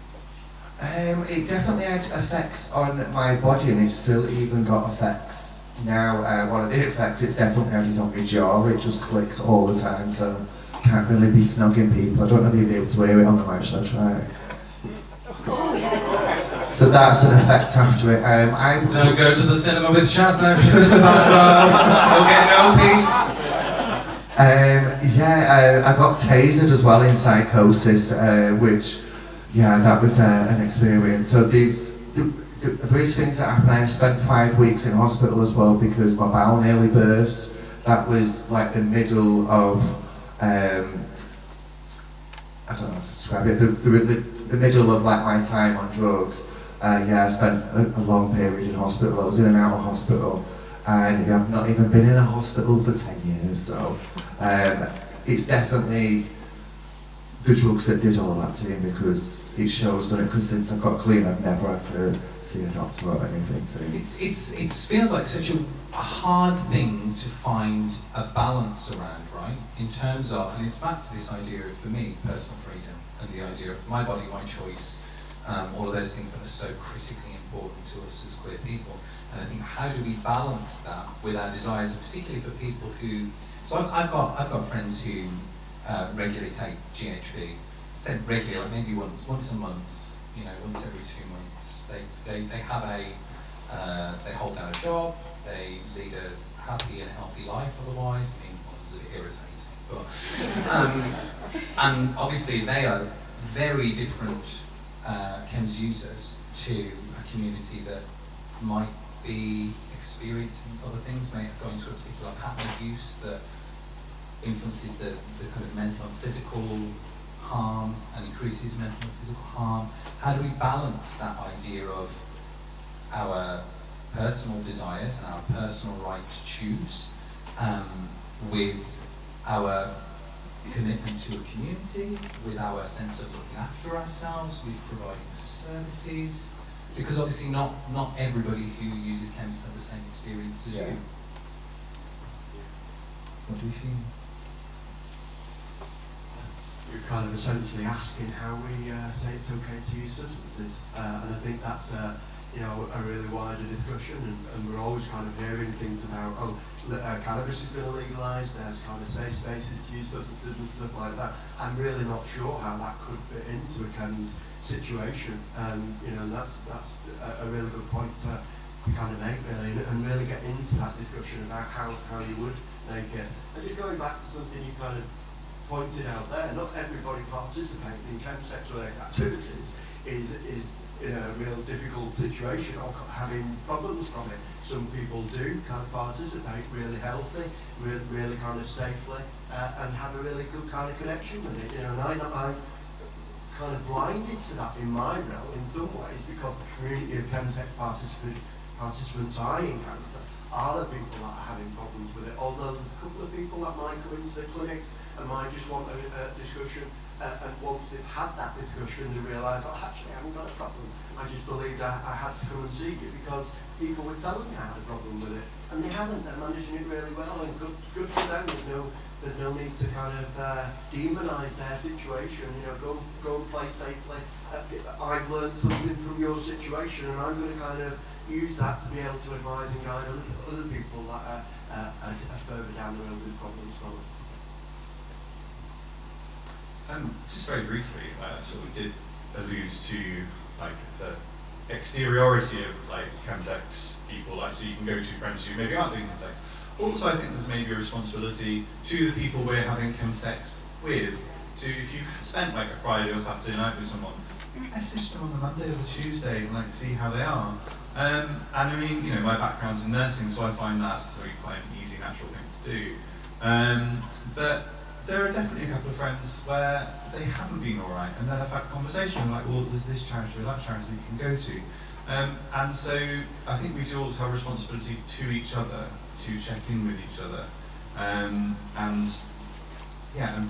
It definitely had effects on my body, and it's still even got effects now. One of the effects it's definitely had is on my jaw. It just clicks all the time, so can't really be snugging people. I don't know if you'll be able to hear it on the mic, shall I try? So that's an effect after it. Don't go to the cinema with Shazza, she's in the back row. You'll get no peace. I got tasered as well in psychosis, which, that was an experience. So these things that happened. I spent 5 weeks in hospital as well because my bowel nearly burst. That was like the middle of, I don't know how to describe it, the middle of like my time on drugs. I spent a long period in hospital. I was in and out of hospital, and I've not even been in a hospital for 10 years, so it's definitely the drugs that did all of that to me, because it shows, doesn't it? Because since I got clean, I've never had to see a doctor or anything. So It feels like such a hard thing to find a balance around, right? In terms of, and it's back to this idea of, for me, personal freedom, and the idea of my body, my choice, all of those things that are so critically important to us as queer people. And I think, how do we balance that with our desires, particularly for people who, so I've got friends who regularly take GHB, say regularly, like maybe once a month, once every 2 months. They have they hold down a job, they lead a happy and healthy life otherwise. I mean, it's a bit irritating, but and obviously they are very different chems users to a community that might be experiencing other things, may have gone into a particular pattern of use that influences the kind of mental and physical harm and increases mental and physical harm. How do we balance that idea of our personal desires and our personal right to choose, with our commitment to a community, with our sense of looking after ourselves, with providing services, because obviously not everybody who uses chems have the same experience as you. What do you feel? You're kind of essentially asking how we say it's okay to use substances, and I think that's a really wider discussion, and we're always kind of hearing things about cannabis is going to legalise, there's kind of safe spaces to use substances and stuff like that. I'm really not sure how that could fit into a chems situation, and that's a really good point to kind of make really, and really get into that discussion about how you would make it. And just going back to something you kind of pointed out there, not everybody participating in chemsex-related activities is in a real difficult situation or having problems from it. Some people do kind of participate really healthy, really kind of safely, and have a really good kind of connection with it. And I'm kind of blinded to that in my realm in some ways, because the community of chemsex participants I encounter are the people that are having problems with it, although there's a couple of people that might come into the clinics and might just want a discussion, and once they've had that discussion they realise, actually I haven't got a problem, I just believed I had to come and see you because people were telling me I had a problem with it, and they haven't. They're managing it really well, and good for them. There's no need to kind of demonise their situation. Go and play safely. I've learned something from your situation, and I'm going to kind of use that to be able to advise and guide other people that are further down the road with problems. Just very briefly, so we did allude to like the exteriority of like chemsex people, like so you can go to friends who maybe aren't doing chemsex. Also, I think there's maybe a responsibility to the people we're having chemsex with, to if you've spent like a Friday or Saturday night with someone, message them on the Monday or the Tuesday and like see how they are. And I mean, my background's in nursing, so I find that really quite an easy, natural thing to do. But there are definitely a couple of friends where they haven't been alright, and then I've had a conversation like, well, there's this charity or that charity you can go to. And so I think we do also have a responsibility to each other, to check in with each other, and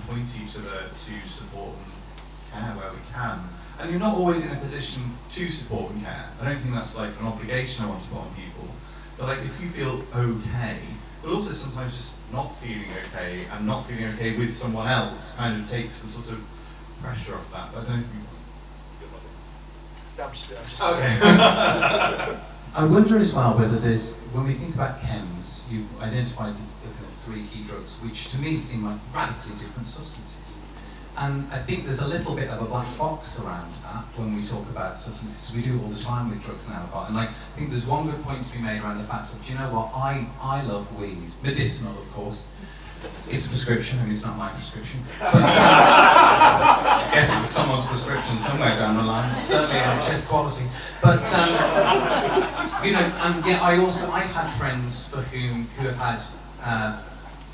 point each other to support and care where we can. And you're not always in a position to support and care. I don't think that's like an obligation I want to put on people. But like if you feel okay, but also sometimes just not feeling okay and not feeling okay with someone else kind of takes the sort of pressure off that. But I don't think. Okay. I wonder as well whether there's, when we think about chems, you've identified the kind of 3 key drugs, which to me seem like radically different substances. And I think there's a little bit of a black box around that when we talk about substances. We do it all the time with drugs and alcohol. And like, I think there's one good point to be made around the fact of, do you know what, I love weed. Medicinal, of course. It's a prescription, and it's not my prescription. But I guess it was someone's prescription somewhere down the line, certainly NHS quality. But, and yeah, I've had friends for who have had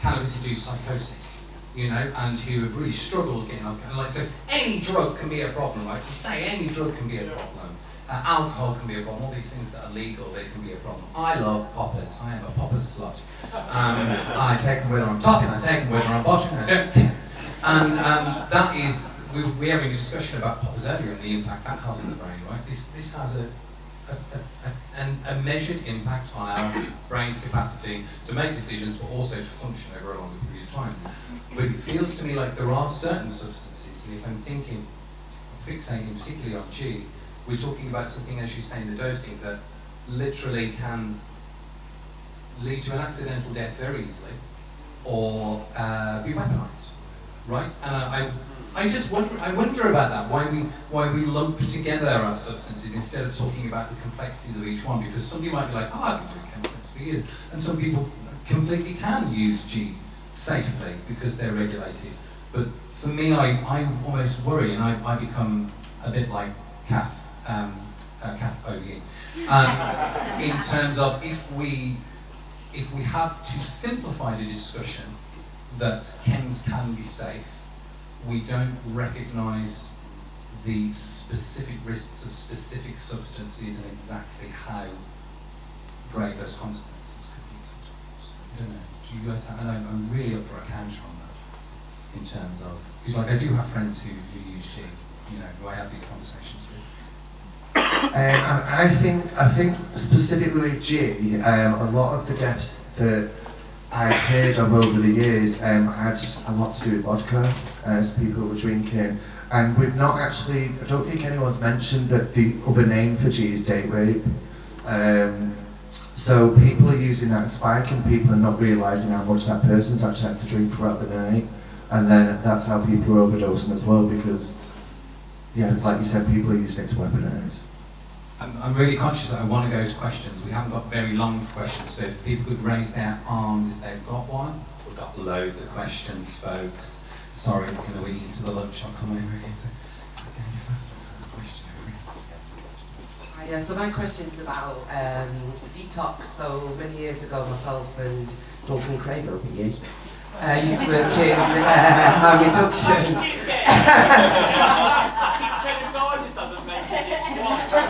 cannabis-induced psychosis. And who have really struggled getting off. And like, so any drug can be a problem, like you say, any drug can be a problem. Alcohol can be a problem. All these things that are legal, they can be a problem. I love poppers. I am a poppers slut. I take them whether I'm topping, I take them whether I'm botching, I don't care. And that is, we were having a discussion about poppers earlier and the impact that has on the brain, right? This has a measured impact on our brain's capacity to make decisions, but also to function over a longer period of time. But it feels to me like there are certain substances, and if I'm fixating particularly on G, we're talking about something, as you say, in the dosing, that literally can lead to an accidental death very easily, or be weaponized, right? And I just wonder about that, why we lump together our substances instead of talking about the complexities of each one, because somebody might be like, I've been doing chemsex for years, and some people completely can use G safely because they're regulated. But for me, I almost worry, and I become a bit like Kath Ogie, in terms of if we have to simplify the discussion that chems can be safe, we don't recognise the specific risks of specific substances and exactly how grave those consequences could be sometimes. I don't know. Do you guys have? And I'm really up for a counter on that in terms of because like I do have friends who use G, you know, who I have these conversations with. I think specifically with G, a lot of the deaths that I've heard of over the years had a lot to do with vodka, as people were drinking. And we've not actually, I don't think anyone's mentioned that the other name for G is date rape. So people are using that spike and people are not realising how much that person's actually had to drink throughout the night. And then that's how people are overdosing as well because, yeah, like you said, people are using it to weaponise. I'm really conscious that I want to go to questions. We haven't got very long for questions, so if people could raise their arms if they've got one. We've got loads of questions, folks. Sorry, it's going to eat into the lunch. I'll come over here to go first question over here. Yeah, so my question's about detox. So many years ago, myself and Duncan Craig OBE used to work in harm reduction. I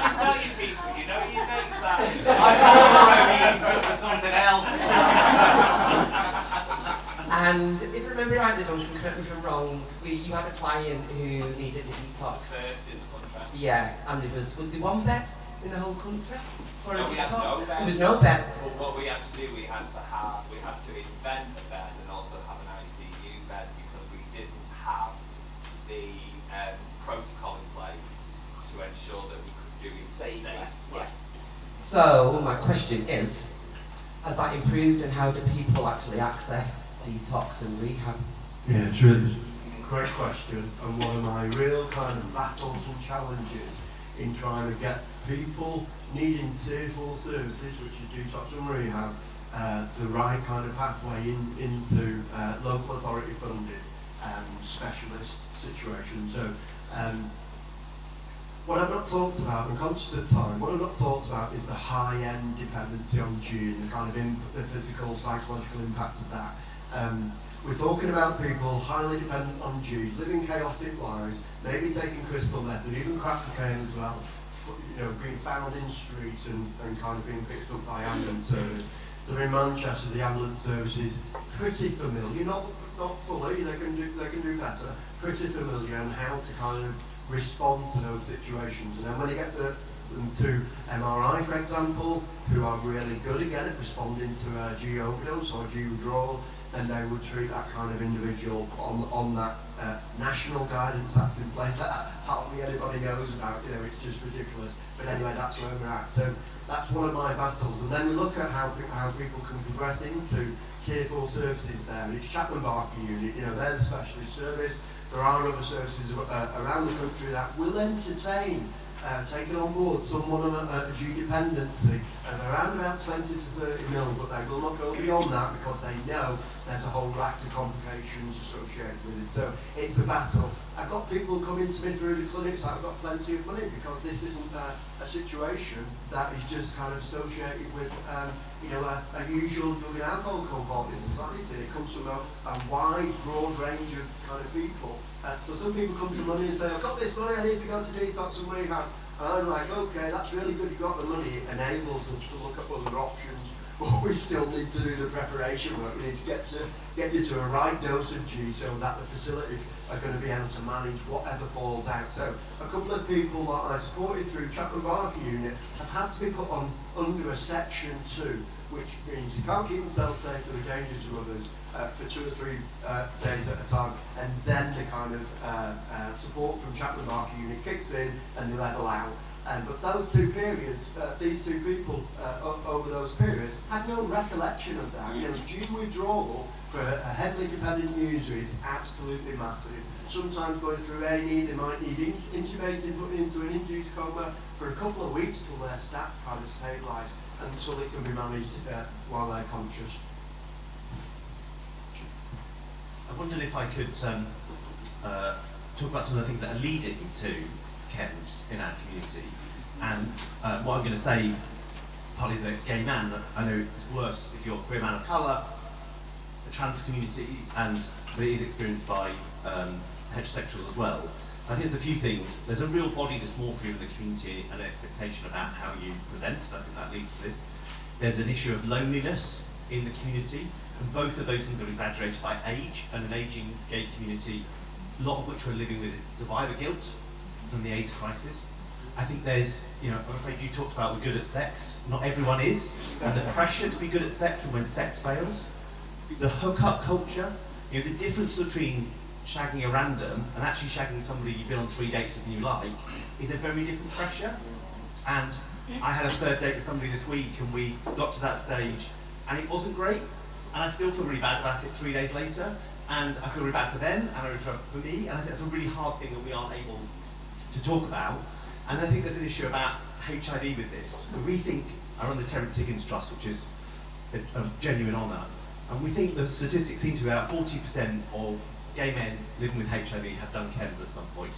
can tell you people, you know you make that. I thought you stuck with something else. And if I remember rightly, Duncan, correct me if I'm wrong, you had a client who needed a detox. First in the country. Yeah, and was there one bed in the whole country for No, a we detox? had no bed. There was no beds. But what we had to do, we had to invent a bed and also have an ICU bed because we didn't have the protocol in place to ensure that we could do it safely. Yeah. So my question is, has that improved and how do people actually access detox and rehab? Yeah, it's really great question, and one of my real kind of battles and challenges in trying to get people needing tier 4 services, which is detox and rehab, the right kind of pathway into local authority funded specialist situations. So what I've not talked about, and conscious of time, what I've not talked about is the high-end dependency on G and the kind of the physical, psychological impact of that. We're talking about people highly dependent on G, living chaotic lives, maybe taking crystal method, even crack cocaine as well, you know, being found in streets and kind of being picked up by ambulance service. So in Manchester, the ambulance service is pretty familiar, not fully, they can do better, pretty familiar on how to kind of respond to those situations. And then when you get them to MRI, for example, who are really good again at responding to a G overdose or G withdrawal, then they would treat that kind of individual on that national guidance that's in place that hardly anybody knows about. You know, it's just ridiculous. But anyway, that's where we're at. So that's one of my battles. And then we look at how people can progress into tier 4 services there. And it's Chapman Barker unit. You know, they're the specialist service. There are other services around the country that will entertain taking on board someone on a G dependency of around about 20 to 30 mil, but they will not go beyond that because they know there's a whole raft of complications associated with it. So it's a battle. I've got people coming to me through the clinics that have got plenty of money because this isn't a situation that is just kind of associated with you know, a usual drug and alcohol cohort in society. It comes from a wide, broad range of kind of people. So some people come to money and say, I've got this money, I need to go to detox and rehab. And I'm like, okay, that's really good, you've got the money. It enables us to look at other options, but we still need to do the preparation work. We need to get you to a right dose of G so that the facility are going to be able to manage whatever falls out. So a couple of people that I supported through Chapman Barker unit have had to be put on under a section 2, which means you can't keep themselves safe to the dangers of others for 2 or 3 days at a time, and then the kind of support from Chapman Barker unit kicks in and they level out. But those 2 periods, these 2 people over those periods had no recollection of that. You know, G withdrawal for a heavily dependent user is absolutely massive. Sometimes going through A&E, they might need intubated, put into an induced coma for a couple of weeks till their stats kind of stabilise, until it can be managed while they're conscious. I wondered if I could talk about some of the things that are leading to chems in our community. And what I'm going to say, partly as a gay man, I know it's worse if you're a queer man of colour, a trans community, but it is experienced by heterosexuals as well. I think there's a few things. There's a real body dysmorphia in the community and an expectation about how you present. I think that leads to this. There's an issue of loneliness in the community, and both of those things are exaggerated by age and an ageing gay community, a lot of which we're living with is survivor guilt from the AIDS crisis. I think there's, I'm afraid you talked about we're good at sex. Not everyone is, and the pressure to be good at sex and when sex fails. The hookup culture, the difference between shagging a random and actually shagging somebody you've been on 3 dates with and you like is a very different pressure. And I had a 3rd date with somebody this week and we got to that stage and it wasn't great, and I still feel really bad about it 3 days later, and I feel really bad for them and I feel for me, and I think that's a really hard thing that we aren't able to talk about. And I think there's an issue about HIV with this. We think, I run the Terence Higgins Trust, which is a genuine honour, and we think the statistics seem to be about 40% of gay men living with HIV have done chems at some point.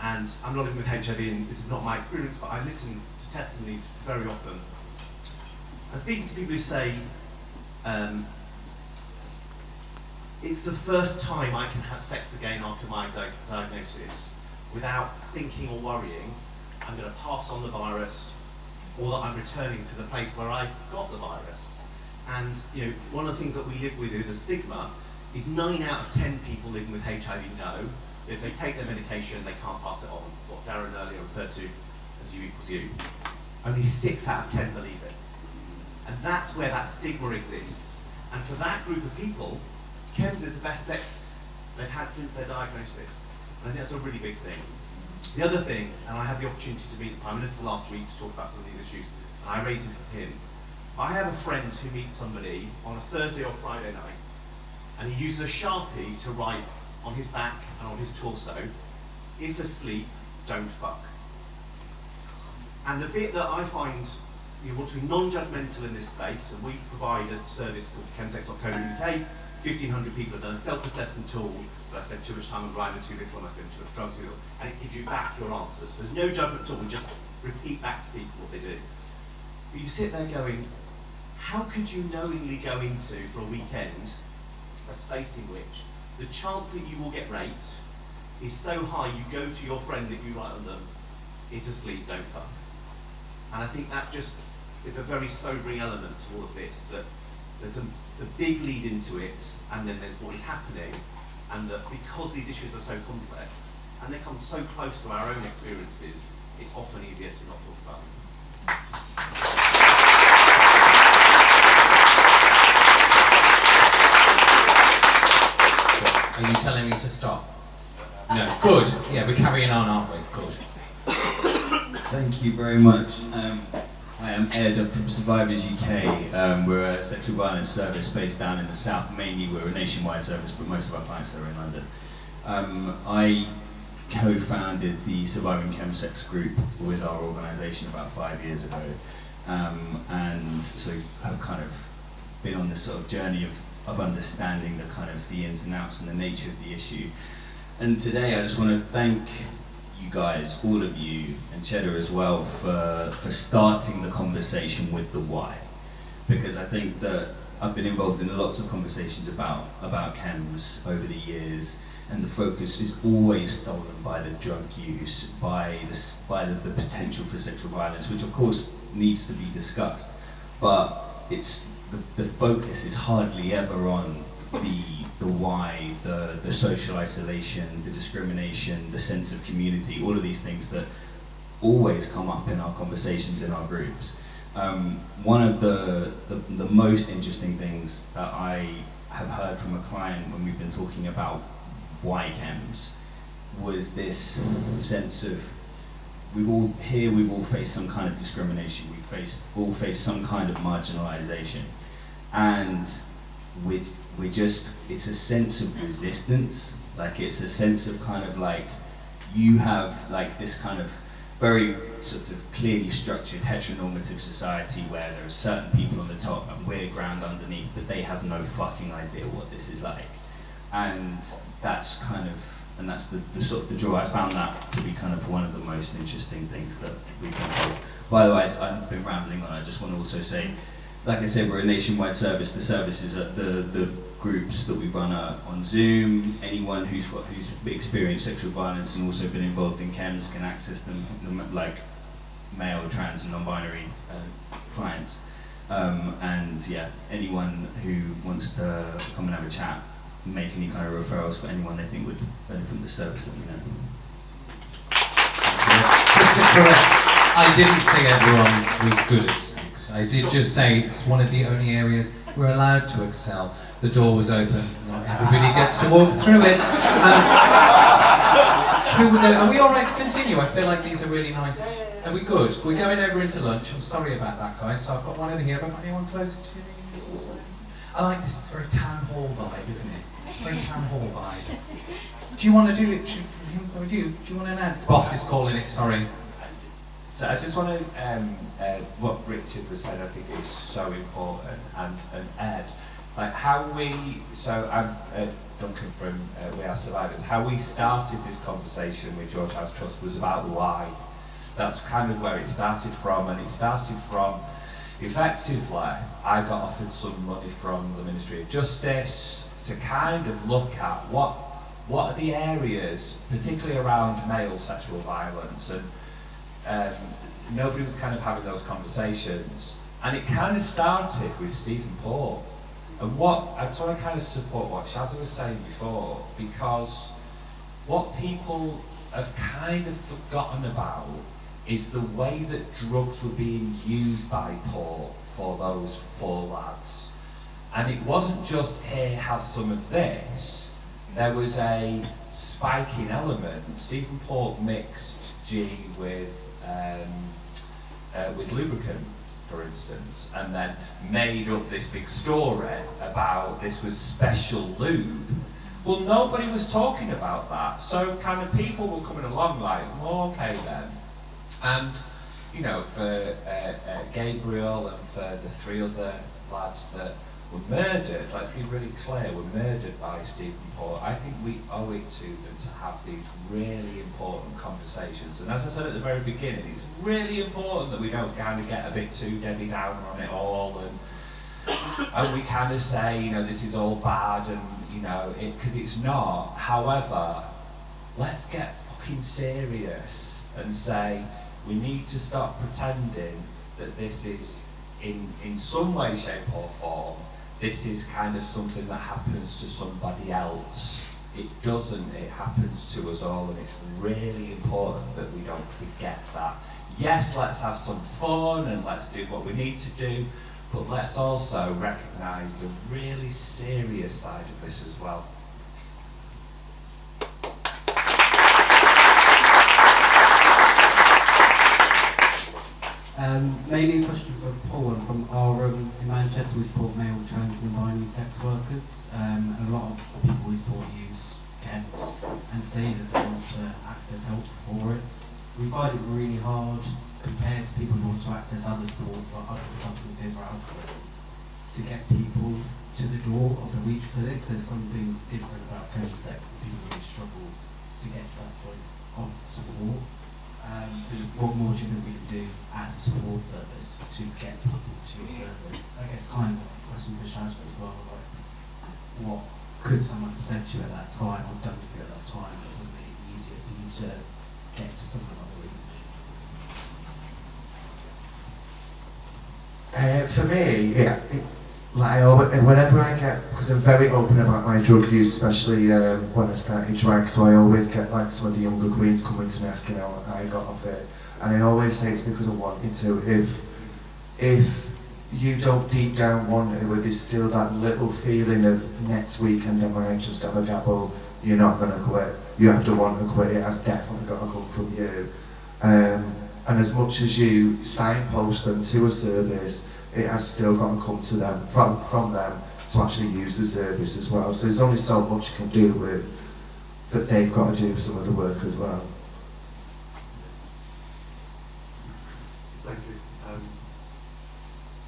And I'm not living with HIV, and this is not my experience, but I listen to testimonies very often. And speaking to people who say, it's the first time I can have sex again after my diagnosis without thinking or worrying I'm going to pass on the virus or that I'm returning to the place where I got the virus. And one of the things that we live with the stigma is 9 out of 10 people living with HIV know that if they take their medication, they can't pass it on. What Darren earlier referred to as U equals U. Only 6 out of 10 believe it. And that's where that stigma exists. And for that group of people, chems is the best sex they've had since their diagnosis. And I think that's a really big thing. The other thing, and I had the opportunity to meet the Prime Minister last week to talk about some of these issues, and I raised it with him. I have a friend who meets somebody on a Thursday or Friday night, and he uses a Sharpie to write on his back and on his torso, "If asleep, don't fuck." And the bit that I find you want to be non-judgmental in this space, and we provide a service called chemsex.co.uk. 1,500 people have done a self-assessment tool. Do I spend too much time on Grindr, too little? Am I spending too much drugs? And it gives you back your answers. There's no judgment at all. We just repeat back to people what they do. But you sit there going, how could you knowingly go into, for a weekend, a space in which the chance that you will get raped is so high you go to your friend that you write on them, "If asleep, don't fuck." And I think that just is a very sobering element to all of this, that there's a big lead into it, and then there's what is happening, and that because these issues are so complex, and they come so close to our own experiences, it's often easier to not talk about them. Are you telling me to stop? No. Good. Yeah, we're carrying on, aren't we? Good. Thank you very much. I am Ed, I'm from Survivors UK. We're a sexual violence service based down in the south. Mainly we're a nationwide service, but most of our clients are in London. I co-founded the Surviving Chemsex group with our organisation about 5 years ago. And so I've kind of been on this sort of journey of understanding the ins and outs and the nature of the issue. And today I just want to thank you guys, all of you, and Cheddar as well, for starting the conversation with the why. Because I think that I've been involved in lots of conversations about chems over the years, and the focus is always stolen by the drug use, by the potential for sexual violence, which of course needs to be discussed. But it's the focus is hardly ever on the why, the social isolation, the discrimination, the sense of community, all of these things that always come up in our conversations in our groups. One of the most interesting things that I have heard from a client when we've been talking about why chems was this sense of we've all faced some kind of discrimination, all faced some kind of marginalization, and it's a sense of resistance, like it's a sense of kind of like you have like this kind of very sort of clearly structured heteronormative society where there are certain people on the top and we're ground underneath, but they have no fucking idea what this is like. And that's the sort of the draw. I found that to be kind of one of the most interesting things that we've been told. By the way, I've been rambling on. I just want to also say, like I said, we're a nationwide service. The services at the groups that we run are on Zoom. Anyone who's experienced sexual violence and also been involved in chems can access them, like male, trans, and non-binary clients. And yeah, anyone who wants to come and have a chat, make any kind of referrals for anyone they think would benefit from the service, let me know. Just to correct, I didn't say everyone was good at sex. I did just say it's one of the only areas we're allowed to excel. The door was open, not everybody gets to walk through it. Who was it? Are we all right to continue? I feel like these are really nice. Are we good? We're going over into lunch. I'm sorry about that, guys. So I've got one over here. Have I got anyone closer to me? I like this. It's very town hall vibe, isn't it? Very town hall vibe. Do you want to do it? Do you want to add? The boss is calling it. Sorry. So I just want to, what Richard was saying, I think is so important, and Ed, like how we, so I'm Duncan from We Are Survivors, how we started this conversation with George House Trust was about why. That's kind of where it started from, and it started from, effectively, I got offered some money from the Ministry of Justice to kind of look at what are the areas, particularly around male sexual violence, and nobody was kind of having those conversations, and it kind of started with Stephen Port. And I just want to kind of support what Shazza was saying before, because what people have kind of forgotten about is the way that drugs were being used by Port for those 4 lads. And it wasn't just, here, have some of this. There was a spiking element. Stephen Port mixed G with lubricant, for instance, and then made up this big story about this was special lube. Well, nobody was talking about that, so kind of people were coming along like, well, okay then. And, you know, for Gabriel and for the 3 other lads that were murdered, let's be really clear, were murdered by Stephen Port. I think we owe it to them to have these really important conversations. And as I said at the very beginning, it's really important that we don't kind of get a bit too Debbie Downer on it all, and we kind of say, you know, this is all bad, and, you know, because it's not. However, let's get fucking serious and say, we need to stop pretending that this is, in some way, shape or form, this is kind of something that happens to somebody else. It doesn't, it happens to us all, and it's really important that we don't forget that. Yes, let's have some fun and let's do what we need to do, but let's also recognise the really serious side of this as well. Maybe a question for Paul. I'm from our room in Manchester. We support male, trans and binary sex workers, and a lot of the people we support use chems and say that they want to access help for it. We find it really hard compared to people who want to access other support for other substances or alcohol to get people to the door of the Reach Clinic. There's something different about chemsex that people really struggle to get to that point of support. What more do you think we can do as a support service to get people to your service? I guess kind of a question for Shazza as well, like what could someone have said to you at that time or done for you at that time that would make it easier for you to get to something like the Reach? For me, yeah, whenever I get, because I'm very open about my drug use, especially when I started drag, so I always get like some of the younger queens coming to me asking how I got off it, and I always say it's because I wanted to. If you don't deep down want to, if there's still that little feeling of next weekend I might just have a dabble, you're not going to quit. You have to want to quit. It has definitely got to come from you. And as much as you signpost them to a service, it has still got to come to them, from them, to actually use the service as well. So there's only so much you can do with that. They've got to do some of the work as well. Thank you.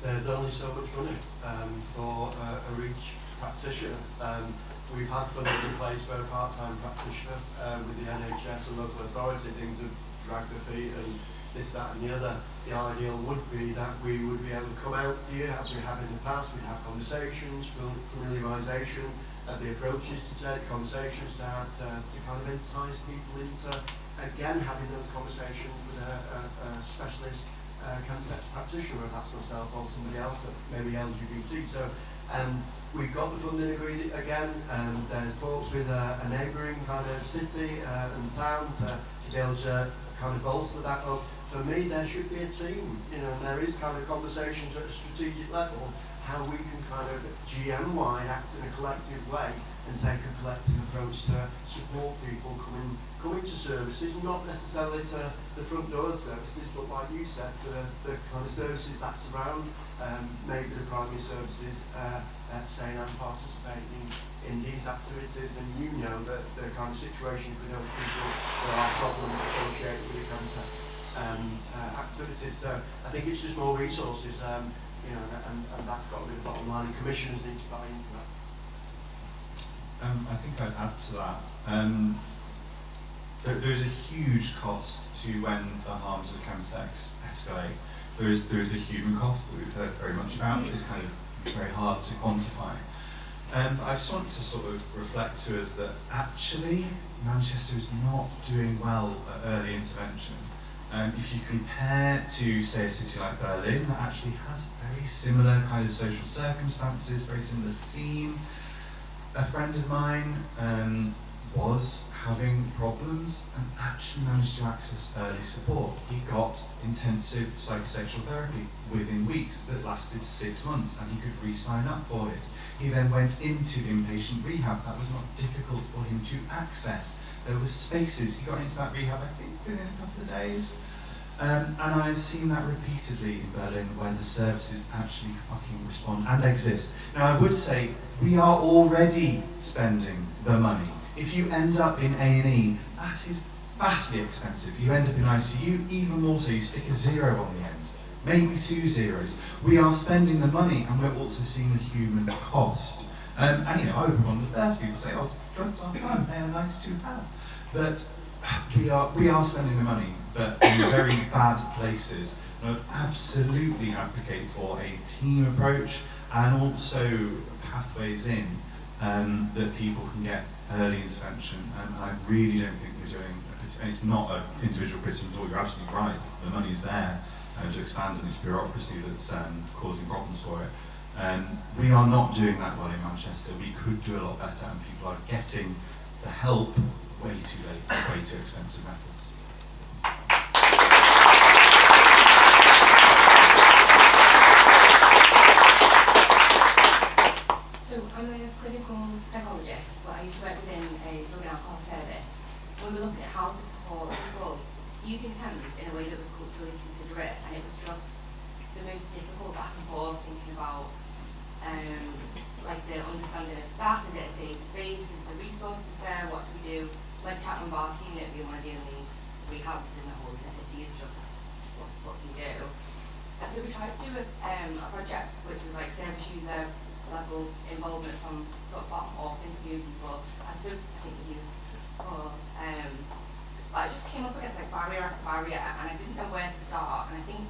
There's only so much money for a Reach practitioner. We've had funding in place for a part-time practitioner with the NHS and local authority. Things have dragged their feet, and this, that and the other. The ideal would be that we would be able to come out to you as we have in the past. We'd have conversations, familiarisation of the approaches to take, conversations to kind of entice people into, again, having those conversations with a specialist consent practitioner, if that's myself or somebody else that maybe LGBT. So we've got the funding agreed again. There's talks with a neighbouring kind of city and town to be able to kind of bolster that up. For me, there should be a team, you know, and there is kind of conversations at a strategic level how we can kind of GM-wide act in a collective way and take a collective approach to support people coming to services, not necessarily to the front door of services, but like you said, to the kind of services that surround maybe the primary services, saying I'm participating in these activities, and you know that the kind of situations with those people, there are problems associated with the consent activities. So I think it's just more resources, you know, and that's got to be the bottom line, and commissioners need to buy into that. I think I'd add to that. There is a huge cost to when the harms of chemsex escalate. There is the human cost that we've heard very much about, but it's kind of very hard to quantify. I just want to sort of reflect to us that actually Manchester is not doing well at early intervention. If you compare to, say, a city like Berlin, that actually has very similar kind of social circumstances, very similar scene. A friend of mine was having problems and actually managed to access early support. He got intensive psychosexual therapy within weeks that lasted 6 months, and he could re-sign up for it. He then went into inpatient rehab. That was not difficult for him to access. There were spaces. He got into that rehab, I think, within a couple of days. And I've seen that repeatedly in Berlin, where the services actually fucking respond and exist. Now, I would say we are already spending the money. If you end up in A&E, that is vastly expensive. You end up in ICU, even more so, you stick a 0 on the end, maybe 2 zeros. We are spending the money, and we're also seeing the human cost. And you know, I would be one of the first people to say, oh, drugs are fun, they are nice to have. But we are spending the money, but in very bad places. And I would absolutely advocate for a team approach and also pathways in that people can get early intervention. And I really don't think we're doing, and it's not an individual criticism at all, you're absolutely right. The money's there to expand, and it's bureaucracy that's causing problems for it. We are not doing that well in Manchester. We could do a lot better, and people are getting the help way too late, way too expensive methods. So I'm a clinical psychologist, but I used to work within a drug and alcohol service. When we look at how to support people using chems in a way that was culturally considerate, and it was just the most difficult back and forth, thinking about like the understanding of staff. Is it a safe space? Is the resources there? What do we do? Like Chapman Barking, it'd be one of the only rehabs in the whole of the city. Is just what do you do? And so we tried to do a project which was like service user level involvement from sort of bottom up, interviewing people. I think you, but I just came up against like barrier after barrier, and I didn't know where to start. And I think,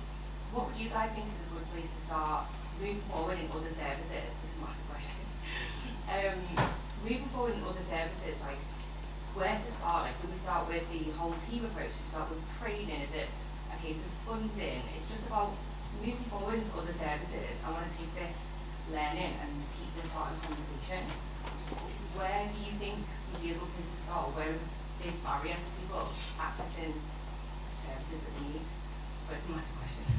what would you guys think is a good place to start moving forward in other services? This is a massive question. Moving forward in other services, like where to start? Like, do we start with the whole team approach? Do we start with training? Is it a case of funding? It's just about moving forward into other services. I want to take this learning and keep this part of the conversation. Where do you think would be a good place to start? Where is a big barrier to people accessing services that they need? But it's a massive question.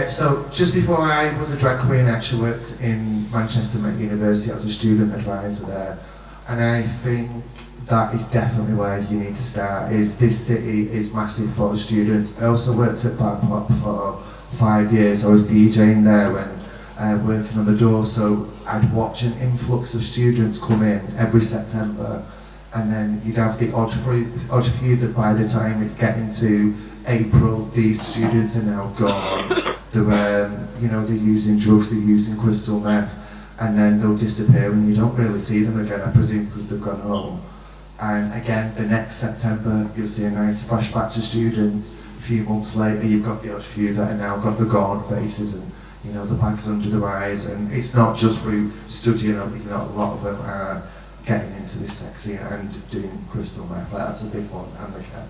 So just before I was a drag queen, I actually worked in Manchester Met University. I was a student advisor there, and I think that is definitely where you need to start. Is this city is massive for the students. I also worked at Bar Pop for 5 years. I was DJing there when working on the door, so I'd watch an influx of students come in every September, and then you'd have the odd few that by the time it's getting to April, these students are now gone. They're, they're using drugs, they're using crystal meth, and then they'll disappear and you don't really see them again, I presume, because they've gone home. And again, the next September, you'll see a nice fresh batch of students. A few months later, you've got the odd few that are now got the gaunt faces and, you know, the bags under their eyes. And it's not just through studying, you know, a lot of them are getting into this sex scene and doing crystal meth. That's a big one, and the cat.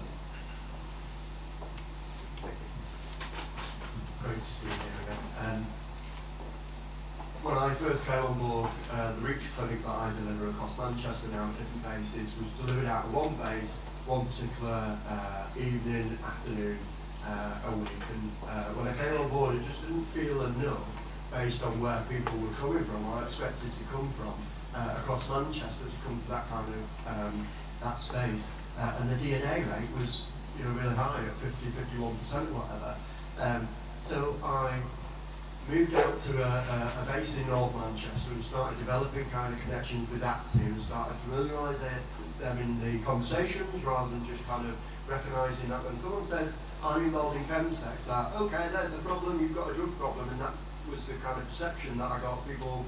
Great to see you here again. When I first came on board, the Reach clinic that I deliver across Manchester now at different bases was delivered out of one base, one particular evening, afternoon, a week. And when I came on board, it just didn't feel enough based on where people were coming from, or expected to come from, across Manchester to come to that kind of that space. And the DNA rate was, you know, really high at 50, 51%, whatever. So I moved out to a base in North Manchester and started developing kind of connections with that team and started familiarising them in the conversations rather than just kind of recognising that when someone says, I'm involved in chemsex, that, okay, there's a problem, you've got a drug problem, and that was the kind of perception that I got people's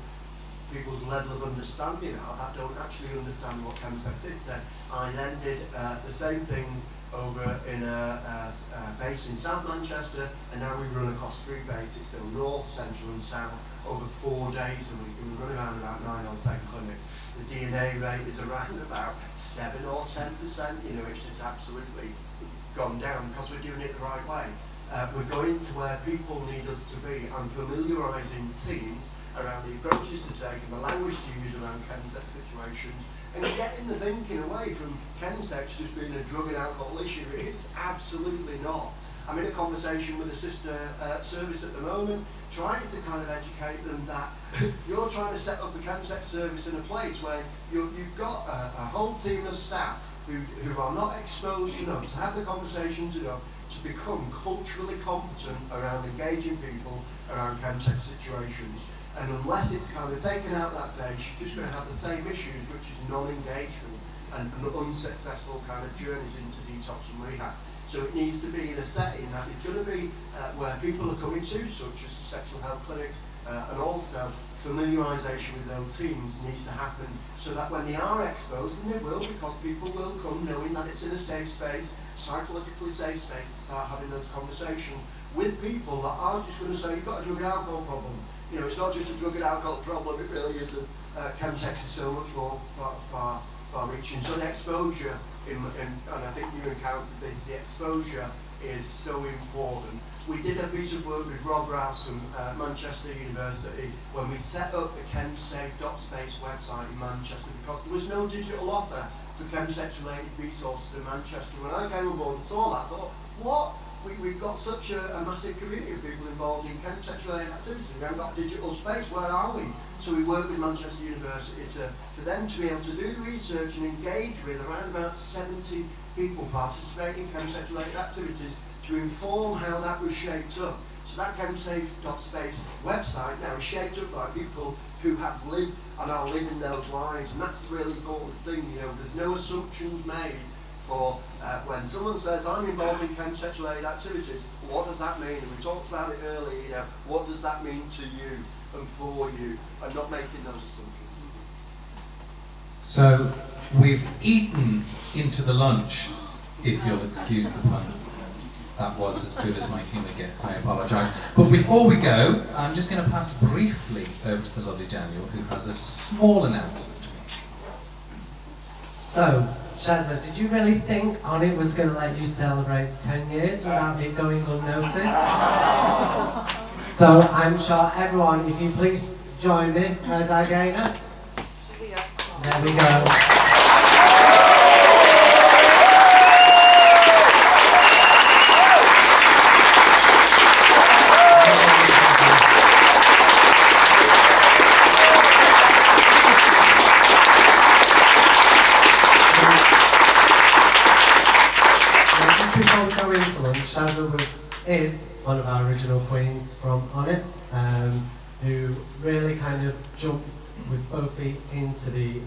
level of understanding of that don't actually understand what chemsex is. So I then did the same thing over in a base in South Manchester, and now we run across 3 bases, so North, Central and South, over 4 days a week, and we run around about 9 or 10 clinics. The DNA rate is around about 7 or 10%, you know, it's just absolutely gone down because we're doing it the right way. We're going to where people need us to be and familiarising teams around the approaches to take and the language to use around chemsex situations, and getting the thinking away from chemsex just being a drug and alcohol issue. It's absolutely not. I'm in a conversation with a sister service at the moment, trying to kind of educate them that you're trying to set up a chemsex service in a place where you've got a whole team of staff who are not exposed enough to have the conversations enough to become culturally competent around engaging people around chemsex situations. And unless it's kind of taken out that base, you're just going to have the same issues, which is non-engagement and unsuccessful kind of journeys into detox and rehab. So it needs to be in a setting that is going to be where people are coming to, such as sexual health clinics, and also familiarisation with those teams needs to happen so that when they are exposed, and they will, because people will come knowing that it's in a safe space, psychologically safe space, to start having those conversations with people that aren't just going to say, you've got a drug and alcohol problem. You know, it's not just a drug and alcohol problem, it really isn't. Chemsex is so much more far-reaching. So the exposure, and I think you encountered this, the exposure is so important. We did a piece of work with Rob Rouse from Manchester University when we set up the chemsafe.space website in Manchester, because there was no digital offer for chemsex-related resources in Manchester. When I came on board and saw that, I thought, what? We've got such a massive community of people involved in chemsex-related activities. We haven't got a digital space. Where are we? So we worked with Manchester University for them to be able to do the research and engage with around about 70 people participating in chemsex-related activities to inform how that was shaped up. So that chemsafe.space website now is shaped up by people who have lived and are living those lives, and that's the really important thing. You know, there's no assumptions made for when someone says, I'm involved in chemsex-related activities, what does that mean? And we talked about it earlier, you know, what does that mean to you and for you, and not making those assumptions. So, we've eaten into the lunch, if you'll excuse the pun. That was as good as my humour gets, I apologise. But before we go, I'm just going to pass briefly over to the lovely Daniel, who has a small announcement to make. So, Shazza, did you really think Onnit was going to let you celebrate 10 years without it going unnoticed? So I'm sure everyone, if you please join me, where's our gainer? There we go. Shazza is one of our original queens from Onnit, who really kind of jumped with both feet into the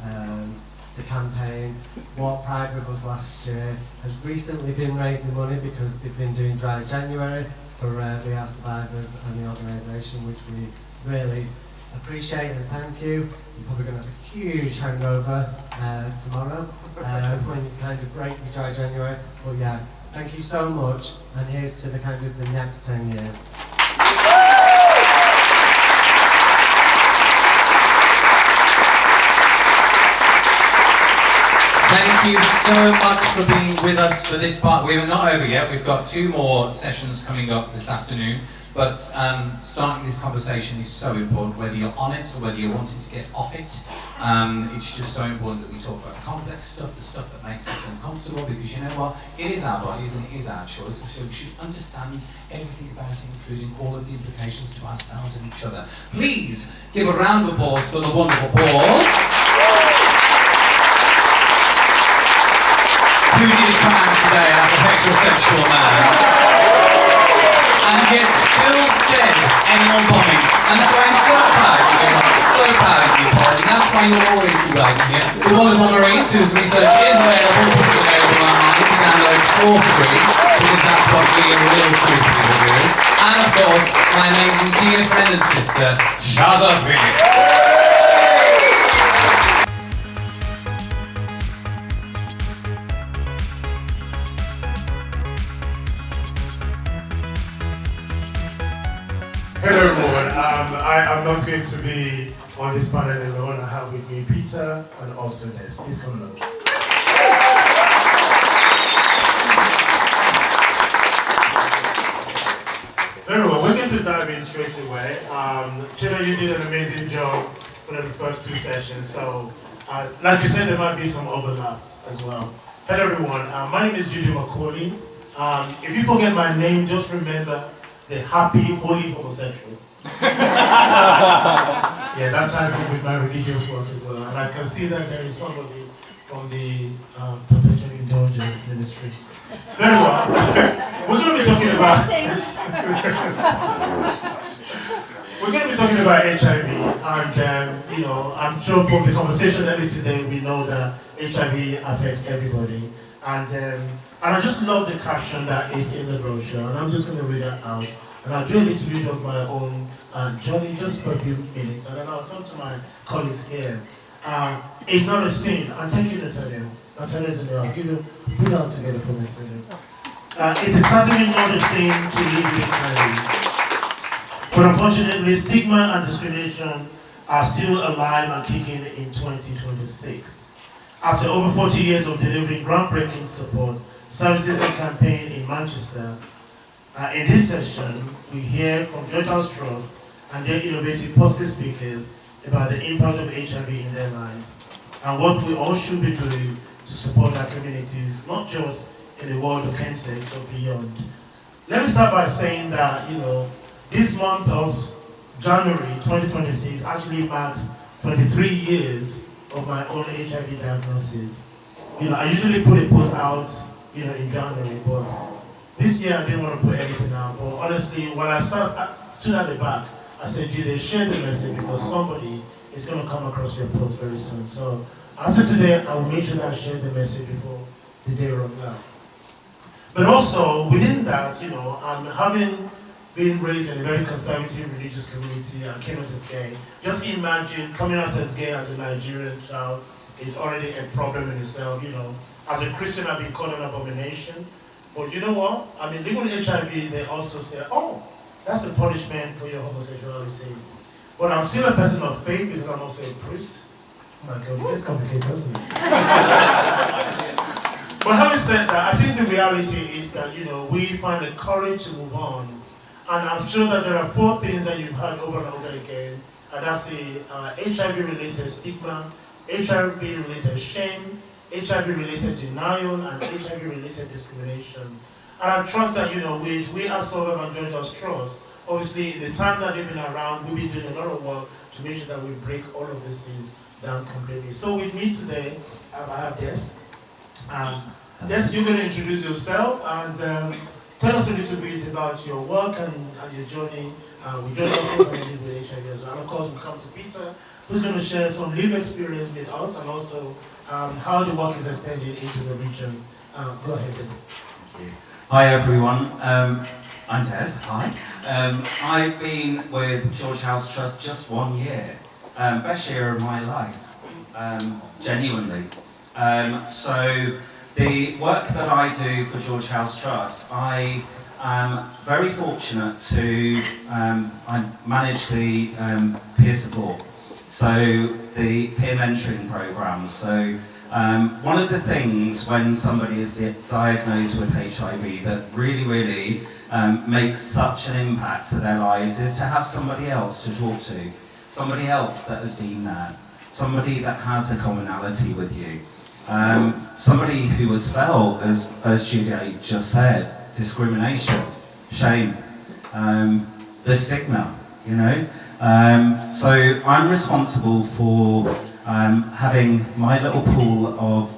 campaign, walked Pride with us last year, has recently been raising money because they've been doing Dry January for We Are Survivors and the organisation, which we really appreciate and thank you. You're probably going to have a huge hangover tomorrow when you kind of break your dry January. But yeah, thank you so much, and here's to the kind of the next 10 years. Thank you so much for being with us for this part. We're not over yet. We've got 2 more sessions coming up this afternoon. But starting this conversation is so important, whether you're on it or whether you're wanting to get off it. It's just so important that we talk about the complex stuff, the stuff that makes us uncomfortable, because you know what? It is our bodies and it is our choice, so we should understand everything about it, including all of the implications to ourselves and each other. Please give a round of applause for the wonderful Paul. Who did come out today as a heterosexual man, and yet still said animal bombing. And so I'm so proud of you, Paul, and that's why you'll always be welcome here. The wonderful Maurice, whose research is available online to download for free, because that's what we real true people do. And of course, my amazing dear friend and sister, Shaza Felix. Hello everyone, I'm not going to be on this panel alone. I have with me Peter and also Des. Please come along. Very well, we're going to dive in straight away. Chela, you did an amazing job for the first 2 sessions, so like you said, there might be some overlaps as well. Hello everyone, my name is Judy Macaulay. If you forget my name, just remember the happy, holy homosexual. Yeah, that ties in with my religious work as well. And I can see that there is somebody from the Perpetual Indulgence Ministry. Very well. We're going to be talking about HIV, and you know, I'm sure from the conversation earlier today, we know that HIV affects everybody. And I just love the caption that is in the brochure, and I'm just going to read that out. And I'll do a little bit of my own journey just for a few minutes, and then I'll talk to my colleagues here. It's not a sin, and thank you, Natalia. Natalia's in the house. Put it out together for me, Natalia. It is certainly not a sin to live with HIV. But unfortunately, stigma and discrimination are still alive and kicking in 2026. After over 40 years of delivering groundbreaking support, services and campaign in Manchester, in this session, we hear from George House Trust and their innovative positive speakers about the impact of HIV in their lives and what we all should be doing to support our communities, not just in the world of chemsex, but beyond. Let me start by saying that, you know, this month of January 2026 actually marks 23 years of my own HIV diagnosis. You know, I usually put a post out, you know, in January, but this year I didn't want to put anything out. But honestly, when I stood at the back, I said, Julie, share the message because somebody is going to come across your post very soon. So after today, I will make sure that I share the message before the day runs out. But also, within that, you know, having been raised in a very conservative religious community, I came out as gay. Just imagine coming out as gay as a Nigerian child is already a problem in itself, you know. As a Christian, I've been called an abomination. But you know what? I mean, even with HIV, they also say, oh, that's the punishment for your homosexuality. But I'm still a person of faith because I'm also a priest. Oh my God, it's complicated, doesn't it? But having said that, I think the reality is that, you know, we find the courage to move on. And I'm sure that there are 4 things that you've heard over and over again. And that's the HIV-related stigma, HIV-related shame, HIV-related denial, and HIV-related discrimination. And I trust that, you know, we as Solve and George House Trust, obviously in the time that they've been around, we've been doing a lot of work to make sure that we break all of these things down completely. So with me today, I have Des. Des, you're going to introduce yourself and tell us a little bit about your work and your journey with George House Trust and live with HIV as well. And of course, we'll come to Peter, who's going to share some lived experience with us and also how the work is extended into the region. Go ahead, Des. Thank you. Hi everyone, I'm Des, hi. I've been with George House Trust just 1 year. Best year of my life, genuinely. So the work that I do for George House Trust, I am very fortunate to I manage the peer support, so the peer mentoring program. So one of the things when somebody is diagnosed with HIV that really makes such an impact to their lives is to have somebody else to talk to, somebody else that has been there, somebody that has a commonality with you, somebody who has felt, as Judy just said, discrimination, shame, the stigma, you know. So I'm responsible for having my little pool of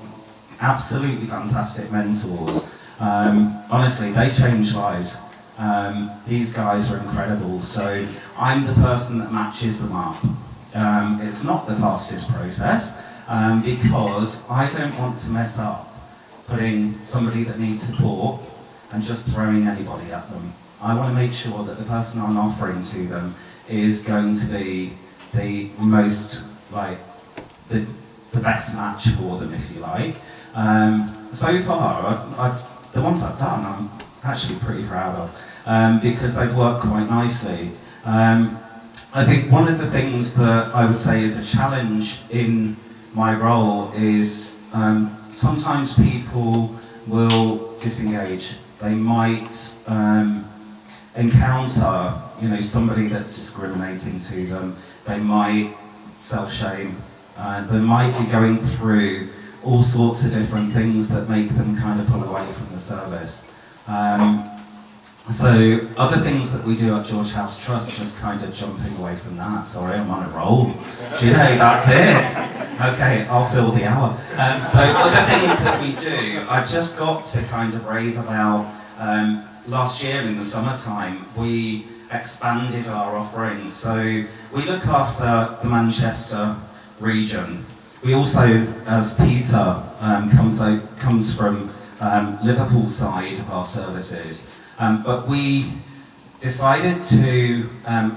absolutely fantastic mentors. Honestly, they change lives. These guys are incredible. So I'm the person that matches them up. It's not the fastest process because I don't want to mess up putting somebody that needs support and just throwing anybody at them. I want to make sure that the person I'm offering to them is going to be the most, like, the best match for them, if you like. So far, the ones I've done, I'm actually pretty proud of because they've worked quite nicely. I think one of the things that I would say is a challenge in my role is sometimes people will disengage. They might encounter, you know, somebody that's discriminating to them. They might self-shame. They might be going through all sorts of different things that make them kind of pull away from the service. So other things that we do at George House Trust, just kind of jumping away from that. Sorry, I'm on a roll. Judy, that's it. Okay, I'll fill the hour. So other things that we do, I just got to kind of rave about. Last year in the summertime, we expanded our offerings. So we look after the Manchester region. We also, as Peter comes from Liverpool side of our services, but we decided to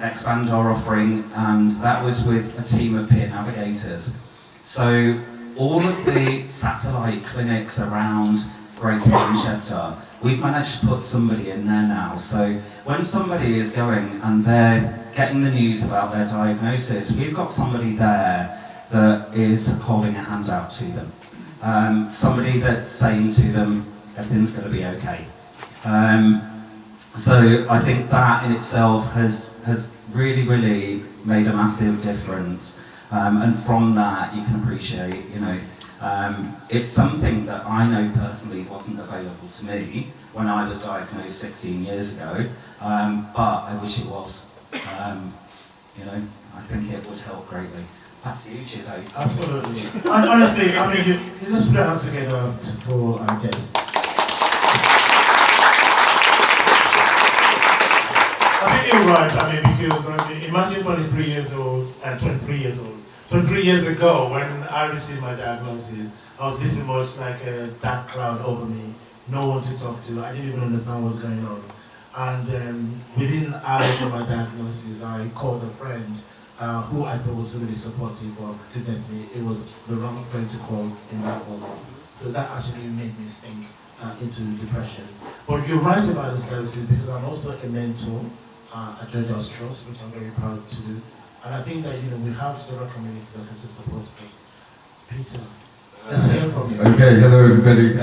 expand our offering, and that was with a team of peer navigators. So all of the satellite clinics around Greater Manchester, we've managed to put somebody in there now. So when somebody is going and they're getting the news about their diagnosis, we've got somebody there that is holding a hand out to them. Somebody that's saying to them, everything's going to be okay. So I think that in itself has really made a massive difference. And from that you can appreciate, you know, it's something that I know personally wasn't available to me when I was diagnosed 16 years ago, but I wish it was. You know, I think it would help greatly. Back to you, Judy. Absolutely. And honestly, I mean, let's put our hands together for our guests. I think you're right. I mean, because imagine 23 years ago, when I received my diagnosis, I was pretty much like a dark cloud over me. No one to talk to. I didn't even understand what's going on. And within hours of my diagnosis, I called a friend who I thought was going to be supportive, but goodness me, it was the wrong friend to call in that moment. So that actually made me sink into depression. But you're right about the services, because I'm also a mentor at George House Trust, which I'm very proud to do. And I think that, you know, we have several communities that can just support us. Peter, let's hear from you. Okay, hello everybody.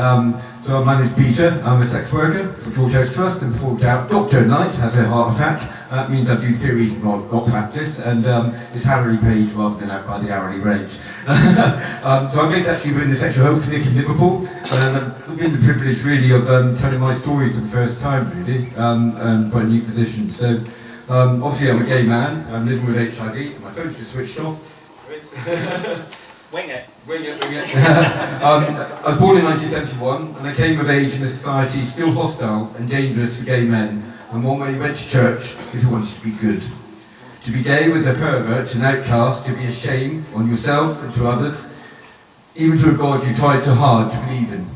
So I'm my name's Peter. I'm a sex worker for George House Trust, and before doubt, Dr. Knight has a heart attack. That means I do theory, not practice, and it's hourly paid rather than out by the hourly rate. So I'm based actually within the sexual health clinic in Liverpool, and I've been the privilege really of telling my story for the first time, really, quite a new position. So obviously I'm a gay man, I'm living with HIV, and my phone's just switched off. Wing it. I was born in 1971, and I came of age in a society still hostile and dangerous for gay men, and one where you went to church if you wanted to be good. To be gay was a pervert, an outcast, to be a shame on yourself and to others, even to a God you tried so hard to believe in.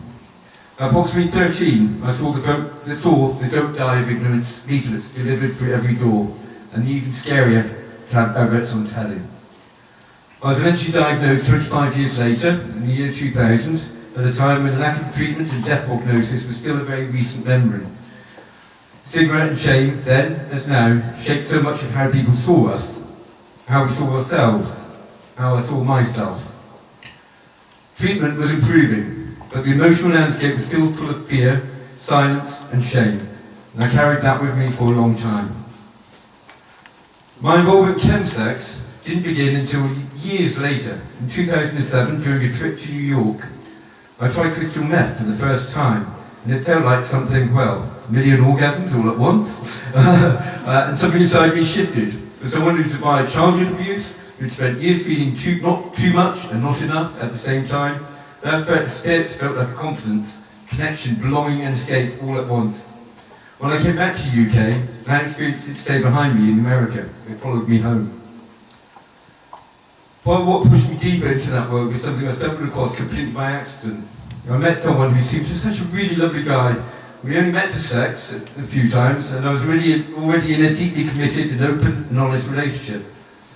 At approximately 13, I saw the Don't Die of Ignorance leaflets delivered through every door, and the even scarier to have adverts on telly. I was eventually diagnosed 25 years later, in the year 2000, at a time when lack of treatment and death prognosis was still a very recent memory. Stigma and shame, then as now, shaped so much of how people saw us, how we saw ourselves, how I saw myself. Treatment was improving, but the emotional landscape was still full of fear, silence and shame, and I carried that with me for a long time. My involvement in chemsex didn't begin until years later. In 2007, during a trip to New York, I tried crystal meth for the first time, and it felt like something, well, a million orgasms all at once, and something inside me shifted. For someone who survived childhood abuse, who'd spent years feeling not too much and not enough at the same time, that felt like a confidence, connection, belonging and escape all at once. When I came back to the UK, that experience did stay behind me in America. It followed me home. But what pushed me deeper into that world was something I stumbled across completely by accident. I met someone who seemed such a really lovely guy. We only met to sex a few times, and I was really already in a deeply committed and open and honest relationship.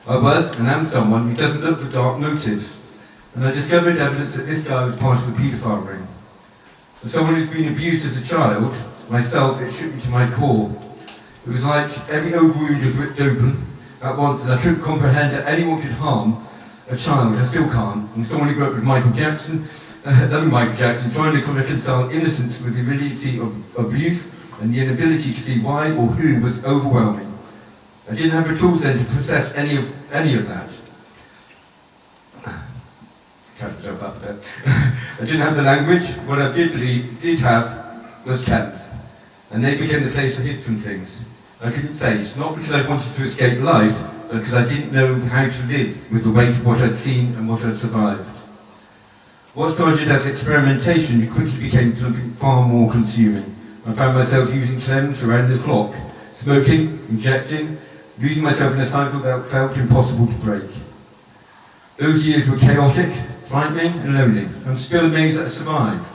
I was and am someone who doesn't look for dark motives, and I discovered evidence that this guy was part of a paedophile ring. As someone who's been abused as a child, myself, it shook me to my core. It was like every old wound was ripped open at once, and I couldn't comprehend that anyone could harm a child. I still can't. And someone who grew up with Michael Jackson, loving Michael Jackson, trying to reconcile innocence with the validity of abuse and the inability to see why or who was overwhelming. I didn't have the tools then to process any of that. Catch myself up a bit. I didn't have the language. What I did have was chems, and they became the place I hid from things I couldn't face, not because I wanted to escape life, but because I didn't know how to live with the weight of what I'd seen and what I'd survived. What started as experimentation quickly became something far more consuming. I found myself using chems around the clock, smoking, injecting, losing myself in a cycle that felt impossible to break. Those years were chaotic, frightening and lonely. I'm still amazed that I survived.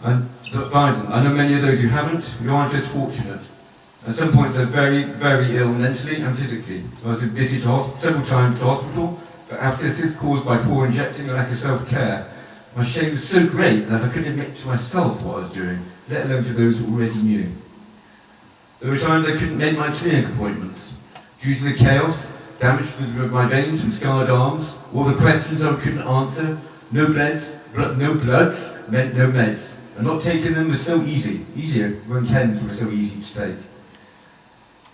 And survived them. I know many of those who haven't, who aren't as fortunate. At some points I was very, very ill mentally and physically. I was admitted several times to hospital for abscesses caused by poor injecting and lack of self-care. My shame was so great that I couldn't admit to myself what I was doing, let alone to those who already knew. There were times I couldn't make my clinic appointments due to the chaos, damage to my veins and scarred arms, all the questions I couldn't answer. No bloods meant no meds. And not taking them was so easier when chems were so easy to take.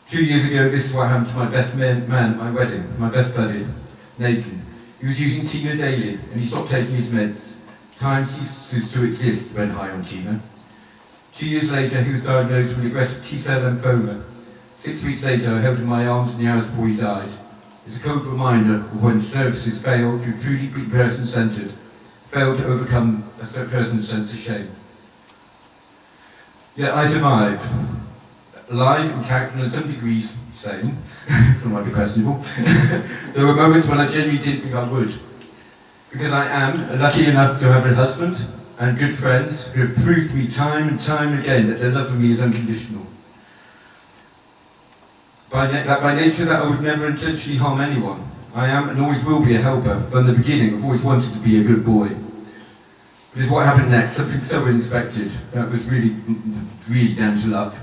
2 years ago, this is what happened to my best man at my wedding, my best buddy, Nathan. He was using Tina daily, and he stopped taking his meds. Time ceases to exist when high on Tina. 2 years later, he was diagnosed with aggressive T-cell lymphoma. 6 weeks later, I held him in my arms in the hours before he died. It's a cold reminder of when services fail to truly be person-centered, fail to overcome a person's sense of shame. Yet I survived. Alive, intact, and in some degrees sane, that might be questionable. There were moments when I genuinely didn't think I would. Because I am lucky enough to have a husband and good friends who have proved to me time and time again that their love for me is unconditional. By nature that I would never intentionally harm anyone. I am and always will be a helper. From the beginning, I've always wanted to be a good boy. But it's what happened next, something so unexpected, that was really down to luck.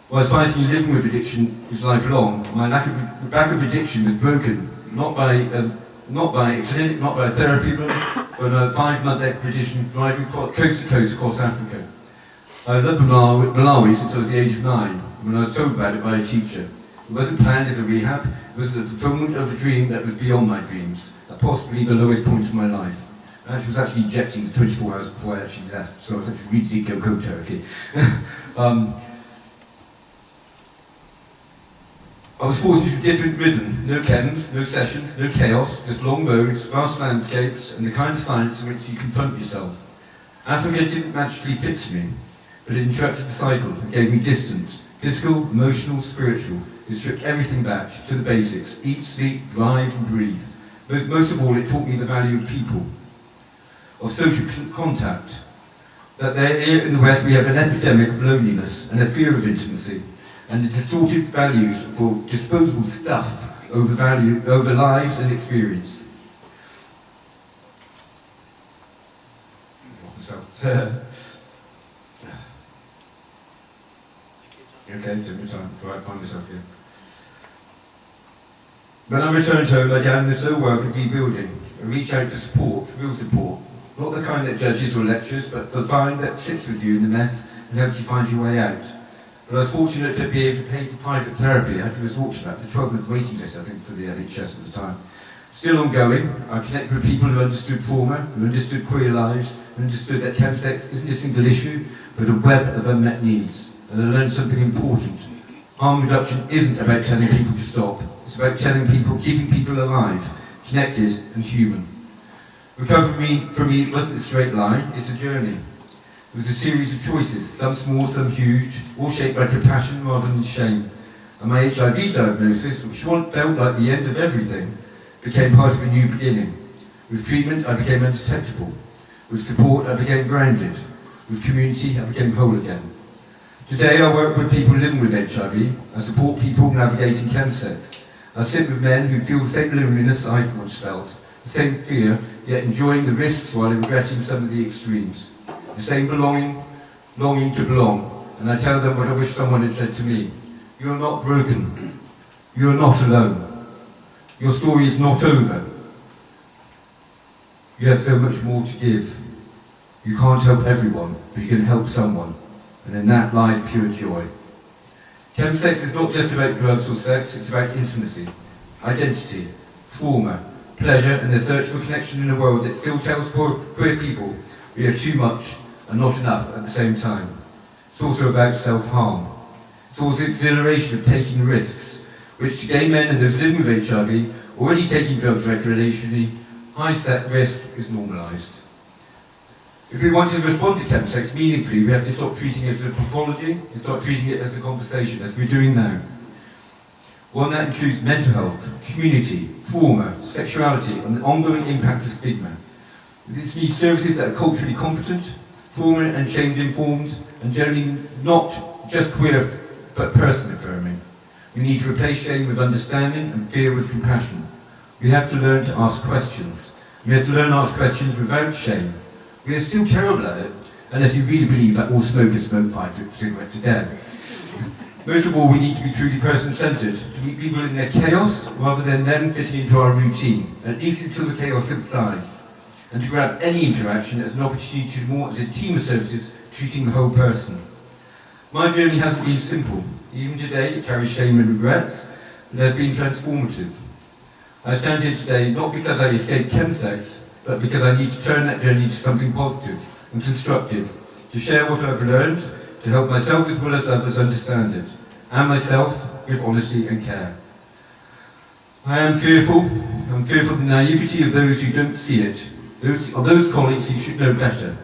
While fighting and living with addiction is lifelong, my lack of addiction was broken, not by a clinic, not by a therapy room, but a 5-month expedition driving coast to coast across Africa. I loved Malawi since I was the age of 9, when I was told about it by a teacher. It wasn't planned as a rehab, it was the fulfillment of a dream that was beyond my dreams, at possibly the lowest point of my life. And I was actually injecting 24 hours before I actually left, so I was actually really did go cold turkey. I was forced into a different rhythm, no chems, no sessions, no chaos, just long roads, vast landscapes, and the kind of silence in which you confront yourself. Africa didn't magically fix me, but it interrupted the cycle and gave me distance, physical, emotional, spiritual. It stripped everything back to the basics, eat, sleep, drive, and breathe. Most of all, it taught me the value of people, of social contact, That there here in the West we have an epidemic of loneliness and a fear of intimacy, and the distorted values for disposable stuff over lives and experience. Okay, take your time, so I find myself here. When I returned home, I began the slow work of rebuilding. I reached out for support, real support. Not the kind that judges or lectures, but the kind that sits with you in the mess and helps you find your way out. But I was fortunate to be able to pay for private therapy. I had to resort to that. There's a 12-month waiting list, I think, for the NHS at the time. Still ongoing, I connected with people who understood trauma, who understood queer lives, who understood that chemsex isn't a single issue, but a web of unmet needs. And I learned something important. Harm reduction isn't about telling people to stop. It's about telling people, keeping people alive, connected and human. Recovery for me wasn't a straight line, it's a journey. It was a series of choices, some small, some huge, all shaped by compassion rather than shame. And my HIV diagnosis, which once felt like the end of everything, became part of a new beginning. With treatment, I became undetectable. With support, I became grounded. With community, I became whole again. Today, I work with people living with HIV. I support people navigating chemsex. I sit with men who feel the same loneliness I've once felt, the same fear, yet enjoying the risks while regretting some of the extremes. The same longing to belong. And I tell them what I wish someone had said to me. You are not broken. You are not alone. Your story is not over. You have so much more to give. You can't help everyone, but you can help someone. And in that lies pure joy. Chemsex is not just about drugs or sex, it's about intimacy, identity, trauma, pleasure, and the search for connection in a world that still tells queer people we have too much and not enough at the same time. It's also about self-harm. It's also exhilaration of taking risks, which to gay men and those living with HIV, already taking drugs recreationally, high-set risk is normalised. If we want to respond to chemsex meaningfully, we have to stop treating it as a pathology and start treating it as a conversation, as we're doing now. One that includes mental health, community, trauma, sexuality, and the ongoing impact of stigma. This needs services that are culturally competent, trauma and shame informed, and generally not just queer, but person affirming. We need to replace shame with understanding and fear with compassion. We have to learn to ask questions. We have to learn to ask questions without shame. We are still terrible at it, unless you really believe that all smokers smoke 5 cigarettes a day. Most of all, we need to be truly person-centred, to meet people in their chaos, rather than them fitting into our routine, at least until the chaos subsides, and to grab any interaction as an opportunity to more as a team of services, treating the whole person. My journey hasn't been simple. Even today, it carries shame and regrets, but it has been transformative. I stand here today not because I escaped chemsex, but because I need to turn that journey into something positive and constructive, to share what I've learned, to help myself as well as others understand it, and myself with honesty and care. I am fearful. I'm fearful of the naivety of those who don't see it, those colleagues who should know better,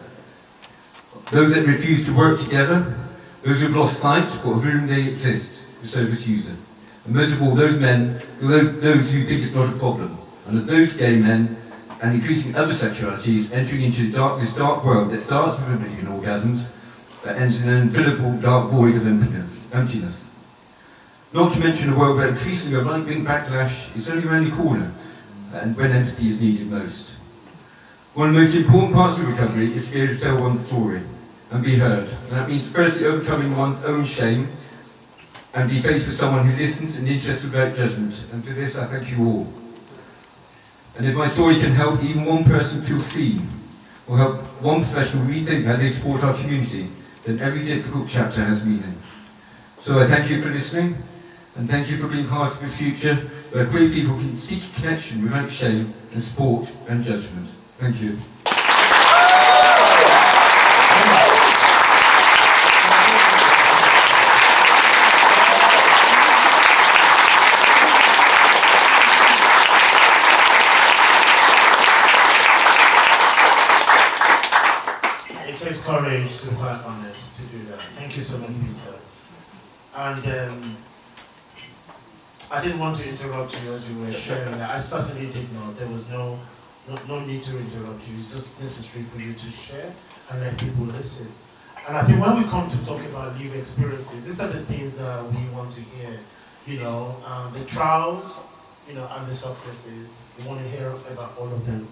those that refuse to work together, those who have lost sight for whom they exist, the service user, and most of all those men, those who think it's not a problem, and of those gay men and increasing other sexualities entering into this dark world that starts with a million orgasms, that ends in an unfillable dark void of emptiness. Not to mention a world where increasingly a right-wing backlash is only around the corner, and when empathy is needed most. One of the most important parts of recovery is to be able to tell one's story and be heard. And that means firstly overcoming one's own shame and be faced with someone who listens and interests without judgment. And for this I thank you all. And if my story can help even one person feel seen, or help one professional rethink how they support our community, then every difficult chapter has meaning. So I thank you for listening, and thank you for being part of a future where queer people can seek connection without shame and support and judgment. Thank you. It takes courage, to be quite honest, to do that. Thank you so much, Peter. And I didn't want to interrupt you as you were sharing that. I certainly did not. There was no no need to interrupt you. It's just necessary for you to share and let people listen. And I think when we come to talk about lived experiences, these are the things that we want to hear. You know, the trials, you know, and the successes. We want to hear about all of them.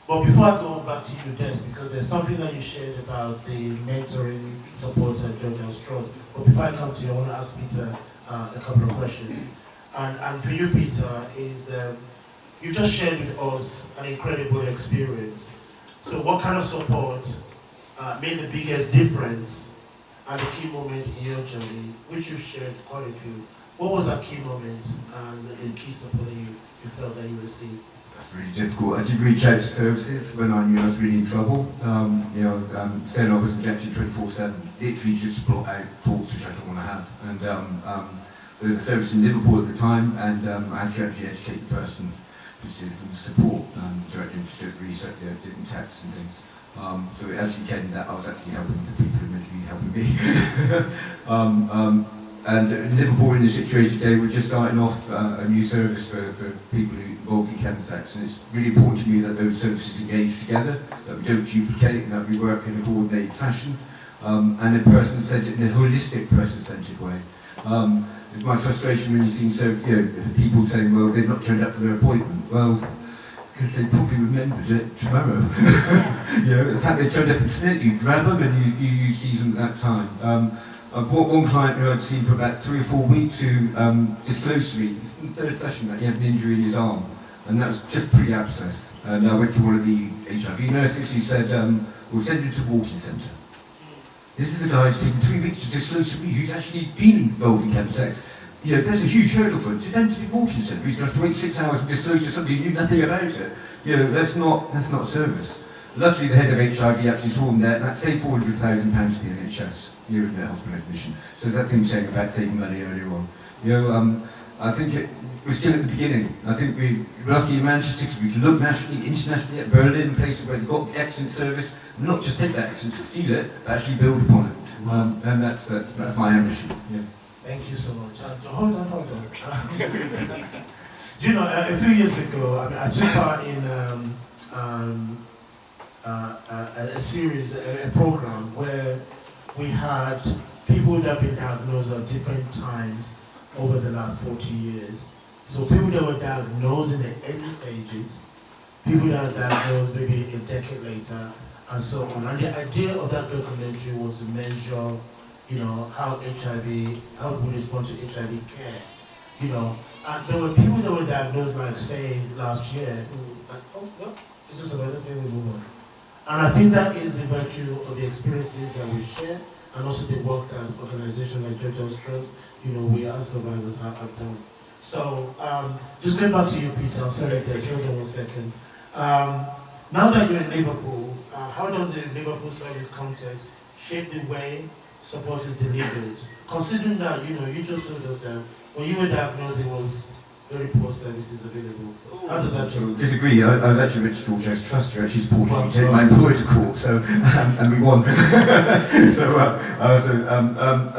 But before I go back to you, Des, because there's something that you shared about the mentoring support at George House Trust. But before I come to you, I want to ask Peter a couple of questions. And for you, Peter, is you just shared with us an incredible experience. So what kind of support made the biggest difference at the key moment in your journey, which you shared quite a few? What was that key moment and the key support that you felt that you received? That's really difficult. I did reach out to services when I knew I was really in trouble. Saying I was injected 24/7, literally just block out thoughts which I don't want to have. And there was a service in Liverpool at the time, and I had to actually educate the person who's doing the support, directing them to do research, different texts and things. So it actually came that I was actually helping the people who were meant to be helping me. And in Liverpool, in the situation today, we're just starting off a new service for people who are involved in chemsex, and it's really important to me that those services engage together, that we don't duplicate, and that we work in a coordinated fashion, and a person-centered, in a holistic person-centered way. It's my frustration when you see people saying, well, they've not turned up for their appointment. Well, because they probably remembered it tomorrow. In fact, they turned up in a minute, you grab them and you see them at that time. I've got one client who I'd seen for about 3 or 4 weeks who disclosed to me, it's in the third session, that he had an injury in his arm, and that was just pre-abscess. And I went to one of the HIV nurses who said, we'll send you to a walking centre. This is a guy who's taken 3 weeks to disclose to me who's actually been involved in chemsex. There's a huge hurdle for him to send to the walking centre. He's going to have to wait 6 hours and disclose to somebody who knew nothing about it. That's not a service. Luckily, the head of HIV actually saw him there, and that saved £400,000 to the NHS. In their hospital admission. So that thing saying about saving money earlier on. I think we're still at the beginning. I think we're lucky in Manchester because we can look nationally, internationally at Berlin, places where they've got excellent service, and not just take that excellence, steal it, but actually build upon it. And that's my ambition. Yeah. Thank you so much. Hold on. Do you know, a few years ago, I took part in a series, a program where we had people that have been diagnosed at different times over the last 40 years. So people that were diagnosed in the early stages, people that were diagnosed maybe a decade later, and so on. And the idea of that documentary was to measure, how we respond to HIV care. And there were people that were diagnosed, like say last year, it's just another thing we move on. And I think that is the virtue of the experiences that we share, and also the work that organizations like George House Trust, we as survivors have done. So, just going back to you, Peter, I'm sorry, hold on 1 second. Now that you're in Liverpool, how does the Liverpool service context shape the way support is delivered? Considering that, you just told us that when you were diagnosed, it was very poor services available. How does that change? Disagree. I was actually with George House Trust who actually supported me taking my employer to court, so and we won. I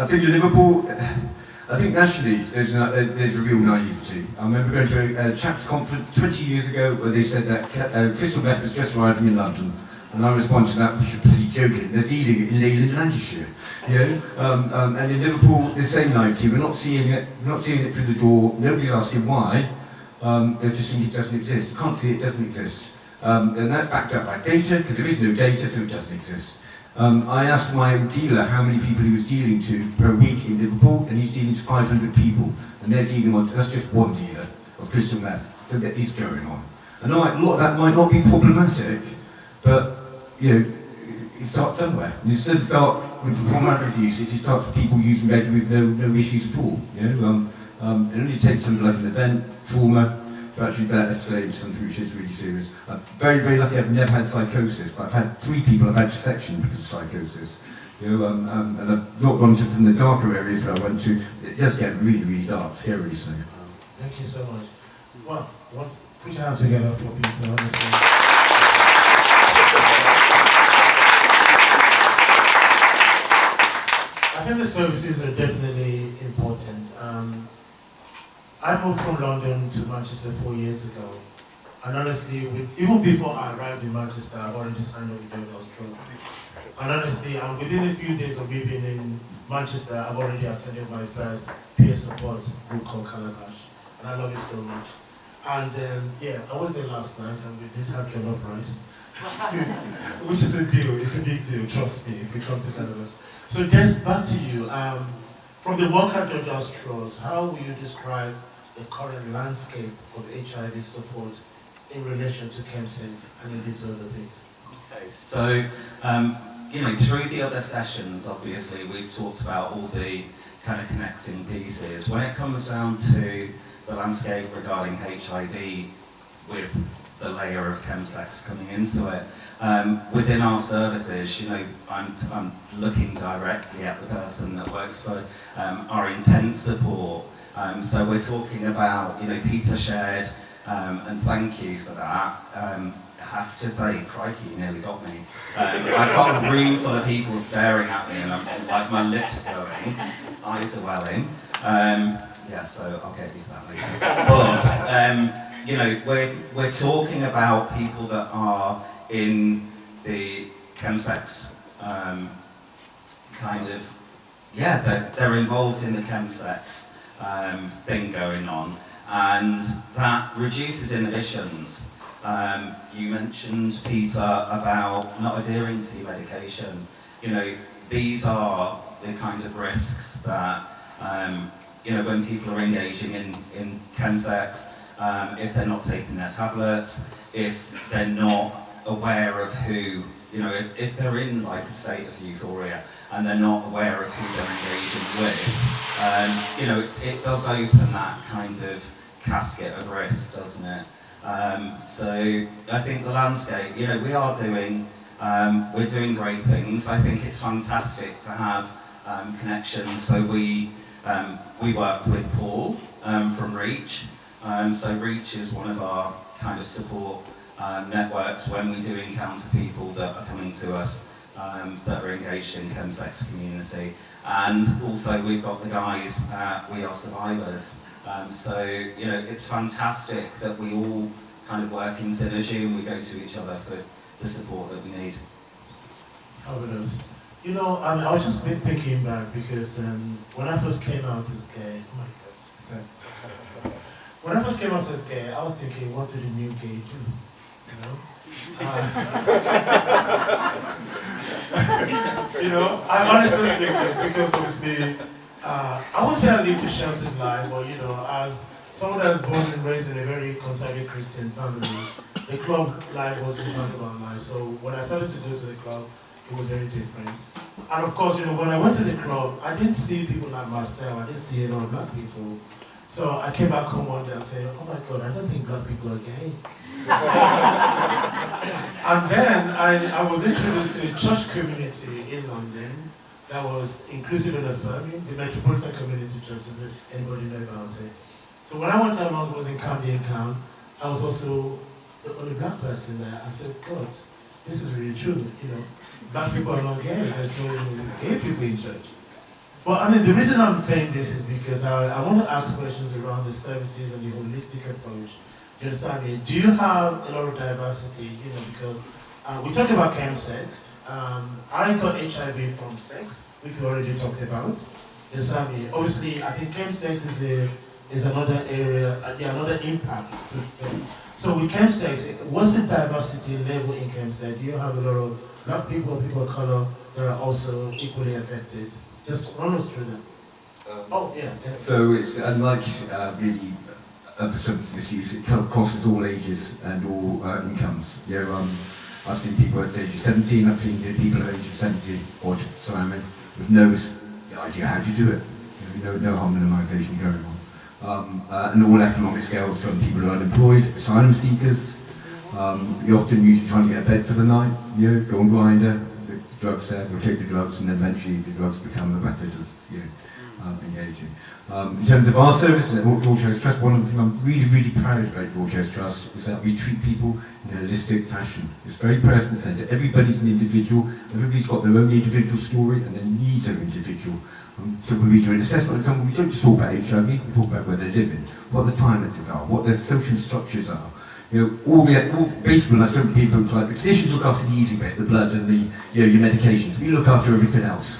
think in Liverpool, I think nationally there's a real naivety. I remember going to a chaps conference 20 years ago where they said that crystal meth was just arriving in London. And I responded to that, you're bloody joking, they're dealing it in Leyland, Lancashire. And in Liverpool, the same naivety, we're not seeing it through the door, nobody's asking why, they just think it doesn't exist. You can't see it doesn't exist. And that's backed up by data, because there is no data, so it doesn't exist. I asked my dealer how many people he was dealing to per week in Liverpool, and he's dealing to 500 people, and they're dealing on, that's just one dealer of crystal meth, so that is going on. I know a lot of that might not be problematic, but it starts somewhere. It doesn't start with problematic usage, it starts with people using regularly with no issues at all. It only takes something like an event, trauma, to actually that escalate into something which is really serious. I'm very, very lucky I've never had psychosis, but I've had 3 people I've had defection because of psychosis. And I've not gone to from the darker areas where I went to. It does get really, really dark, scarily so. Thank you so much. Well, put your hands together for Peter, honestly. I think the services are definitely important. I moved from London to Manchester 4 years ago, And honestly, even before I arrived in Manchester, I've already signed up with George Trust. And honestly, within a few days of me being in Manchester, I've already attended my first peer support group called Calabash. And I love it so much. And yeah, I was there last night and we did have jollof rice. Which is a deal, it's a big deal, trust me, if we come to Calabash. So Des, back to you. From the work at George Trust, how will you describe the current landscape of HIV support in relation to chemsex and indeed to other things? Okay, so you know, through the other sessions, obviously, we've talked about all the kind of connecting pieces. When it comes down to the landscape regarding HIV, with the layer of chemsex coming into it, within our services, you know, I'm looking directly at the person that works for our intent support. So we're talking about, you know, Peter shared, and thank you for that. I have to say, crikey, you nearly got me. I've got a room full of people staring at me and I'm like my lips going, eyes are welling. Yeah, so I'll get you that later. But, you know, we're talking about people that are in the chemsex kind of, yeah, they're involved in the chemsex thing going on, and that reduces inhibitions. You mentioned, Peter, about not adhering to your medication. You know, these are the kind of risks that, you know, when people are engaging in chemsex, if they're not taking their tablets, if they're not aware of who, you know, if they're in like a state of euphoria and they're not aware of who they're engaging with, you know, it does open that kind of casket of risk, doesn't it? So I think the landscape, you know, we're doing great things. I think it's fantastic to have connections. So we work with Paul from Reach. So Reach is one of our kind of support networks when we do encounter people that are coming to us that are engaged in chemsex community. And also we've got the guys at We Are Survivors. So, you know, it's fantastic that we all kind of work in synergy and we go to each other for the support that we need. Fabulous. You know, I was just thinking back because when I first came out as gay, oh my God, when I first came out as gay, I was thinking, what did the new gay do? You know? You know, I'm honestly speaking, because obviously, I won't say I lived a sheltered life, but you know, as someone that's born and raised in a very conservative Christian family, the club life wasn't part of our life. So when I started to go to the club, it was very different. And of course, you know, when I went to the club, I didn't see people like Marcel, I didn't see a lot of black people. So I came back home one day and said, oh my God, I don't think black people are gay. And then I was introduced to a church community in London that was inclusive and affirming, the Metropolitan Community Churches, if anybody know about it. So when I went along, I was in Camden Town, I was also the only black person there. I said, God, this is really true, you know. Black people are not gay, there's no gay people in church. But I mean, the reason I'm saying this is because I want to ask questions around the services and the holistic approach. Do you understand me? Do you have a lot of diversity, you know, because we talk about chemsex. I got HIV from sex, which we already talked about. You understand me? Obviously, I think chemsex is another area, another impact to say. So with chemsex, what's the diversity level in chemsex? Do you have a lot of black people or people of color that are also equally affected? Just run us through them. Oh, yeah. So it's unlike really other substance misuse, it kind of crosses all ages and all incomes. You know, I've seen people at the age of 17, I've seen people at the age of 70 odd, with no idea how to do it. You know, no harm minimisation going on. And all economic scales, from people who are unemployed, asylum seekers, you're often usually trying to get a bed for the night, you know, go on Grindr, the drugs there, they'll take the drugs, and then eventually the drugs become the method of, you know, engaging. In terms of our service at George House Trust, one of the things I'm really, really proud about George House Trust is that we treat people in a holistic fashion. It's very person-centred. Everybody's an individual, everybody's got their own individual story and their needs are individual. So when we do an assessment of someone, we don't just talk about HIV, we talk about where they're living, what their finances are, what their social structures are. basically, like some people, like the clinicians look after the easy bit, the blood and the, your medications. We look after everything else.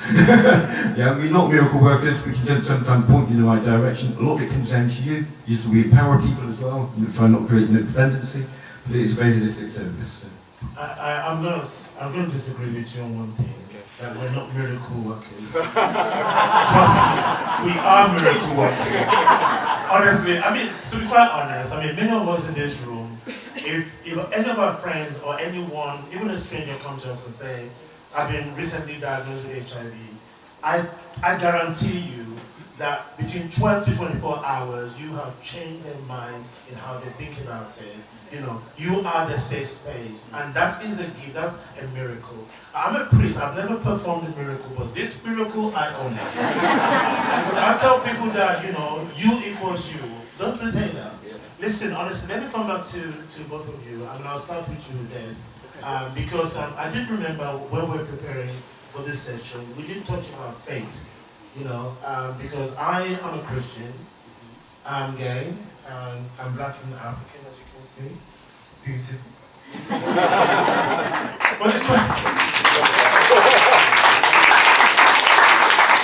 Yeah, we're not miracle workers. We can just sometimes point you in the right direction. A lot of it comes down to you. So we empower people as well. We try not to create dependency, but it's a very holistic service. So. I'm gonna disagree with you on one thing. That we're not miracle workers. Trust me, we are miracle workers. Honestly, I mean, to be quite honest, I mean, many of us in this room, if any of our friends or anyone, even a stranger, comes to us and say, I've been recently diagnosed with HIV, I guarantee you that between 12 to 24 hours, you have changed their mind in how they think about it. You know, you are the safe space, and that is a gift, that's a miracle. I'm a priest, I've never performed a miracle, but this miracle, I own it. Because I tell people that, you know, you equals you. Don't say that. Listen, honestly, let me come back to both of you, and I'll start with you, Des. Because I did remember when we were preparing for this session, we did touch about faith, you know, because I am a Christian, I'm gay, I'm black and African, as you can see. Beautiful.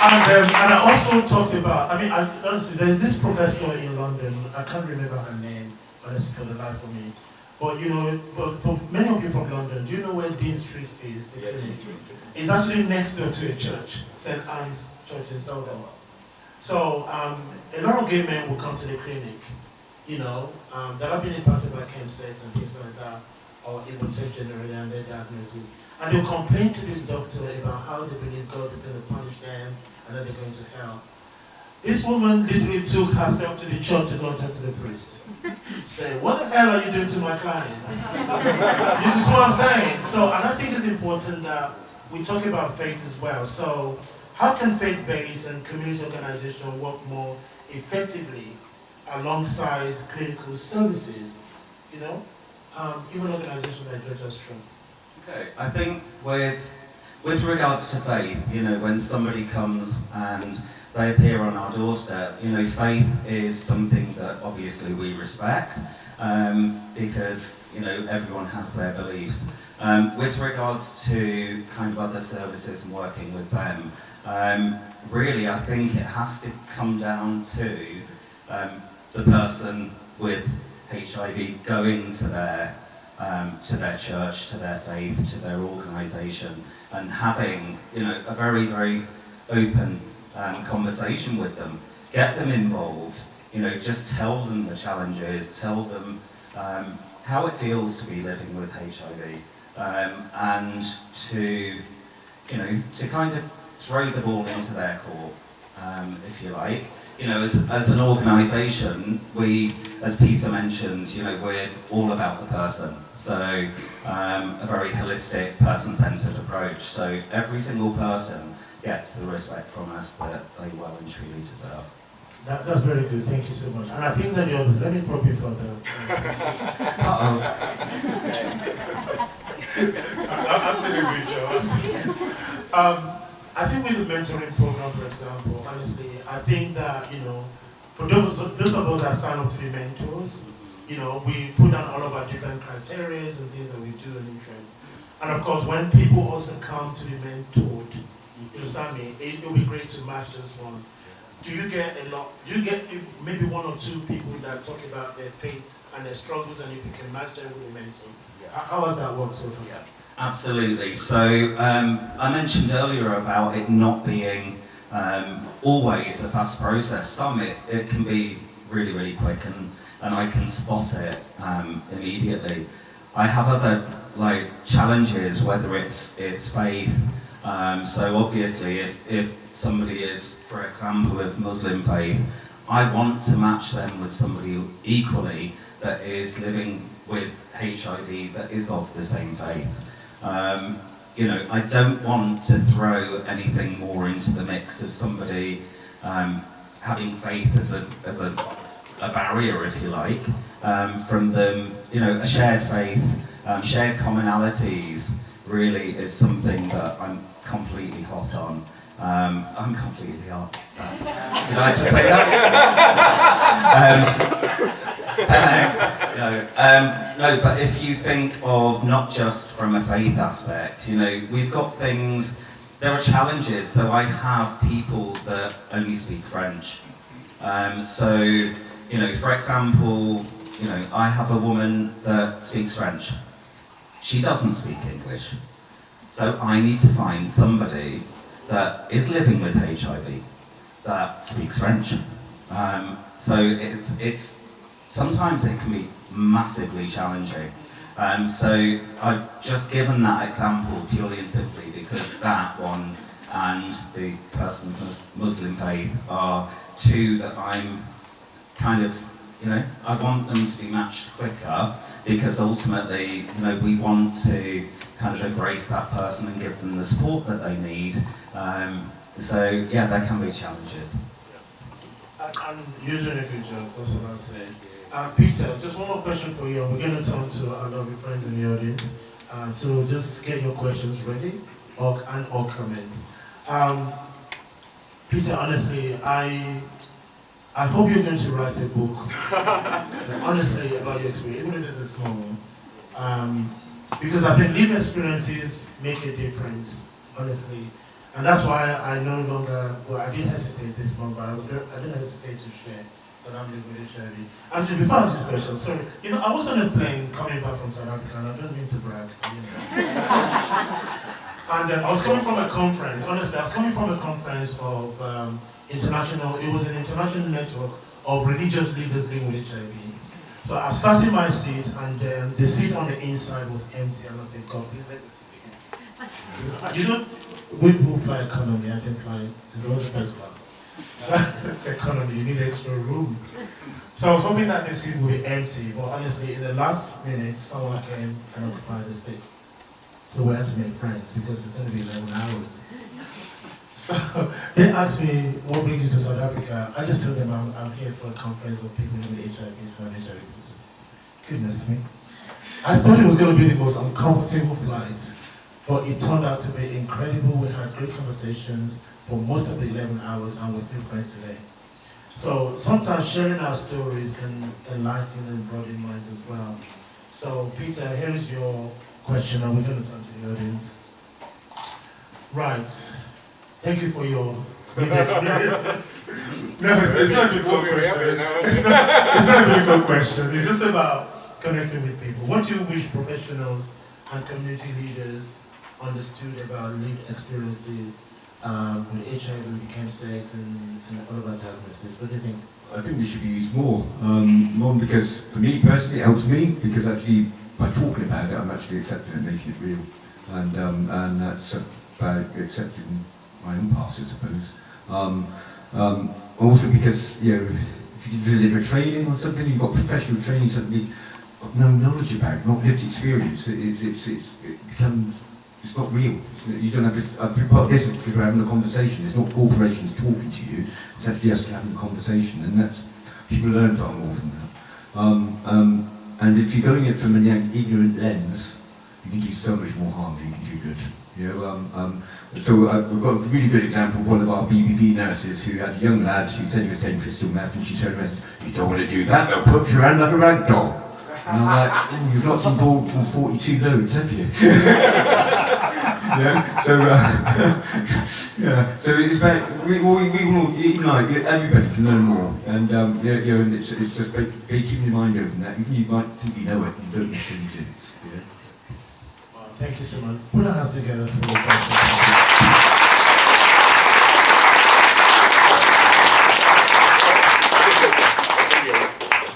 And I also talked about, I mean, honestly, there's this professor in London, I can't remember her name, honestly, for the life of me. But you know, but for many of you from London, do you know where Dean Street is? The clinic? It's actually next door to a church, St. Anne's Church in Southampton. So a lot of gay men will come to the clinic, you know, that have been impacted by chemsex and things like that, or even sex generally and their diagnosis. And they'll complain to this doctor about how they believe God is going to punish them and that they're going to hell. This woman literally took herself to the church to go and talk to the priest. Say, what the hell are you doing to my clients? This is what I'm saying. So, and I think it's important that we talk about faith as well. So, how can faith-based and community organizations work more effectively alongside clinical services? You know, even organizations like Georgia's Trust. Okay, I think with regards to faith, you know, when somebody comes and they appear on our doorstep, you know, faith is something that obviously we respect because, you know, everyone has their beliefs. With regards to kind of other services and working with them, really I think it has to come down to the person with HIV going to their church, to their faith, to their organisation, and having, you know, a very, very open conversation with them. Get them involved, you know, just tell them the challenges, tell them how it feels to be living with HIV, and to, you know, to kind of throw the ball into their court, if you like. You know, as an organisation, we, as Peter mentioned, you know, we're all about the person. So, a very holistic, person-centred approach. So every single person gets the respect from us that they well and truly deserve. That's very good, thank you so much. And I think that the others, let me probe you further. I'm doing a good job. I think with the mentoring program, for example, honestly, I think that, you know, for those of us that sign up to be mentors, you know, we put down all of our different criteria and things that we do and interests. And of course, when people also come to be mentored, you understand me, it will be great to match this one. Do you get a lot, do you get maybe one or two people that talk about their faith and their struggles, and if you can match them with a mentor? How has that worked so far? Yeah. Absolutely. So I mentioned earlier about it not being always a fast process. Some it can be really, really quick, and I can spot it immediately. I have other like challenges, whether it's faith. So obviously, if somebody is, for example, of Muslim faith, I want to match them with somebody equally that is living with HIV that is of the same faith. You know, I don't want to throw anything more into the mix of somebody having faith as a barrier, if you like, from them. You know, a shared faith, shared commonalities really is something that I'm completely hot on. I'm completely hot. Did I just say that? Thanks. No, but if you think of not just from a faith aspect, you know, we've got things, there are challenges. So I have people that only speak French. So, you know, for example, you know, I have a woman that speaks French. She doesn't speak English. So I need to find somebody that is living with HIV that speaks French. So it's sometimes it can be massively challenging. So I've just given that example purely and simply because that one and the person of Muslim faith are two that I'm kind of, you know, I want them to be matched quicker because ultimately, you know, we want to kind of embrace that person and give them the support that they need. So yeah, there can be challenges. And you're doing a good job, that's what I'm saying. Peter, just one more question for you. We're going to turn to our lovely friends in the audience. So just get your questions ready or comments. Peter, honestly, I hope you're going to write a book, honestly, about your experience, even if it's a small one. Because I think lived experiences make a difference, honestly. And that's why I no longer, well, I didn't hesitate this month, but I didn't hesitate to share that I'm living with HIV. Actually, before I ask this question, sorry, you know, I was on a plane coming back from South Africa, and I don't mean to brag, you know. And I was coming from a conference, honestly, I was coming from a conference of international, it was an international network of religious leaders living with HIV. So I sat in my seat, and the seat on the inside was empty, and I said, God, please let the seat be empty. You know, we fly economy, I can fly, it was first class. So it's economy, you need extra room. So I was hoping that the seat would be empty, but honestly, in the last minute, someone came and occupied the seat. So we had to make friends, because it's going to be 11 hours. So they asked me, what brings you to South Africa? I just told them I'm here for a conference of people living with HIV and HIV. Goodness me. I thought it was going to be the most uncomfortable flight, but it turned out to be incredible. We had great conversations for most of the 11 hours, and we're still friends today. So sometimes sharing our stories can enlighten and broaden minds as well. So Peter, here is your question, and we're going to turn to the audience. Right. Thank you for your experience. No, it's not a difficult question. It's not a difficult question. It's just about connecting with people. What do you wish professionals and community leaders understood about lived experiences with HIV, with chemsex, and all of that diagnosis? What do you think? I think this should be used more. More because, for me personally, it helps me, because actually, by talking about it, I'm actually accepting it, making it real. And that's about accepting my own past, I suppose. Also because, you know, if you deliver training or something, you've got professional training, something you've got no knowledge about, not lived experience, it becomes, it's not real. You don't have this, part of this is because we're having a conversation. It's not corporations talking to you, it's actually us having a conversation, and that's, people learn far more from that. And if you're going in from an ignorant lens, you can do so much more harm than you can do good. You know, so we've got a really good example of one of our BBV nurses who had a young lad who said he was taking crystal meth, and she turned around and said, "You don't want to do that, they'll put your hand like a rag doll." And I'm like, "Oh, you've not seen ball from 42 loads, have you?" Yeah, so yeah, so it's about we all, even like everybody can learn more, and you know, and it's just keeping your mind open. That even you might think you know it, you don't necessarily do. Yeah. Thank you so much. Put our hands together for your question.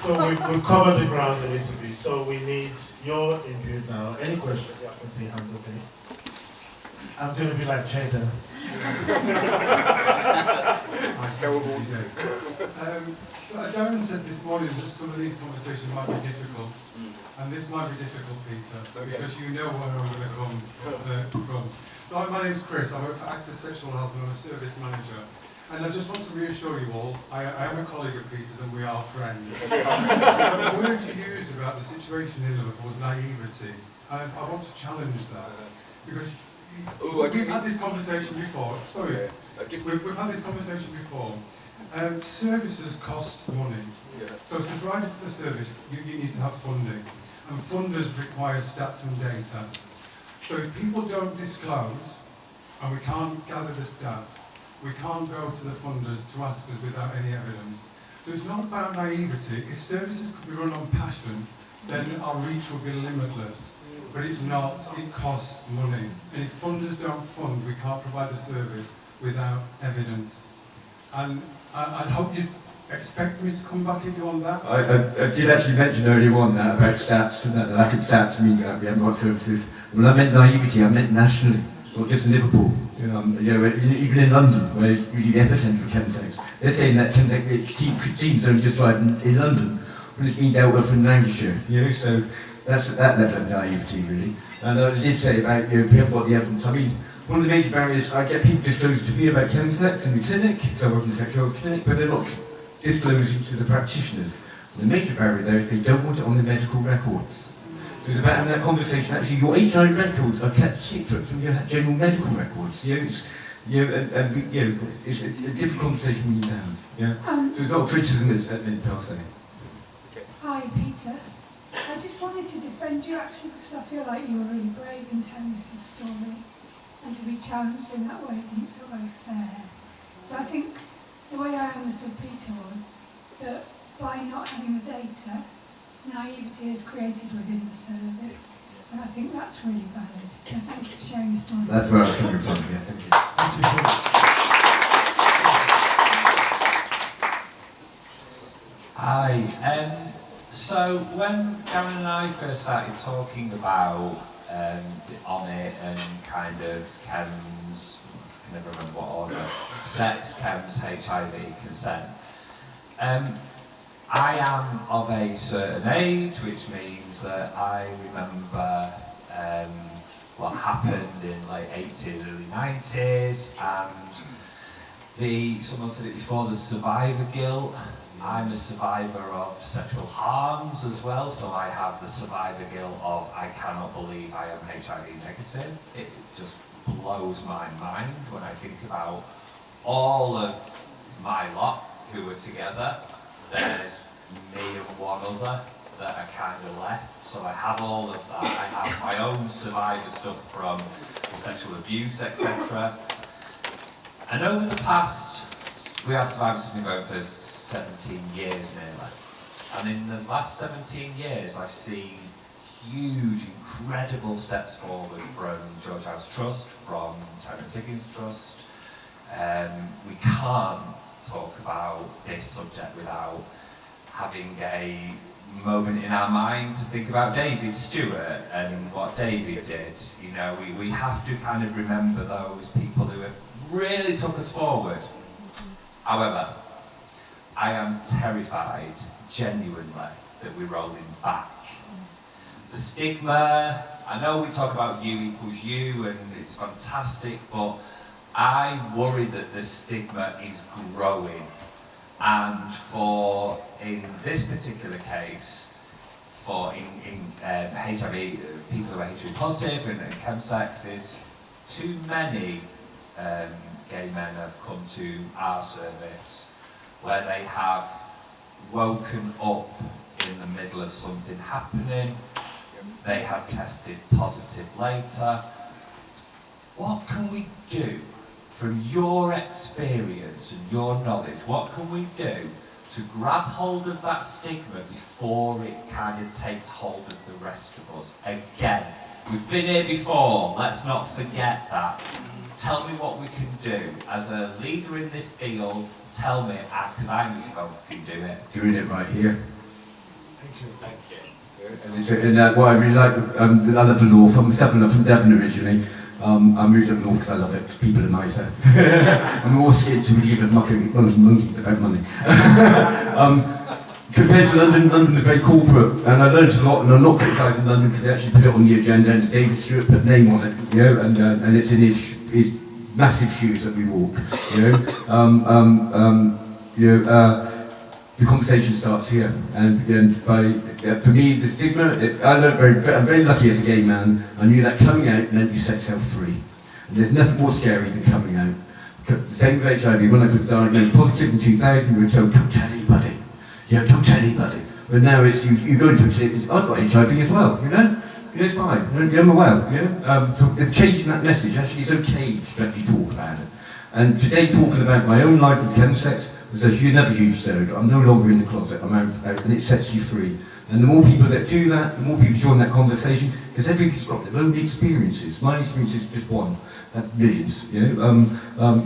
So we've covered the grounds a little bit. So we need your input now. Any questions? I can see hands, okay? I'm going to be like Cheddar. So Darren said this morning that some of these conversations might be difficult. And this might be difficult, Peter, because you know where I'm going to come from. So my name's Chris, I work for Access Sexual Health and I'm a service manager. And I just want to reassure you all, I am a colleague of Peter's and we are friends. The word you used about the situation in Liverpool was naivety. And I want to challenge that. Because we've had this conversation before. Sorry, we've had this conversation before. Services cost money. So to provide a service, you need to have funding. And funders require stats and data. So if people don't disclose, and we can't gather the stats, we can't go to the funders to ask us without any evidence. So it's not about naivety. If services could be run on passion, then our reach would be limitless. But it's not, it costs money. And if funders don't fund, we can't provide the service without evidence. And I'd hope you'd expect me to come back at you on that. I did actually mention earlier on that about stats, and that the lack of stats means that we haven't got services. When I meant naivety, I meant nationally, not just in Liverpool. Even in London, where it's really the epicentre of chemsex. They're saying that chemsex teams only just thrive in London, when it's been dealt with in Lancashire. So that's at that level of naivety, really. And I did say about, if we haven't got the evidence, I mean, one of the major barriers, I get people disclosing to me about chemsex in the clinic, so I work in the sexual health clinic, but they're not disclosing to the practitioners. And the major barrier there is they don't want it on the medical records. So it's about having that conversation. Actually, your HIV records are kept secret from your general medical records. It's a different conversation we need to have. So it's not a criticism, it's per se. Hi, Peter. I just wanted to defend you actually because I feel like you were really brave in telling us your story, and to be challenged in that way didn't feel very fair. So I think the way I understood Peter was that by not having the data, naivety is created within the service, and I think that's really valid. So thank you for sharing your story. That's where I was coming from, yeah, thank you. Thank you so much. Hi. So when Karen and I first started talking about On It and kind of Chems, I can never remember what order, Sex, Chems, HIV, Consent, I am of a certain age, which means that I remember what happened in late 80s, early 90s, and someone said it before, the survivor guilt. I'm a survivor of sexual harms as well, so I have the survivor guilt of I cannot believe I am HIV negative. It just blows my mind when I think about all of my lot who were together. There's me and one other that are kind of left, so I have all of that. I have my own survivor stuff from the sexual abuse, etc. And over the past, we are survivors have been going for 17 years nearly. And in the last 17 years, I've seen huge, incredible steps forward from George House Trust, from Terence Higgins Trust. We can't talk about this subject without having a moment in our mind to think about David Stewart and what David did. You know, we have to kind of remember those people who have really took us forward. However, I am terrified, genuinely, that we're rolling back. The stigma, I know we talk about you equals you and it's fantastic, but I worry that the stigma is growing. And in this particular case, in HIV, people who are HIV positive and chemsex, there's too many gay men have come to our service where they have woken up in the middle of something happening, they have tested positive later. What can we do from your experience and your knowledge? What can we do to grab hold of that stigma before it kind of takes hold of the rest of us? Again, we've been here before, let's not forget that. Tell me what we can do. As a leader in this field, tell me, because I need to go and do it. Doing it right here. Thank you. Thank you. And what I really like, I love the north. I'm from Devon originally. I moved up north because I love it, because people are nicer. I'm more scared to give a monkeys about money. Compared to London, London is very corporate, and I learned a lot, and I'm not criticising London because they actually put it on the agenda, and David Stewart put a name on it, you know, and it's in his massive shoes that we walk, you know. The conversation starts here, and for me, the stigma, I'm very lucky as a gay man. I knew that coming out meant you set yourself free, and there's nothing more scary than coming out. The same with HIV, when I was diagnosed positive in 2000, we were told, don't tell anybody. you know, don't tell anybody. But now it's, you go into it, I've got HIV as well, you know? It's fine, I'm aware, you know? So they're changing that message. Actually, it's okay to actually talk about it. And today, talking about my own life with chemsex, was a never huge stereotype. I'm no longer in the closet, I'm out, and it sets you free. And the more people that do that, the more people join that conversation, because everybody's got their own experiences. My experience is just one, millions, you know?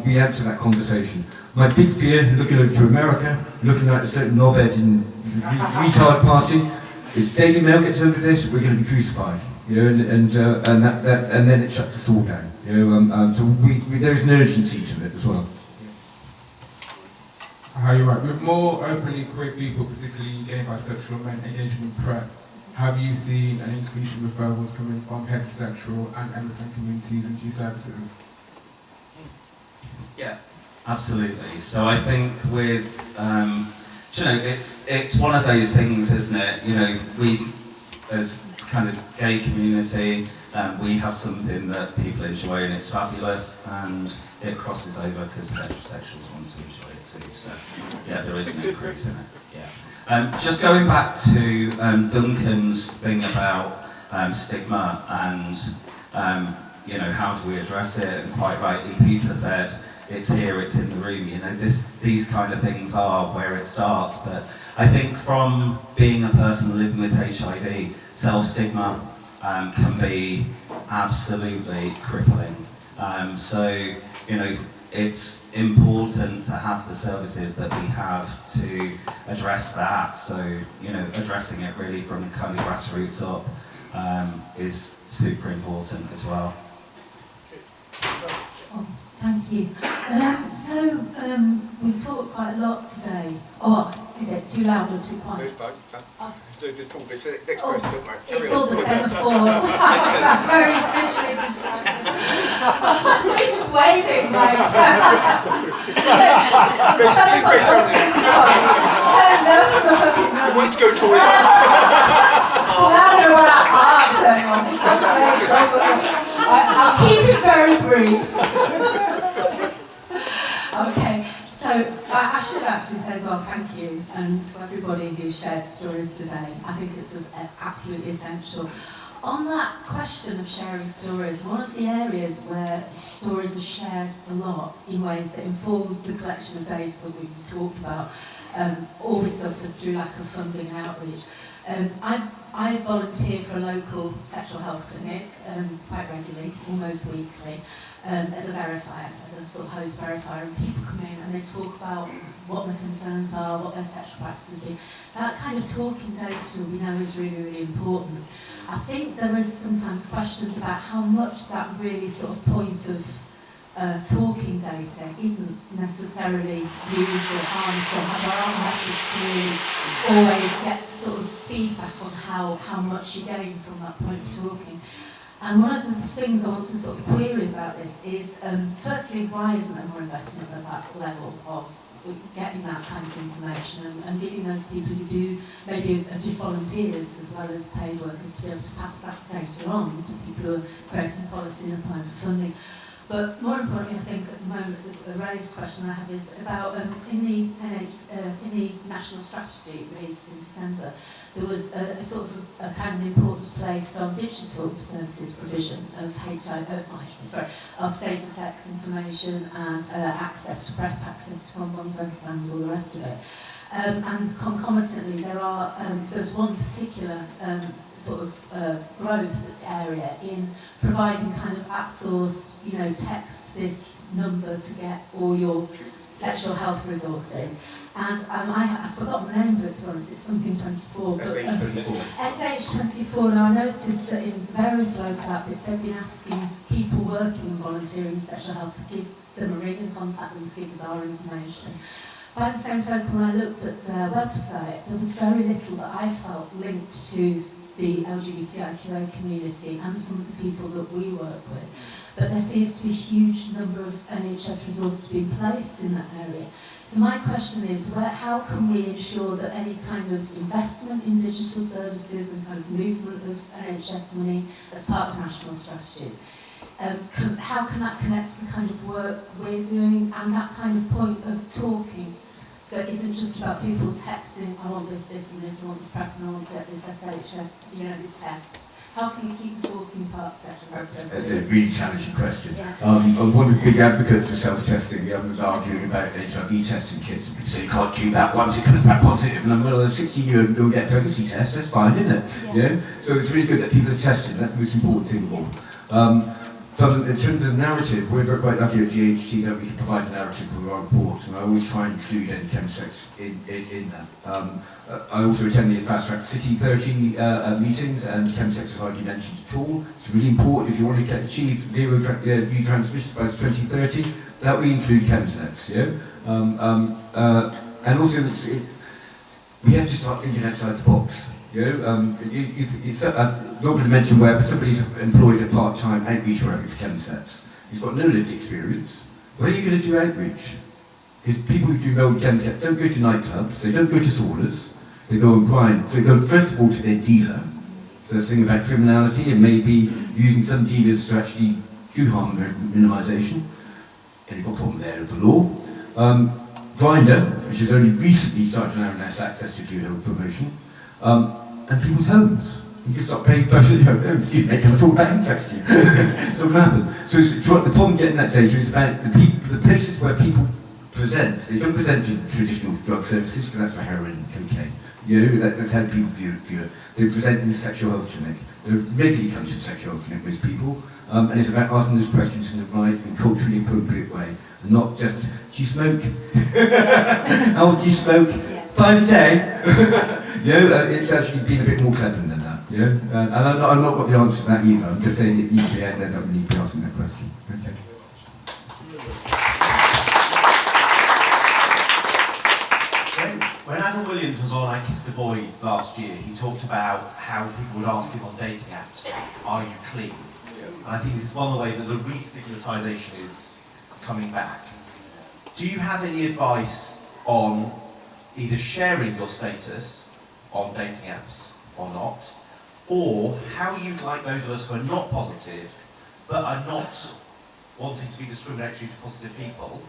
Be out to that conversation. My big fear, looking over to America, looking at a certain knobhead in the retard party, is Daily Mail gets over this, we're going to be crucified, you know, and then it shuts us all down, you know. So there is an urgency to it as well. How you're right. With more openly queer people, particularly gay, bisexual men engaging in PrEP, have you seen an increase in referrals coming from heterosexual and MSN communities into your services? Yeah, absolutely. So I think with, you know, it's one of those things, isn't it? You know, we, as kind of gay community, we have something that people enjoy and it's fabulous, and it crosses over because heterosexuals want to enjoy it too. So yeah, there is an increase in it. Yeah. Just going back to Duncan's thing about stigma and you know, how do we address it? And quite rightly, Peter said, it's here, it's in the room. You know, these kind of things are where it starts. But I think from being a person living with HIV, self-stigma can be absolutely crippling. So, you know, it's important to have the services that we have to address that. So, you know, addressing it really from kind of grassroots up is super important as well. Oh, thank you. We've talked quite a lot today. Oh, is it too loud or too quiet? Just talk this next person, don't worry. It's all the semaphores. Very visually distracted. You're just waving like. Shut the fuck up, sissy. Enough from the fucking noise. Let's go to it. I don't know what our hearts are on. I'll keep it very brief. Okay. So I should actually say as well, thank you, and to everybody who shared stories today. I think it's absolutely essential. On that question of sharing stories, one of the areas where stories are shared a lot in ways that inform the collection of data that we've talked about always suffers through lack of funding and outreach. I volunteer for a local sexual health clinic quite regularly, almost weekly. As a verifier, as a sort of host verifier, and people come in and they talk about what their concerns are, what their sexual practices be. That kind of talking data we know is really, really important. I think there is sometimes questions about how much that really sort of point of talking data isn't necessarily used or harnessed, or have our own methods to really always get sort of feedback on how much you gain from that point of talking. And one of the things I want to sort of query about this is, firstly, why isn't there more investment at that level of getting that kind of information and giving those people who do, maybe are just volunteers as well as paid workers, to be able to pass that data on to people who are creating policy and applying for funding. But more importantly, I think at the moment, a raised question I have is about in the national strategy released in December, there was a sort of a kind of importance placed on digital services provision of of safer sex information and access to PrEP, access to condoms, anti-condoms, all the rest of it. And concomitantly, there's one particular sort of growth area in providing kind of at source, you know, text this number to get all your sexual health resources. And I've forgotten the name of it, to be honest, it's something 24. But, SH24. Now I noticed that in various local outfits they've been asking people working and volunteering in sexual health to give them a ring and contact them to give us our information. By the same token, when I looked at their website, there was very little that I felt linked to the LGBTIQA community and some of the people that we work with. But there seems to be a huge number of NHS resources being placed in that area. So my question is, how can we ensure that any kind of investment in digital services and kind of movement of NHS money as part of national strategies, how can that connect to the kind of work we're doing and that kind of point of talking that isn't just about people texting, I want this, this and this, I want this prep and I want this SHS, these tests. How can we keep the talking part section? That's a really challenging question. Yeah. I'm one of the big advocates for self-testing. I'm arguing about HIV testing kits. People say you can't do that once it comes back positive. And I'm well, a 16-year-old will get a pregnancy test. That's fine, isn't it? Yeah. So it's really good that people are tested. That's the most important thing of all. In terms of narrative, we're very quite lucky at GHT that we can provide a narrative for our reports, and I always try and include any chemsex in that. I also attend the Fast Track City 30 meetings, and chemsex is hardly mentioned at all. It's really important if you want to achieve zero new transmissions by 2030, that we include chemsex. Yeah? And also, we have to start thinking outside the box. You're going to mention where somebody's employed a part-time outreach worker for chemsex. He's got no lived experience. Where are you going to do outreach? Because people who do old chemsex don't go to nightclubs, they don't go to saunas, they go and grind. They go first of all to their dealer. So there's a thing about criminality and maybe using some dealers to actually do harm minimisation. And you've got a problem there with the law. Grindr, which has only recently started to now access to do promotion. And people's homes. You can start paying people in your homes. Excuse me, can I talk about incest to you? It's not going to happen. So the problem getting that data is about the places where people present. They don't present to traditional drug services because that's for heroin and cocaine. That's how people view it. They present in the sexual health clinic. They regularly come to the sexual health clinic with people. And it's about asking those questions in the right and culturally appropriate way. And not just, do you smoke? How often do you smoke? 5 a day? It's actually been a bit more clever than that. And I've not got the answer to that either. I'm just saying it needs to be out there that we need to be asking that question. Okay. When Adam Williams was on I Kissed a Boy last year, he talked about how people would ask him on dating apps, are you clean? And I think this is one of the ways that the re-stigmatisation is coming back. Do you have any advice on either sharing your status on dating apps or not, or how you, like those of us who are not positive, but are not wanting to be discriminatory to positive people,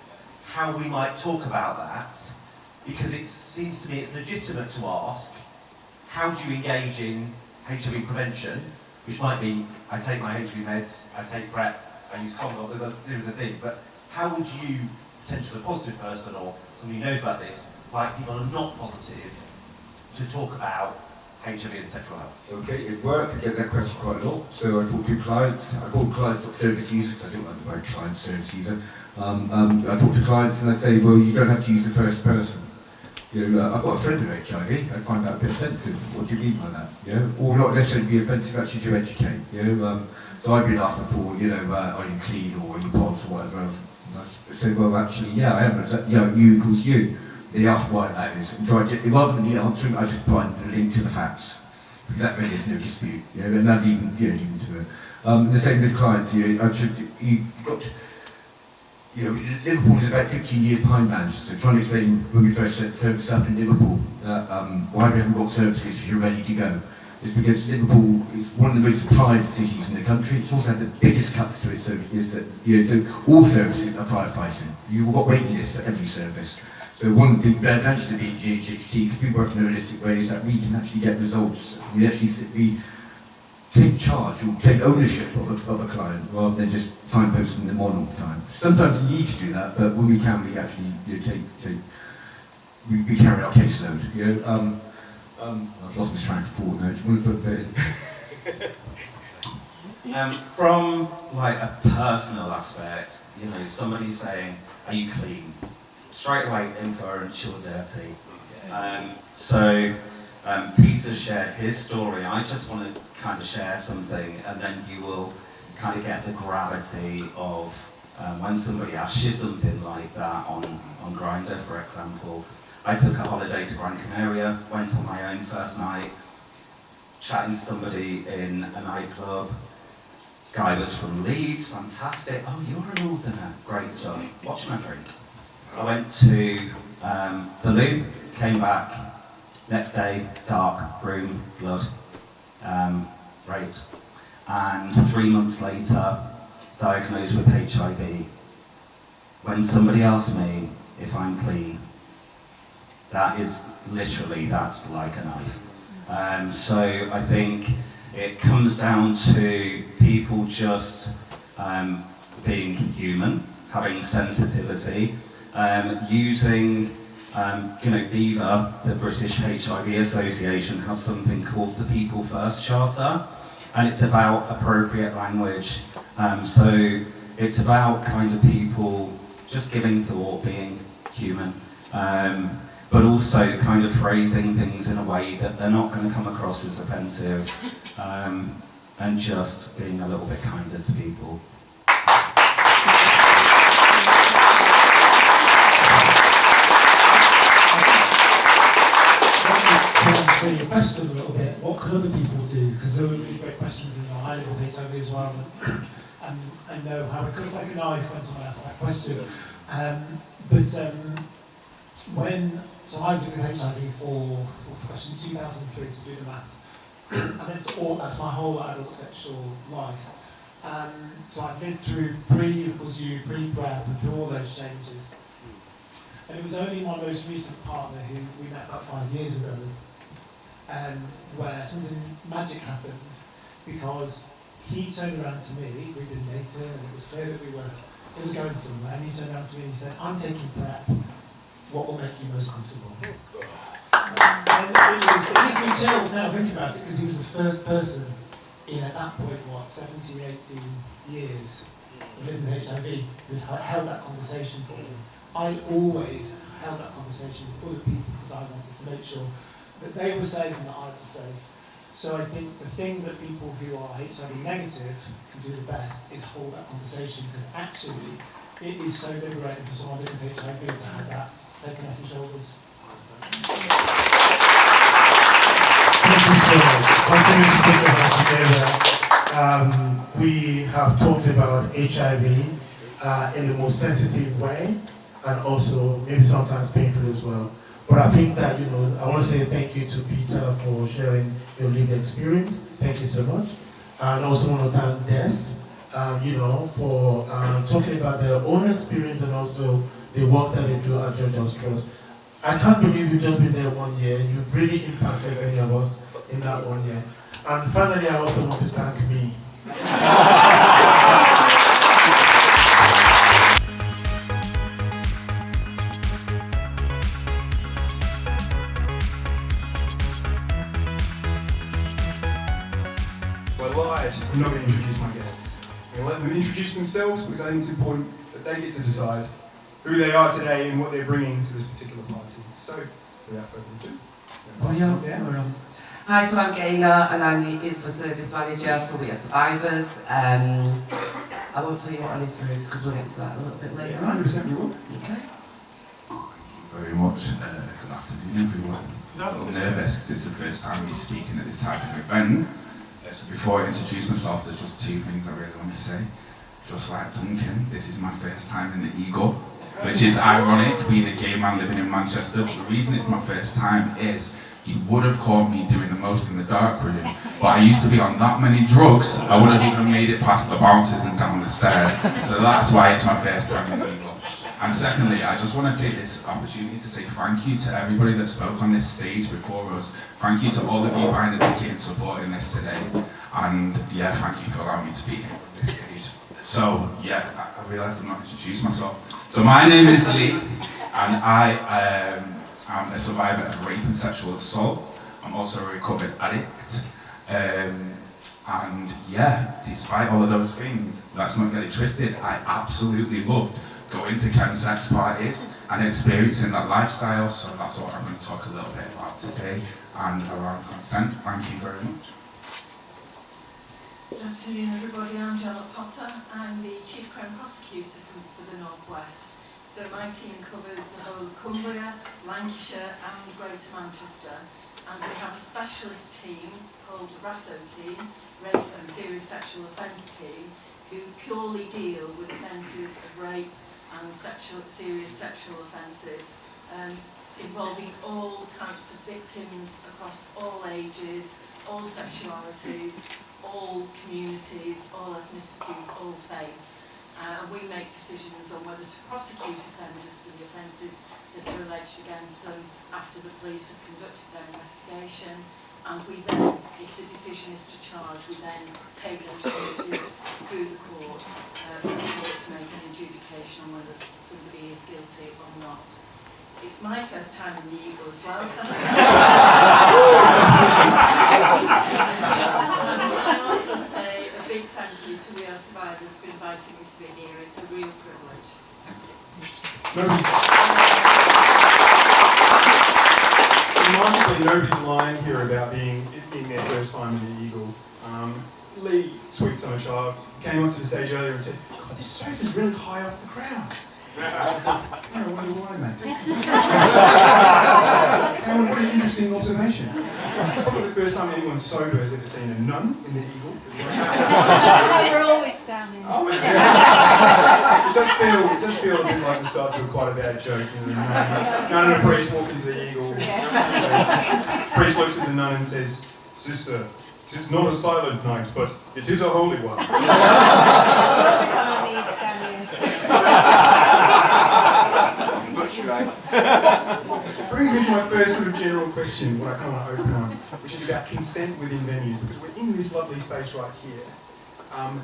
how we might talk about that, because it seems to me it's legitimate to ask, how do you engage in HIV prevention, which might be, I take my HIV meds, I take PrEP, I use condom, there's a series of things, but how would you, potentially a positive person or somebody who knows about this, like people who are not positive, to talk about HIV and sexual health? Okay, at work I get that question quite a lot. So I talk to clients, I call clients not service users because I don't like the word client service user. I talk to clients and I say, well, you don't have to use the first person. I've got a friend with HIV, I find that a bit offensive. What do you mean by that? Or not necessarily be offensive, actually to educate. So I've been asked before, are you clean or are you pods or whatever else. And I say, well, actually, yeah, I am. You equals you. They ask why that is. And so rather than answering, I just find a link to the facts. Because that really is no dispute. And not even to it. The same with clients. Liverpool is about 15 years behind Manchester. Trying to explain when we first set service up in Liverpool, why we haven't got services if you're ready to go. It's because Liverpool is one of the most deprived cities in the country. It's also had the biggest cuts to it, so all services are firefighting. You've got waiting lists for every service. So one of the advantages of being GHT, because we work in a holistic way, is that we can actually get results. We take charge, or take ownership of a client, rather than just signposting them on all the time. Sometimes you need to do that, but when we can, we actually we carry our caseload. I've lost my train of thought now. Do you want to put that in? From like a personal aspect, somebody saying, "Are you clean?" Straight away, inference, you're dirty. Peter shared his story. I just want to kind of share something, and then you will kind of get the gravity of when somebody asks you something like that on Grindr, for example. I took a holiday to Gran Canaria, went on my own first night, chatting to somebody in a nightclub. Guy was from Leeds, fantastic. Oh, you're a northerner, great stuff. Watch my drink. I went to the loo, came back, next day, dark room, blood, raped. And 3 months later, diagnosed with HIV. When somebody asked me if I'm clean, That is literally, that's like a knife. So I think it comes down to people just being human, having sensitivity, using, BEVA, the British HIV Association, have something called the People First Charter, and it's about appropriate language. So it's about kind of people just giving thought, being human, but also kind of phrasing things in a way that they're not going to come across as offensive, and just being a little bit kinder to people. To answer your question a little bit, what can other people do? Because there were really great questions in I live with HIV as well, and I know how it cuts like a knife when someone asks that question. So I've lived with HIV for, question 2003 to do the maths, and that's my whole adult sexual life. So I've lived through pre-equals-U, pre-PrEP, and through all those changes. And it was only my most recent partner who we met about 5 years ago, where something magic happened, because he turned around to me, we'd been dating, and it was clear that it was going somewhere, and he turned around to me and he said, "I'm taking PrEP, what will make you most comfortable?" And it gives me chills now thinking about it, because he was the first person in, at that point, 17, 18 years of living with HIV, who held that conversation for him. I always held that conversation with other people because I wanted to make sure that they were safe and that I was safe. So I think the thing that people who are HIV negative can do the best is hold that conversation, because actually it is so liberating for someone living with HIV to have that taken off your shoulders. Thank you so much. Continue to put your hands together. We have talked about HIV in the most sensitive way, and also maybe sometimes painful as well. But I think that, I want to say thank you to Peter for sharing your lived experience. Thank you so much. And also want to thank Des, for talking about their own experience and also the work that they do at George House Trust. I can't believe you've just been there 1 year. You've really impacted many of us in that 1 year. And finally, I also want to thank me. I'm not going to introduce my guests. I'm going to let them introduce themselves, because I think it's important that they get to decide who they are today and what they're bringing to this particular party. So, without further ado, Hi, so I'm Gaynor, and I'm the ISVA Service Manager for We Are Survivors. I won't tell you what an ISVA is, because we'll get to that a little bit later on. 100% we will. Okay. Thank you very much. Good afternoon, everyone. I'm a little nervous because it's the first time we're speaking at this type of event. So before I introduce myself, there's just two things I really want to say. Just like Duncan, this is my first time in the Eagle, which is ironic, being a gay man living in Manchester. But the reason it's my first time is you would have caught me doing the most in the dark room, but I used to be on that many drugs, I wouldn't have even made it past the bouncers and down the stairs. So that's why it's my first time in the Eagle. And secondly, I just want to take this opportunity to say thank you to everybody that spoke on this stage before us. Thank you to all of you buying the ticket and supporting this today. And yeah, thank you for allowing me to be here on this stage. So yeah, I realised I've not introduced myself. So my name is Lee, and I am a survivor of rape and sexual assault. I'm also a recovered addict. And yeah, despite all of those things, let's not get it twisted, I absolutely loved going to chemsex parties and experiencing that lifestyle, so that's what I'm going to talk a little bit about today, and around consent. Thank you very much. Good afternoon everybody, I'm Janet Potter. I'm the Chief Crime Prosecutor for the North West. So my team covers the whole of Cumbria, Lancashire and Greater Manchester. And we have a specialist team called the Brasso team, Rape and Serious Sexual Offence team, who purely deal with offences of rape and serious sexual offences, involving all types of victims across all ages, all sexualities, all communities, all ethnicities, all faiths. And we make decisions on whether to prosecute offenders for the offences that are alleged against them after the police have conducted their investigation. And we then, if the decision is to charge, we then take those cases through the court for the court to make an adjudication on whether somebody is guilty or not. It's my first time in the Eagle as well, can I say? And I also say a big thank you to We Are Survivors for inviting me to be here. It's a real privilege. Remarkably, nobody's lying here about being in their first time in the Eagle. Lee, sweet summer child, came onto the stage earlier and said, "God, this sofa's really high off the ground." I wonder why, mate. What an interesting observation. It's probably the first time anyone sober has ever seen a nun in the Eagle. We're always down in. Oh, it does feel a bit like the start to quite a bad joke. You know, nun and a priest walk into the Eagle. Priest looks at the nun and says, "Sister, it is not a silent night, but it is a holy one." We're always on our knees down here. Brings me to my first sort of general question, what I kind of want to open on, which is about consent within venues, because we're in this lovely space right here.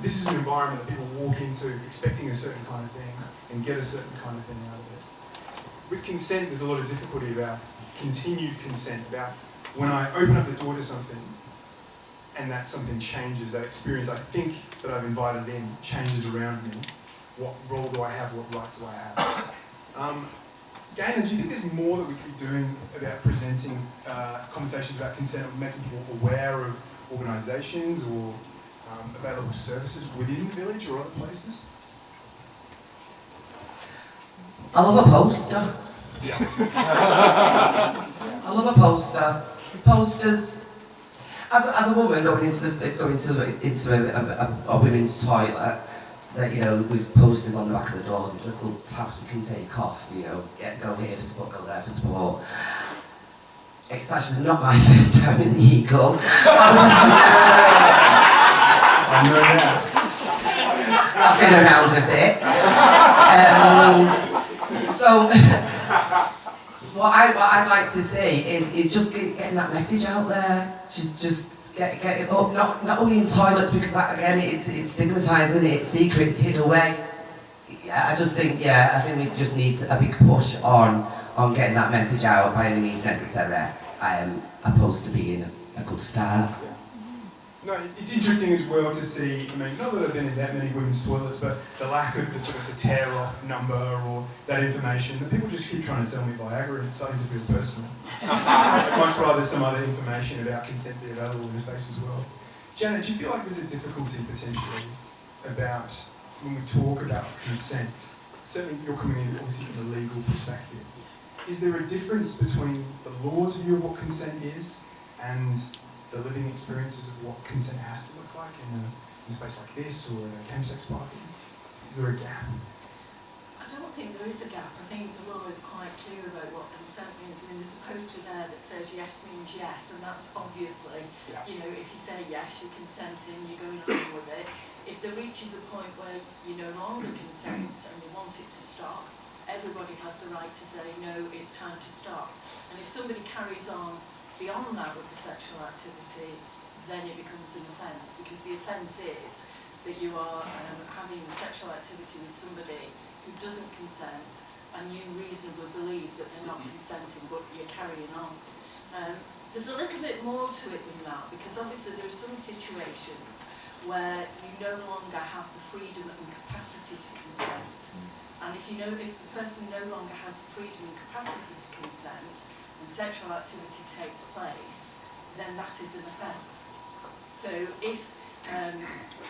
This is an environment that people walk into expecting a certain kind of thing and get a certain kind of thing out of it. With consent, there's a lot of difficulty about continued consent, about when I open up the door to something and that something changes, that experience I think that I've invited in changes around me. What role do I have? What right do I have? Gaynor, do you think there's more that we could be doing about presenting conversations about consent, or making people aware of organisations or available services within the village or other places? I love a poster. I love a poster. Posters. As a woman going into a women's toilet, that, you know, with posters on the back of the door, these little tabs we can take off, you know, go here for support, go there for support. It's actually not my first time in the Eagle. I know that. I've been around a bit. So, what I'd like to see is just getting that message out there. Just get it up, not only in toilets, because that, again, it's stigmatising, it's secret, it's hidden away. Yeah, I think we just need a big push on getting that message out by any means necessary, opposed to being a good start. No, it's interesting as well to see, I mean, not that I've been in that many women's toilets, but the lack of the sort of the tear-off number or that information, that people just keep trying to sell me Viagra and it's starting to feel personal. I'd much rather some other information about consent be available in the space as well. Janet, do you feel like there's a difficulty potentially about when we talk about consent, certainly you're coming in obviously from a legal perspective, is there a difference between the law's view of what consent is and the living experiences of what consent has to look like in a space like this or in a chemsex party? Is there a gap? I don't think there is a gap. I think the law is quite clear about what consent means. I mean, there's a poster there that says yes means yes, and that's obviously, you know, if you say yes, you're consenting, you're going along with it. If there reaches a point where you no longer consent and you want it to stop, everybody has the right to say, no, it's time to stop. And if somebody carries on beyond that with the sexual activity, then it becomes an offence, because the offence is that you are having sexual activity with somebody who doesn't consent and you reasonably believe that they're not consenting, but you're carrying on. There's a little bit more to it than that, because obviously there are some situations where you no longer have the freedom and capacity to consent. And if the person no longer has the freedom and capacity to consent, and sexual activity takes place, then that is an offence. So if,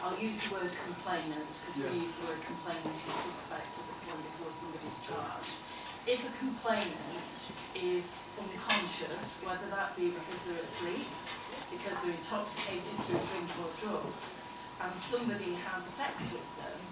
I'll use the word complainant, because we use the word complainant as suspect at the point before somebody's charged. If a complainant is unconscious, whether that be because they're asleep, because they're intoxicated through drink or drugs, and somebody has sex with them,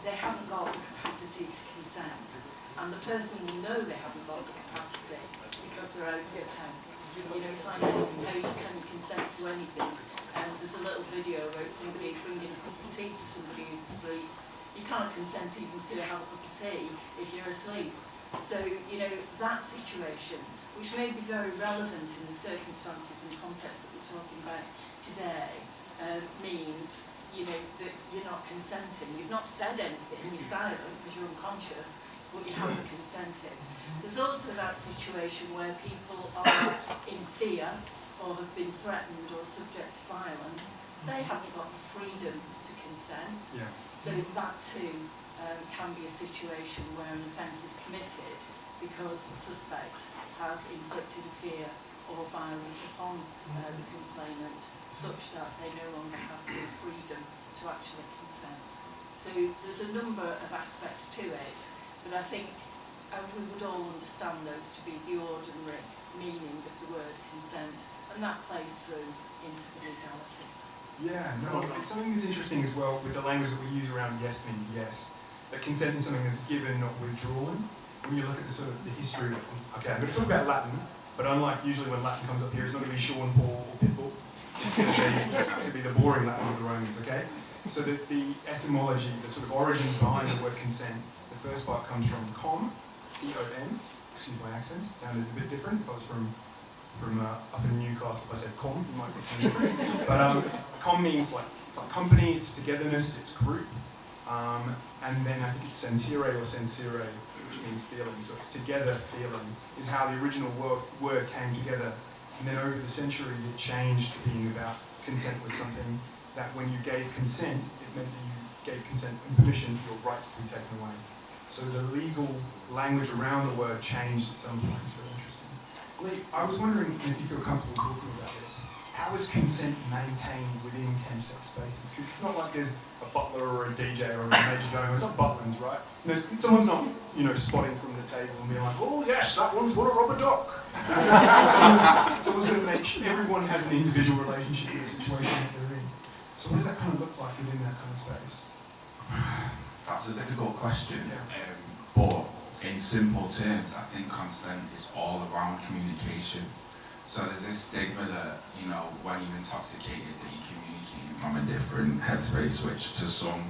they haven't got the capacity to consent. And the person will know they haven't got the capacity because they're out of account. You know, it's like you can consent to anything. And there's a little video about somebody bringing a cup of tea to somebody who's asleep. You can't consent even to have a cup of tea if you're asleep. So, you know, that situation, which may be very relevant in the circumstances and context that we're talking about today, means, you know, that you're not consenting. You've not said anything, you're silent because you're unconscious, but you haven't consented. There's also that situation where people are in fear or have been threatened or subject to violence. They haven't got the freedom to consent. Yeah. So that too can be a situation where an offence is committed because the suspect has inflicted a fear or violence upon the complainant such that they no longer have the freedom to actually consent. So there's a number of aspects to it, but I think we would all understand those to be the ordinary meaning of the word consent, and that plays through into the legalities. Yeah, no, it's something that's interesting as well with the language that we use around yes means yes. That consent is something that's given, not withdrawn. When you look at the sort of the history of, okay, I'm going to talk about Latin, but unlike usually when Latin comes up here, it's not going to be Sean, Paul, or Pitbull. It's going to be the boring Latin of the Romans, okay? So the etymology, the sort of origins behind the word consent, the first part comes from com, C-O-M, excuse my accent, it sounded a bit different. If I was from up in Newcastle, if I said com, you might think something different. But com means like, it's like company, it's togetherness, it's group. And then I think it's sentire or sensire, which means feeling. So it's together feeling is how the original word came together. And then over the centuries it changed to being about consent was something that when you gave consent, it meant that you gave consent and permission for your rights to be taken away. So the legal language around the word changed at some point. It's really interesting. Lee, I was wondering if you feel comfortable talking about this. How is consent maintained within chemsex spaces? Because it's not like there's a butler or a DJ or a major going, it's not Butlins, right? You know, someone's not, you know, spotting from the table and being like, oh yes, that one's what a rubber duck. Someone's going to make sure everyone has an individual relationship with the situation that they're in. So what does that kind of look like within that kind of space? That's a difficult question, but in simple terms, I think consent is all around communication. So there's this stigma that, you know, when you're intoxicated, that you're communicating from a different headspace, which to some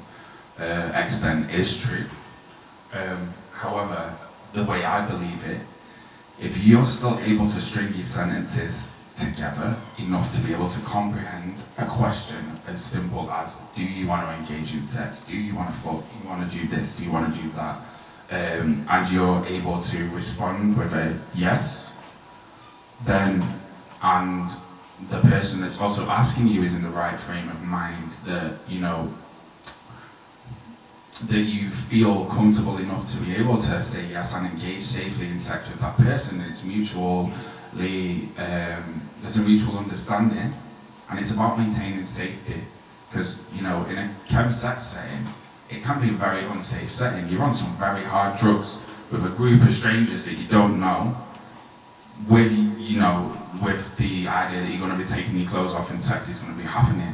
extent is true. However, the way I believe it, if you're still able to string your sentences together enough to be able to comprehend a question as simple as, do you want to engage in sex? Do you want to fuck? Do you want to do this? Do you want to do that? And you're able to respond with a yes, then, and the person that's also asking you is in the right frame of mind, that, you know, that you feel comfortable enough to be able to say yes and engage safely in sex with that person. It's mutually, there's a mutual understanding, and it's about maintaining safety. Because, you know, in a chemsex setting, it can be a very unsafe setting. You're on some very hard drugs with a group of strangers that you don't know, with, you know, with the idea that you're going to be taking your clothes off and sex is going to be happening.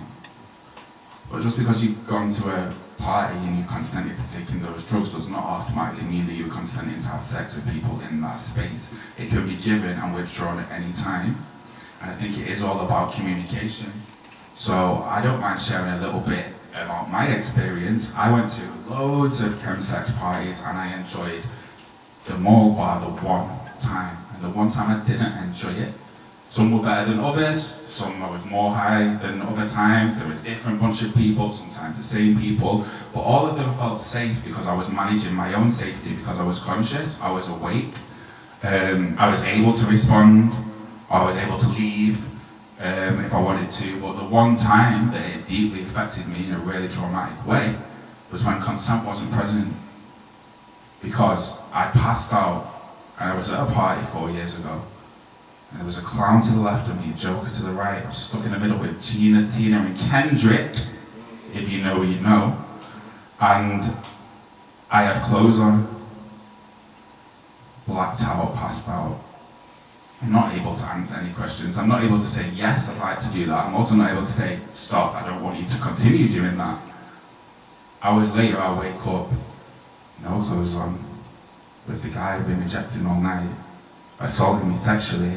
But just because you've gone to a party and you've consented to taking those drugs does not automatically mean that you're consenting to have sex with people in that space. It can be given and withdrawn at any time. And I think it is all about communication. So I don't mind sharing a little bit about my experience. I went to loads of chemsex parties and I enjoyed them all bar the one time. And the one time I didn't enjoy it. Some were better than others, some I was more high than other times, there was a different bunch of people, sometimes the same people, but all of them felt safe because I was managing my own safety, because I was conscious, I was awake, I was able to respond, I was able to leave if I wanted to, but the one time that it deeply affected me in a really traumatic way was when consent wasn't present, because I passed out and I was at a party 4 years ago. And there was a clown to the left of me, a joker to the right. I was stuck in the middle with Gina, Tina and Kendrick, if you know, you know. And I had clothes on, blacked out, passed out. I'm not able to answer any questions. I'm not able to say, yes, I'd like to do that. I'm also not able to say, stop, I don't want you to continue doing that. Hours later, I wake up, no clothes on, with the guy I've been rejecting all night, assaulting me sexually.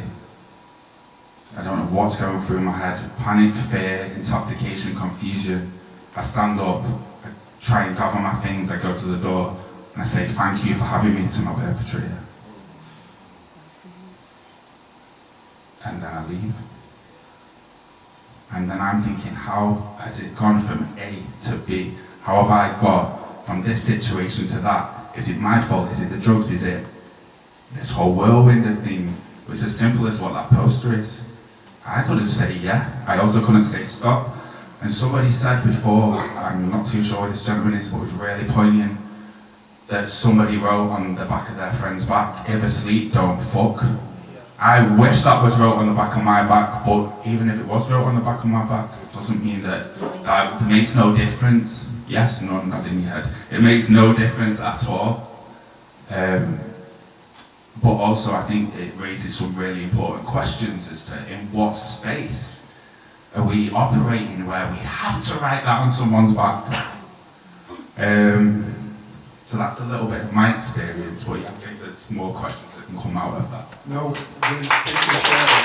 I don't know what's going through my head. Panic, fear, intoxication, confusion. I stand up, I try and gather my things, I go to the door and I say thank you for having me to my perpetrator. And then I leave. And then I'm thinking, how has it gone from A to B? How have I got from this situation to that? Is it my fault? Is it the drugs? Is it this whole whirlwind of thing? It's as simple as what that poster is. I couldn't say yeah. I also couldn't say stop. And somebody said before, I'm not too sure what this gentleman is, but it was really poignant, that somebody wrote on the back of their friend's back, if asleep, don't fuck. I wish that was wrote on the back of my back, but even if it was wrote on the back of my back, it doesn't mean that it makes no difference. Yes, no, not in your head. It makes no difference at all. But also I think it raises some really important questions as to in what space are we operating where we have to write that on someone's back. So that's a little bit of my experience, but yeah, I think there's more questions that can come out of that. No, really, thank you for sharing.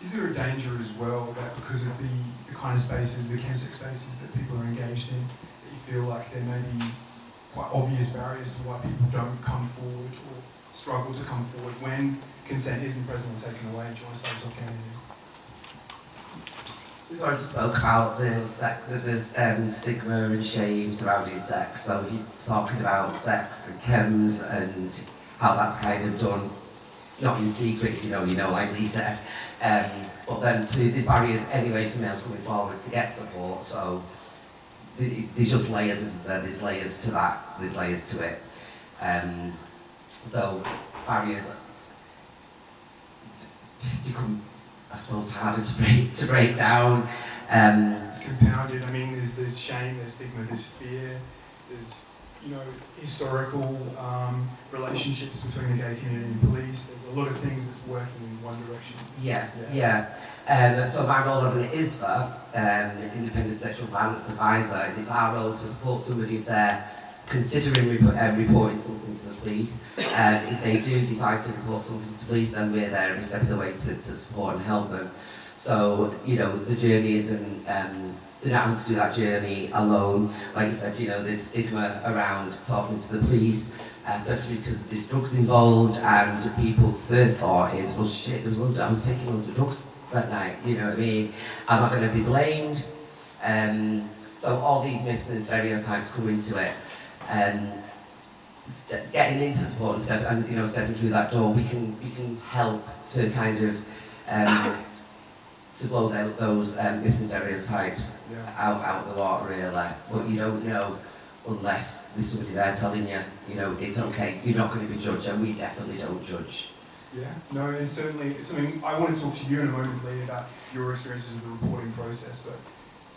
Is there a danger as well that because of the kind of spaces, the chemsex spaces that people are engaged in, that you feel like there may be quite obvious barriers to why people don't come forward or struggle to come forward when consent isn't present or taken away? Do you want to start us off, Kennedy? We've already spoke about the sex, that there's stigma and shame surrounding sex. So if you're talking about sex and chems and how that's kind of done, not in secret, if you know, like Lee said. But then there's barriers anyway for males coming forward to get support. So there's just layers, isn't there? There's layers to that. There's layers to it. So barriers become, I suppose, harder to break down. It's compounded. I mean, there's shame, there's stigma, there's fear, there's historical relationships between the gay community and police. There's a lot of things that's working in one direction. Yeah. So my role as an ISVA, Independent Sexual Violence Advisor, is it's our role to support somebody if they're considering reporting something to the police. If they do decide to report something to the police, then we're there every step of the way to support and help them. So, the journey isn't, they're not having to do that journey alone. Like you said, there's stigma around talking to the police, especially because there's drugs involved, and people's first thought is, well shit, I was taking loads of drugs that night, you know what I mean? Am I going to be blamed? So all these myths and stereotypes come into it. Getting into support and stepping through that door, we can help to kind of to blow those myths and stereotypes out of the water, really. But you don't know unless there's somebody there telling you, it's okay, you're not going to be judged, and we definitely don't judge. Yeah, no, and certainly it's something I want to talk to you in a moment, Lee, about your experiences of the reporting process. But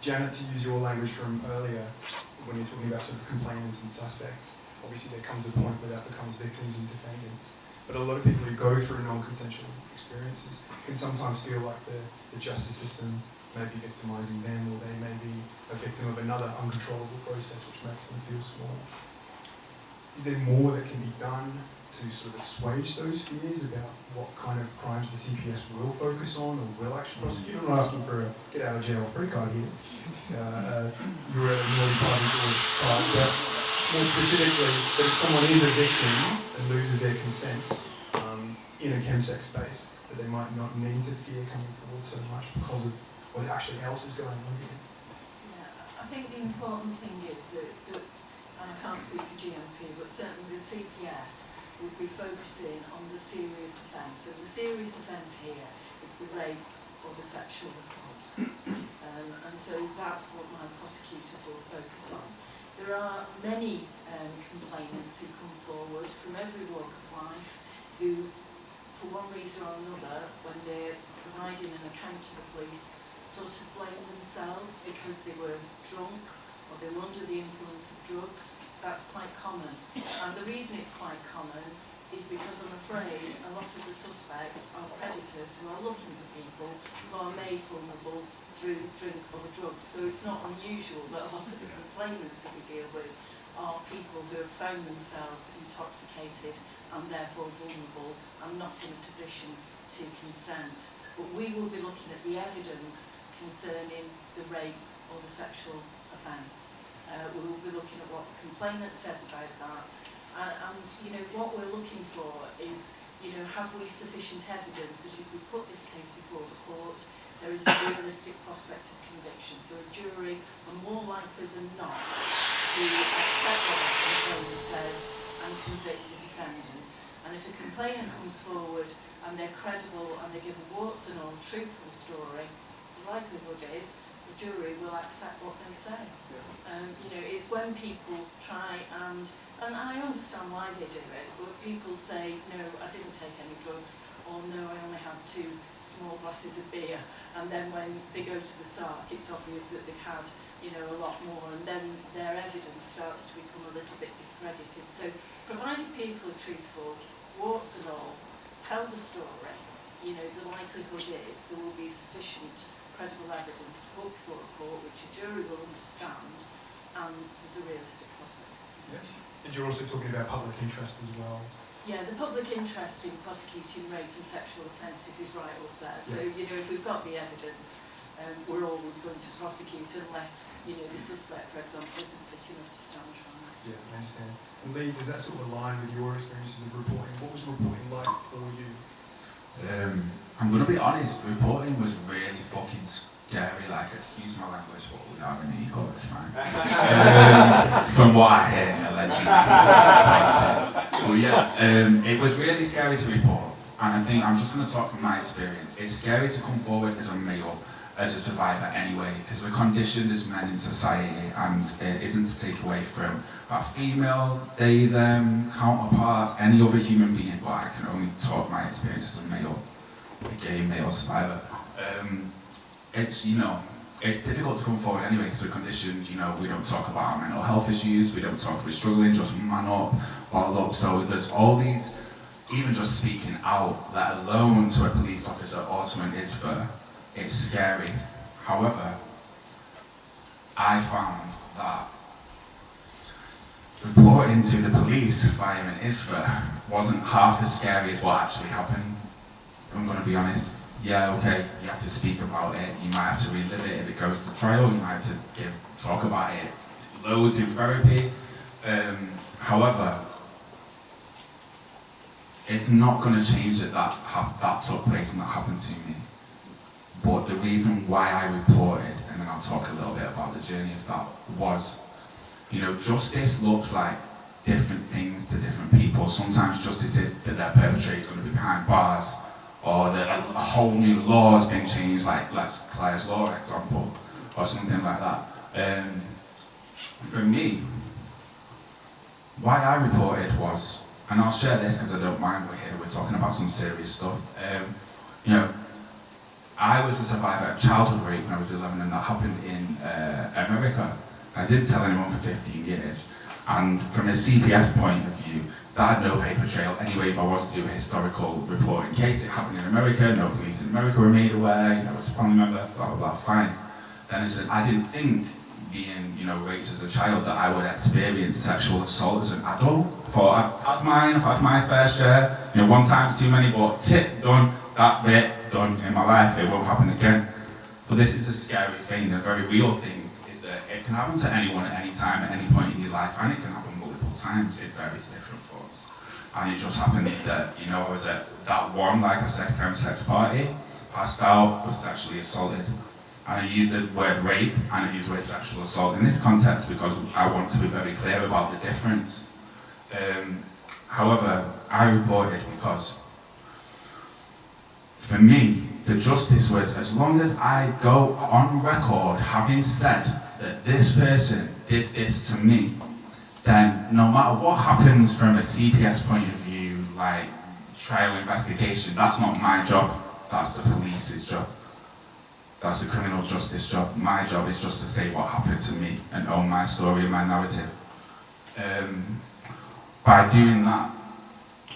Janet, to use your language from earlier, when you're talking about sort of complainants and suspects, obviously there comes a point where that becomes victims and defendants. But a lot of people who go through non-consensual experiences can sometimes feel like the justice system may be victimising them, or they may be a victim of another uncontrollable process which makes them feel small. Is there more that can be done to sort of assuage those fears about what kind of crimes the CPS will focus on or will actually prosecute? I'm not asking for a get out of jail free card here. You're a naughty party George card, but more specifically, that if someone is a victim and loses their consent in a chemsex space, that they might not need to fear coming forward so much because of what actually else is going on here. Yeah, I think the important thing is that and I can't speak for GMP, but certainly the CPS would be focusing on the serious offence. And the serious offence here is the rape or the sexual assault. And so that's what my prosecutors will focus on. There are many complainants who come forward from every walk of life who, for one reason or another, when they're providing an account to the police, sort of blame themselves because they were drunk or they were under the influence of drugs. That's quite common. And the reason it's quite common is because I'm afraid a lot of the suspects are predators who are looking for people who are made vulnerable through drink or drugs. So it's not unusual that a lot of the complainants that we deal with are people who have found themselves intoxicated and therefore vulnerable and not in a position to consent. But we will be looking at the evidence concerning the rape or the sexual offence. We will be looking at what the complainant says about that. And you know, what we're looking for is, you know, have we sufficient evidence that if we put this case before the court, there is a realistic prospect of conviction. So a jury are more likely than not to accept what the complainant says and convict the defendant. And if the complainant comes forward and they're credible and they give a warts and all truthful story, the likelihood is the jury will accept what they say. You know, it's when people try and I understand why they do it, but people say, no, I didn't take any drugs, or no, I only had 2 small glasses of beer, and then when they go to the SARC, it's obvious that they've had, you know, a lot more, and then their evidence starts to become a little bit discredited. So, provided people are truthful, warts and all, tell the story, you know, the likelihood is there will be sufficient credible evidence to put before a court which a jury will understand, and there's a realistic prospect of conviction. And you're also talking about public interest as well. Yeah, the public interest in prosecuting rape and sexual offences is right up there. So, you know, if we've got the evidence, we're always going to prosecute unless, you know, the suspect, for example, isn't fit enough to stand trial. Yeah, I understand. And Lee, does that sort of align with your experiences of reporting? What was reporting like for you? I'm going to be honest, reporting was really fucking scary, like, excuse my language, but we are going to equal, it's fine. From what I hear, allegedly, but yeah, it was really scary to report, and I think I'm just going to talk from my experience. It's scary to come forward as a male, as a survivor anyway, because we're conditioned as men in society, and it isn't to take away from our female, they, them, counterparts, any other human being, but I can only talk my experience as a male, a gay male survivor. It's, you know, it's difficult to come forward anyway because we're conditioned, you know, we don't talk about our mental health issues, we don't talk, we're struggling, just man up, bottle up. So there's all these, even just speaking out, let alone to a police officer or to an ISFA, it's scary. However, I found that reporting to the police via an ISFA wasn't half as scary as what actually happened. I'm going to be honest. Yeah, okay, you have to speak about it, you might have to relive it if it goes to trial, you might have to talk about it loads in therapy. However, it's not going to change that that took place and that happened to me. But the reason why I reported, and then I'll talk a little bit about the journey of that, was, you know, justice looks like different things to different people. Sometimes justice is that their perpetrator is going to be behind bars, or that a whole new law has been changed, like let's Claire's Law example, or something like that. For me, why I reported was, and I'll share this because I don't mind, we're talking about some serious stuff. You know, I was a survivor of childhood rape when I was 11, and that happened in America. I didn't tell anyone for 15 years. And from a CPS point of view, that had no paper trail. Anyway, if I was to do a historical report in case it happened in America, no police in America were made aware, you know, it's a family member, blah, blah, blah, fine. Then I said, I didn't think being, you know, raped as a child that I would experience sexual assault as an adult. I thought I've had my fair share, you know, 1 time's too many, but tip, done, that bit, done in my life, it won't happen again. But this is a scary thing, a very real thing, is that it can happen to anyone at any time, at any point in your life, and it can happen multiple times. It varies different for us. And it just happened that, you know, I was at that one, like I said, chemsex party, passed out, was sexually assaulted. And I used the word rape and I used the word sexual assault in this context because I want to be very clear about the difference. However, I reported because for me, the justice was, as long as I go on record having said that this person did this to me, then no matter what happens from a CPS point of view, like trial investigation, that's not my job, that's the police's job. That's the criminal justice job. My job is just to say what happened to me and own my story and my narrative. By doing that,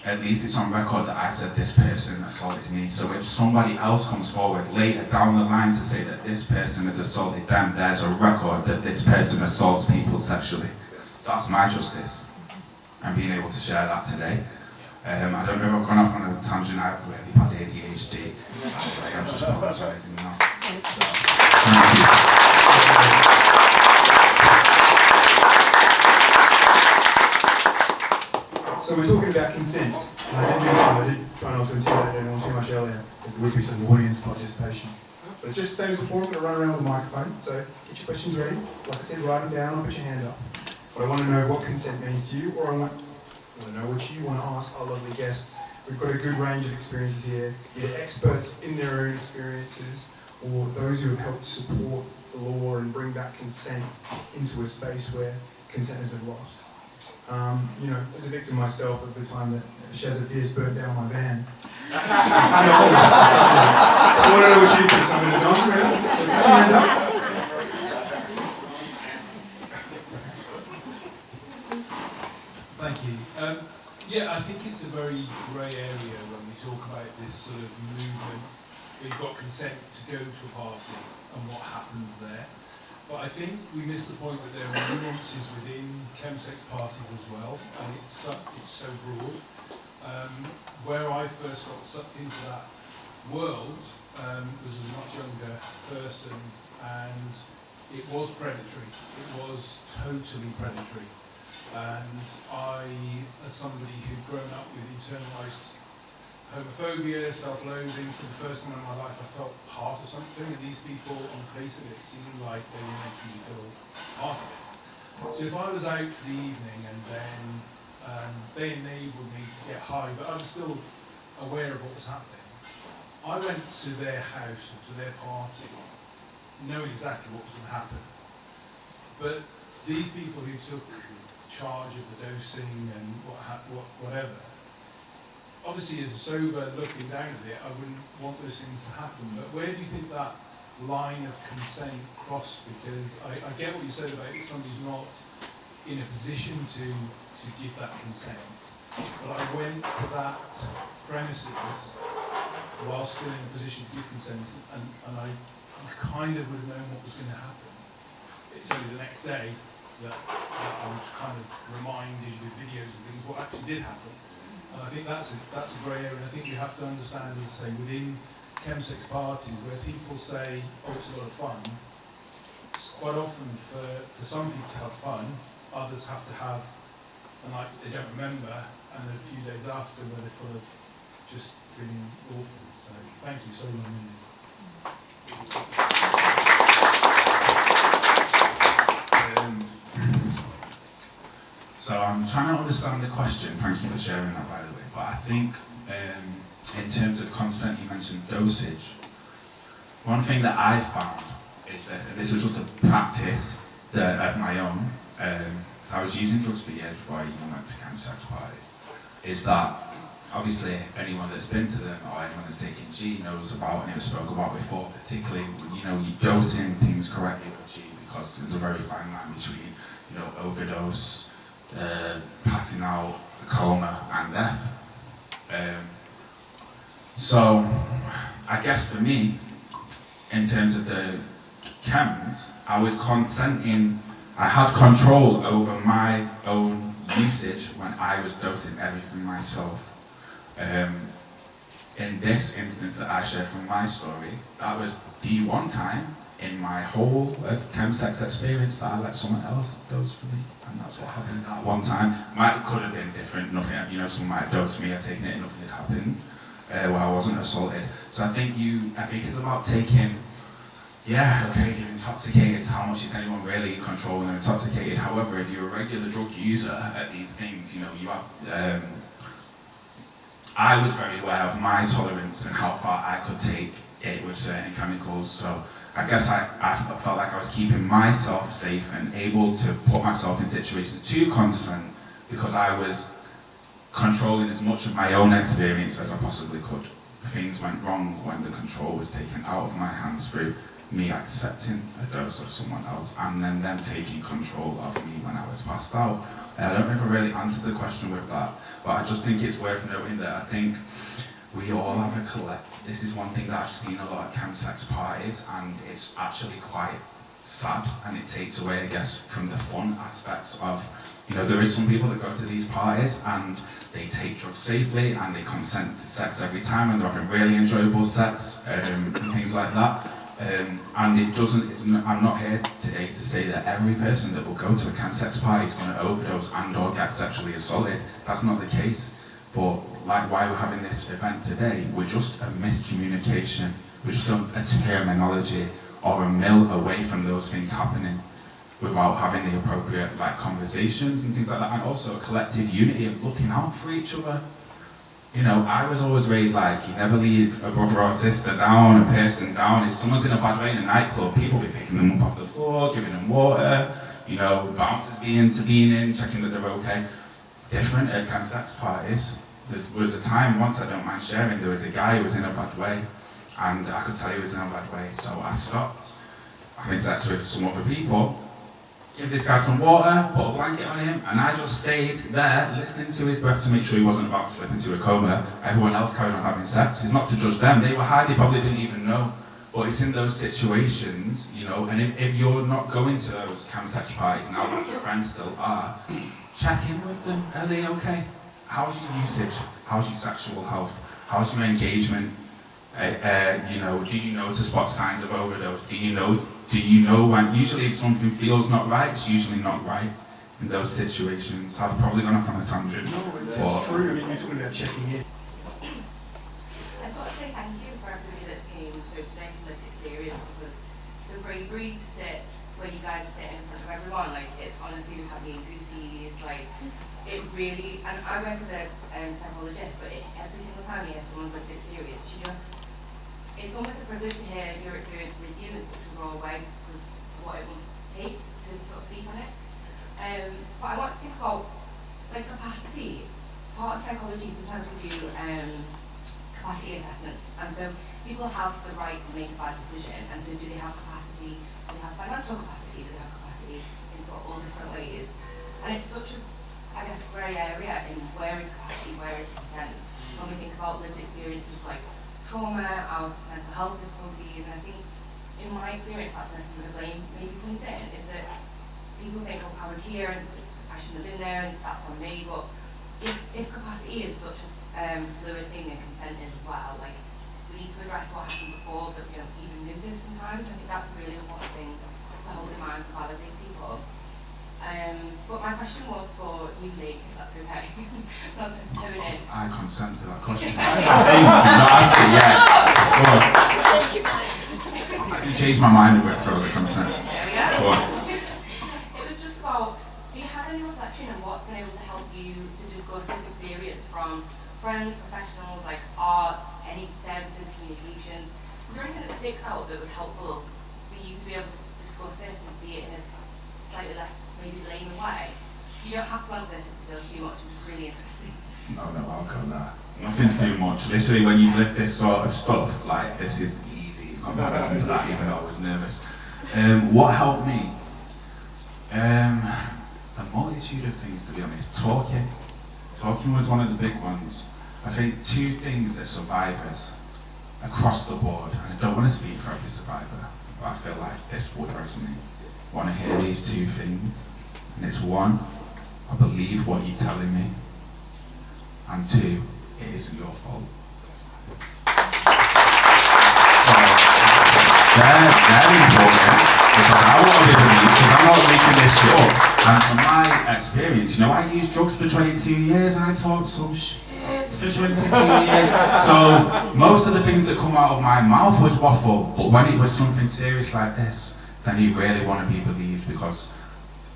at least it's on record that I said this person assaulted me. So if somebody else comes forward later down the line to say that this person has assaulted them, there's a record that this person assaults people sexually. That's my justice. I'm being able to share that today. I don't know if I've gone off on a tangent. I've really bad ADHD. I'm just apologising now. So, thank you. So we're talking about consent, and I did try not to intimidate anyone too much earlier. There would be some audience participation. But it's just the same as before. I'm going to run around with a microphone, so get your questions ready. Like I said, write them down or put your hand up. But I want to know what consent means to you, or I want to know what you want to ask our lovely guests. We've got a good range of experiences here, either experts in their own experiences, or those who have helped support the law and bring back consent into a space where consent has been lost. You know, as a victim myself of the time that Shazza Fierce burnt down my van. I want to know what you think, so I'm going to dance around. So put your hands up. Thank you. Yeah, I think it's a very grey area when we talk about this sort of movement. We've got consent to go to a party and what happens there. But I think we miss the point that there are nuances within chemsex parties as well, and it's so broad. Where I first got sucked into that world was as a much younger person, and it was predatory. It was totally predatory. And I, as somebody who'd grown up with internalised homophobia, self-loathing, for the first time in my life I felt part of something, and these people on the face of it seemed like they were making me feel part of it. So if I was out for the evening and then they enabled me to get high, but I was still aware of what was happening, I went to their house or to their party knowing exactly what was going to happen. But these people who took charge of the dosing and whatever, obviously as a sober looking down at it, I wouldn't want those things to happen, but where do you think that line of consent crossed? Because I get what you said about if somebody's not in a position to give that consent, but I went to that premises while still in a position to give consent, and I kind of would have known what was going to happen. It's only the next day that I was kind of reminded with videos and things what actually did happen. And I think that's a grey area, and I think we have to understand, as I say, within chemsex parties where people say, oh, it's a lot of fun, it's quite often for some people to have fun, others have to have a night they don't remember, and a few days after where they're full of just feeling awful. So thank you, sorry long-winded. So I'm trying to understand the question. Thank you for sharing that, by the way. But I think in terms of consent, you mentioned dosage. One thing that I found is that, and this was just a practice of my own, so I was using drugs for years before I even went to chemsex parties, is that obviously anyone that's been to them or anyone that's taken G knows about, and it was spoken about before, particularly, you know, you dosing things correctly with G, because there's a very fine line between, you know, overdose, passing out, coma, and death. So, I guess for me, in terms of the chems, I was consenting, I had control over my own usage when I was dosing everything myself. In this instance that I shared from my story, that was the one time in my whole chemsex experience that I let someone else dose for me, and that's what happened that one time. Could have been different, nothing, you know, someone might have dosed me, I'd taken it and nothing had happened, where I wasn't assaulted. So I think it's about taking, yeah, okay, you're intoxicated, how much is anyone really in control when they're intoxicated? However, if you're a regular drug user at these things, you know, you have, I was very aware of my tolerance and how far I could take it with certain chemicals, so I guess I felt like I was keeping myself safe and able to put myself in situations to consent because I was controlling as much of my own experience as I possibly could. Things went wrong when the control was taken out of my hands through me accepting a dose of someone else and then them taking control of me when I was passed out. And I don't know if I really answered the question with that, but I just think it's worth noting that I think we all have a this is one thing that I've seen a lot at chemsex parties, and it's actually quite sad, and it takes away, I guess, from the fun aspects of, you know, there is some people that go to these parties and they take drugs safely and they consent to sex every time and they're having really enjoyable sex and things like that. And it doesn't, I'm not here today to say that every person that will go to a chemsex party is going to overdose and or get sexually assaulted. That's not the case. But like why we're having this event today, we're just a miscommunication. We're just a terminology or a mil away from those things happening without having the appropriate like conversations and things like that, and also a collective unity of looking out for each other. You know, I was always raised like, you never leave a brother or sister down, a person down. If someone's in a bad way in a nightclub, people be picking them up off the floor, giving them water, you know, bouncers be intervening, checking that they're okay. Different at chemsex parties. There was a time once, I don't mind sharing, there was a guy who was in a bad way, and I could tell he was in a bad way, so I stopped having sex with some other people, give this guy some water, put a blanket on him, and I just stayed there listening to his breath to make sure he wasn't about to slip into a coma. Everyone else carried on having sex. It's not to judge them, they were high, they probably didn't even know. But it's in those situations, you know, and if you're not going to those chemsex parties now, but your friends still are, check in with them. Are they okay? How's your usage? How's your sexual health? How's your engagement? You know, do you know to spot signs of overdose? Do you know when, usually if something feels not right, it's usually not right in those situations. I've probably gone off on a tangent. No, it's true. I mean, you're talking about checking in. I just want to say thank you for everybody that's came to today from lived experience, because the bravery to sit where you guys are sitting in front of everyone, like, it's honestly just having goosies, like, it's really, and I work as a psychologist, but every single time you hear someone's lived experience, it's almost a privilege to hear your experience with you in such a raw way, because of what it must take to sort of speak on it. But I want to think about, like, capacity. Part of psychology, sometimes we do capacity assessments, and so people have the right to make a bad decision, and so do they have capacity, do they have financial capacity, do they have capacity in sort of all different ways. And it's such a, I guess, grey area in where is capacity, where is consent, when we think about lived experience of like trauma, of mental health difficulties. And I think in my experience that's where some of the blame maybe comes in, is that people think, oh, I was here and I shouldn't have been there and that's on me. But if capacity is such a fluid thing and consent is as well, like, we need to address what happened before that we don't even notice sometimes. I think that's a really important thing to hold in mind to validate people. But my question was for you, Lee, if that's okay. Not to hone in. I consent to that question. I think you've not asked it yet. Go on. You changed my mind a bit for the consent. There we go. Go on. It was just about, do you have any reflection on what's been able to help you to discuss this experience from friends, professionals, like arts, any services, communications? Is there anything that sticks out that was helpful for you to be able to discuss this and see it in a slightly less, maybe lame way? You don't have to answer this if it feels too much, I'm just really interested. No, I'll go there. Nothing's too much. Literally, when you lift this sort of stuff, like, this is easy in comparison to that, even though I was nervous. What helped me? A multitude of things, to be honest. Talking was one of the big ones. I think two things that survivors across the board, and I don't want to speak for every survivor, but I feel like this would resonate, want to hear these two things. And it's one, I believe what you're telling me, and two, it isn't your fault. So they're important, because I want to be believed, because I'm not making this short. And from my experience, you know, I used drugs for 22 years and I talked some shit for 22 years. So most of the things that come out of my mouth was waffle, but when it was something serious like this, then you really want to be believed, because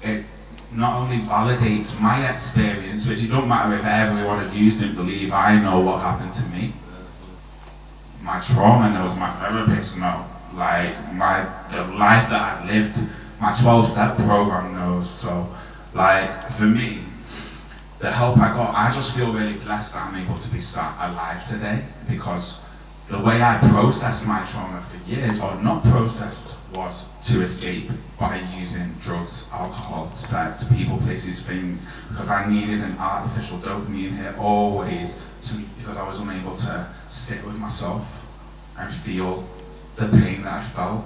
it not only validates my experience, which it don't matter if every one of you didn't believe, I know what happened to me. My trauma knows, my therapist knows, like the life that I've lived, my 12-step program knows. So like for me, the help I got, I just feel really blessed that I'm able to be sat alive today, because the way I processed my trauma for years, or not processed, was to escape by using drugs, alcohol, sex, people, places, things, because I needed an artificial dopamine hit always, because I was unable to sit with myself and feel the pain that I felt.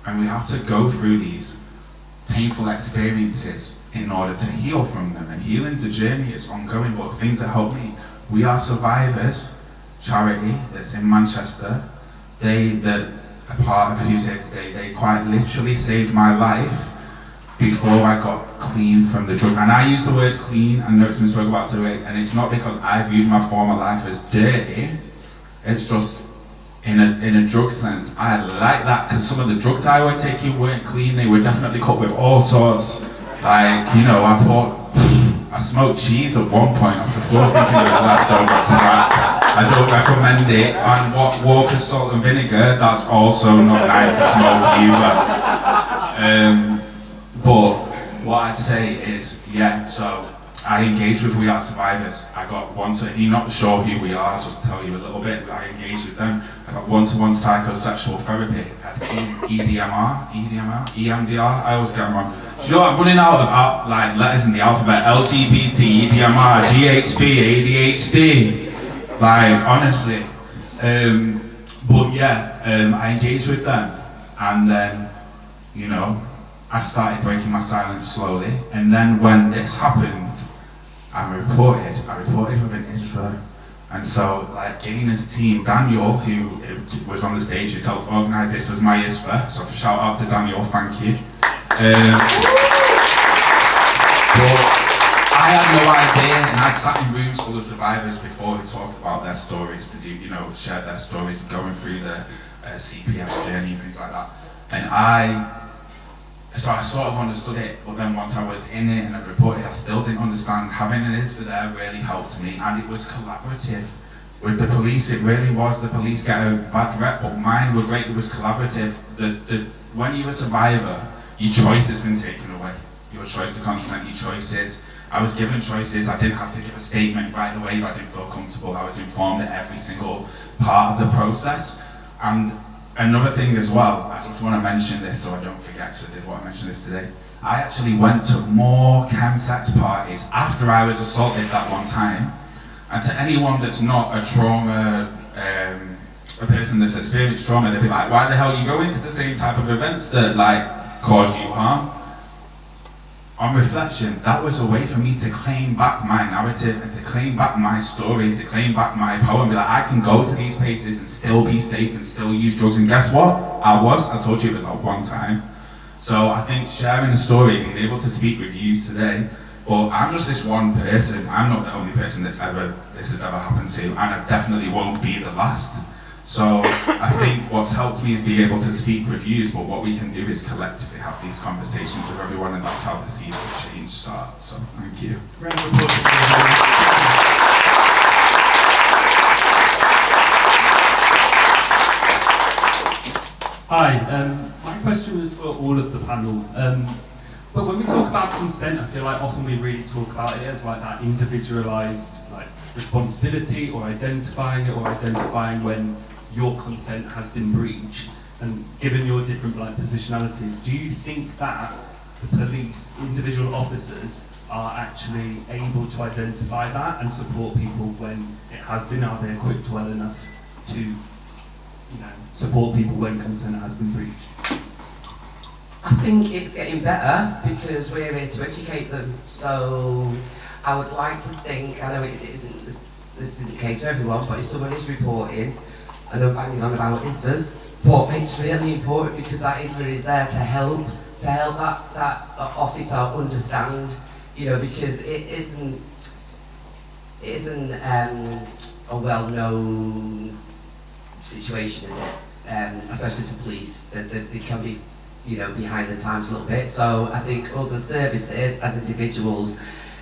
And we have to go through these painful experiences in order to heal from them. And healing's a journey, it's ongoing, but things that help me. We Are Survivors charity that's in Manchester. That a part of who's here today, they quite literally saved my life before I got clean from the drugs. And I use the word clean, I know it's been spoken about today, and it's not because I viewed my former life as dirty, it's just in a drug sense. I like that because some of the drugs I were taking weren't clean, they were definitely cut with all sorts. Like, you know, I smoked cheese at one point off the floor thinking it was leftover crap. I don't recommend it. And what Walker's salt and vinegar, that's also not nice to smoke either. But what I'd say is, yeah, so I engage with We Are Survivors. I got one, so if you're not sure who we are, I'll just tell you a little bit. I engage with them. I got one-to-one psychosexual therapy at EMDR, I always get them wrong. Do you know what, I'm running out of like letters in the alphabet. LGBT, EDMR, GHB, ADHD. Like, honestly. But yeah, I engaged with them. And then, you know, I started breaking my silence slowly. And then when this happened, I reported with an ISFA. And so, like, Gainer's team, Daniel, who was on the stage, who's helped organise this, was my ISFA. So shout out to Daniel, thank you. But I had no idea, and I'd sat in rooms full of survivors before who talked about their stories, to do, you know, share their stories, going through the CPS journey and things like that. And so I sort of understood it, but then once I was in it and I reported, I still didn't understand. Having an ISFA there really helped me, and it was collaborative. With the police, it really was. The police get a bad rep, but mine were great. It was collaborative. When you're a survivor, your choice has been taken away. Your choice to consent, your choices. I was given choices. I didn't have to give a statement right away if I didn't feel comfortable. I was informed at every single part of the process. And another thing as well, I just want to mention this so I don't forget, because I did want to mention this today. I actually went to more chemsex parties after I was assaulted that one time. And to anyone that's not a trauma, a person that's experienced trauma, they'd be like, why the hell are you going to the same type of events that like cause you harm? On reflection, that was a way for me to claim back my narrative and to claim back my story, to claim back my power and be like, I can go to these places and still be safe and still use drugs. And guess what? I told you it was like one time. So I think sharing a story, being able to speak with you today, but I'm just this one person. I'm not the only person this has ever happened to, and I definitely won't be the last. So I think what's helped me is be able to speak with you, but what we can do is collectively have these conversations with everyone, and that's how the seeds of change start. So thank you. Hi, my question was for all of the panel. But when we talk about consent, I feel like often we really talk about it as like that individualized like responsibility, or identifying it, or identifying when your consent has been breached. And given your different like positionalities, do you think that the police, individual officers, are actually able to identify that and support people when it has been? Are they equipped well enough to, you know, support people when consent has been breached? I think it's getting better because we're here to educate them. So I would like to think, I know this isn't the case for everyone, but if someone is reporting, I know I'm banging on about ISVAs, but it's really important because that ISVA is there to help that officer understand, you know, because it isn't a well-known situation, is it? Especially for police, that they can be, you know, behind the times a little bit. So I think us as services, as individuals,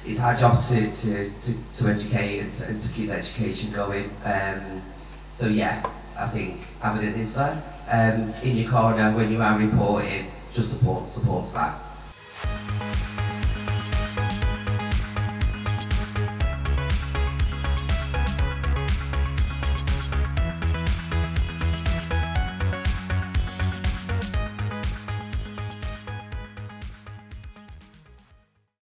it's our job to educate and to keep the education going. So yeah, I think having an ISVA in your corner when you are reporting just supports that.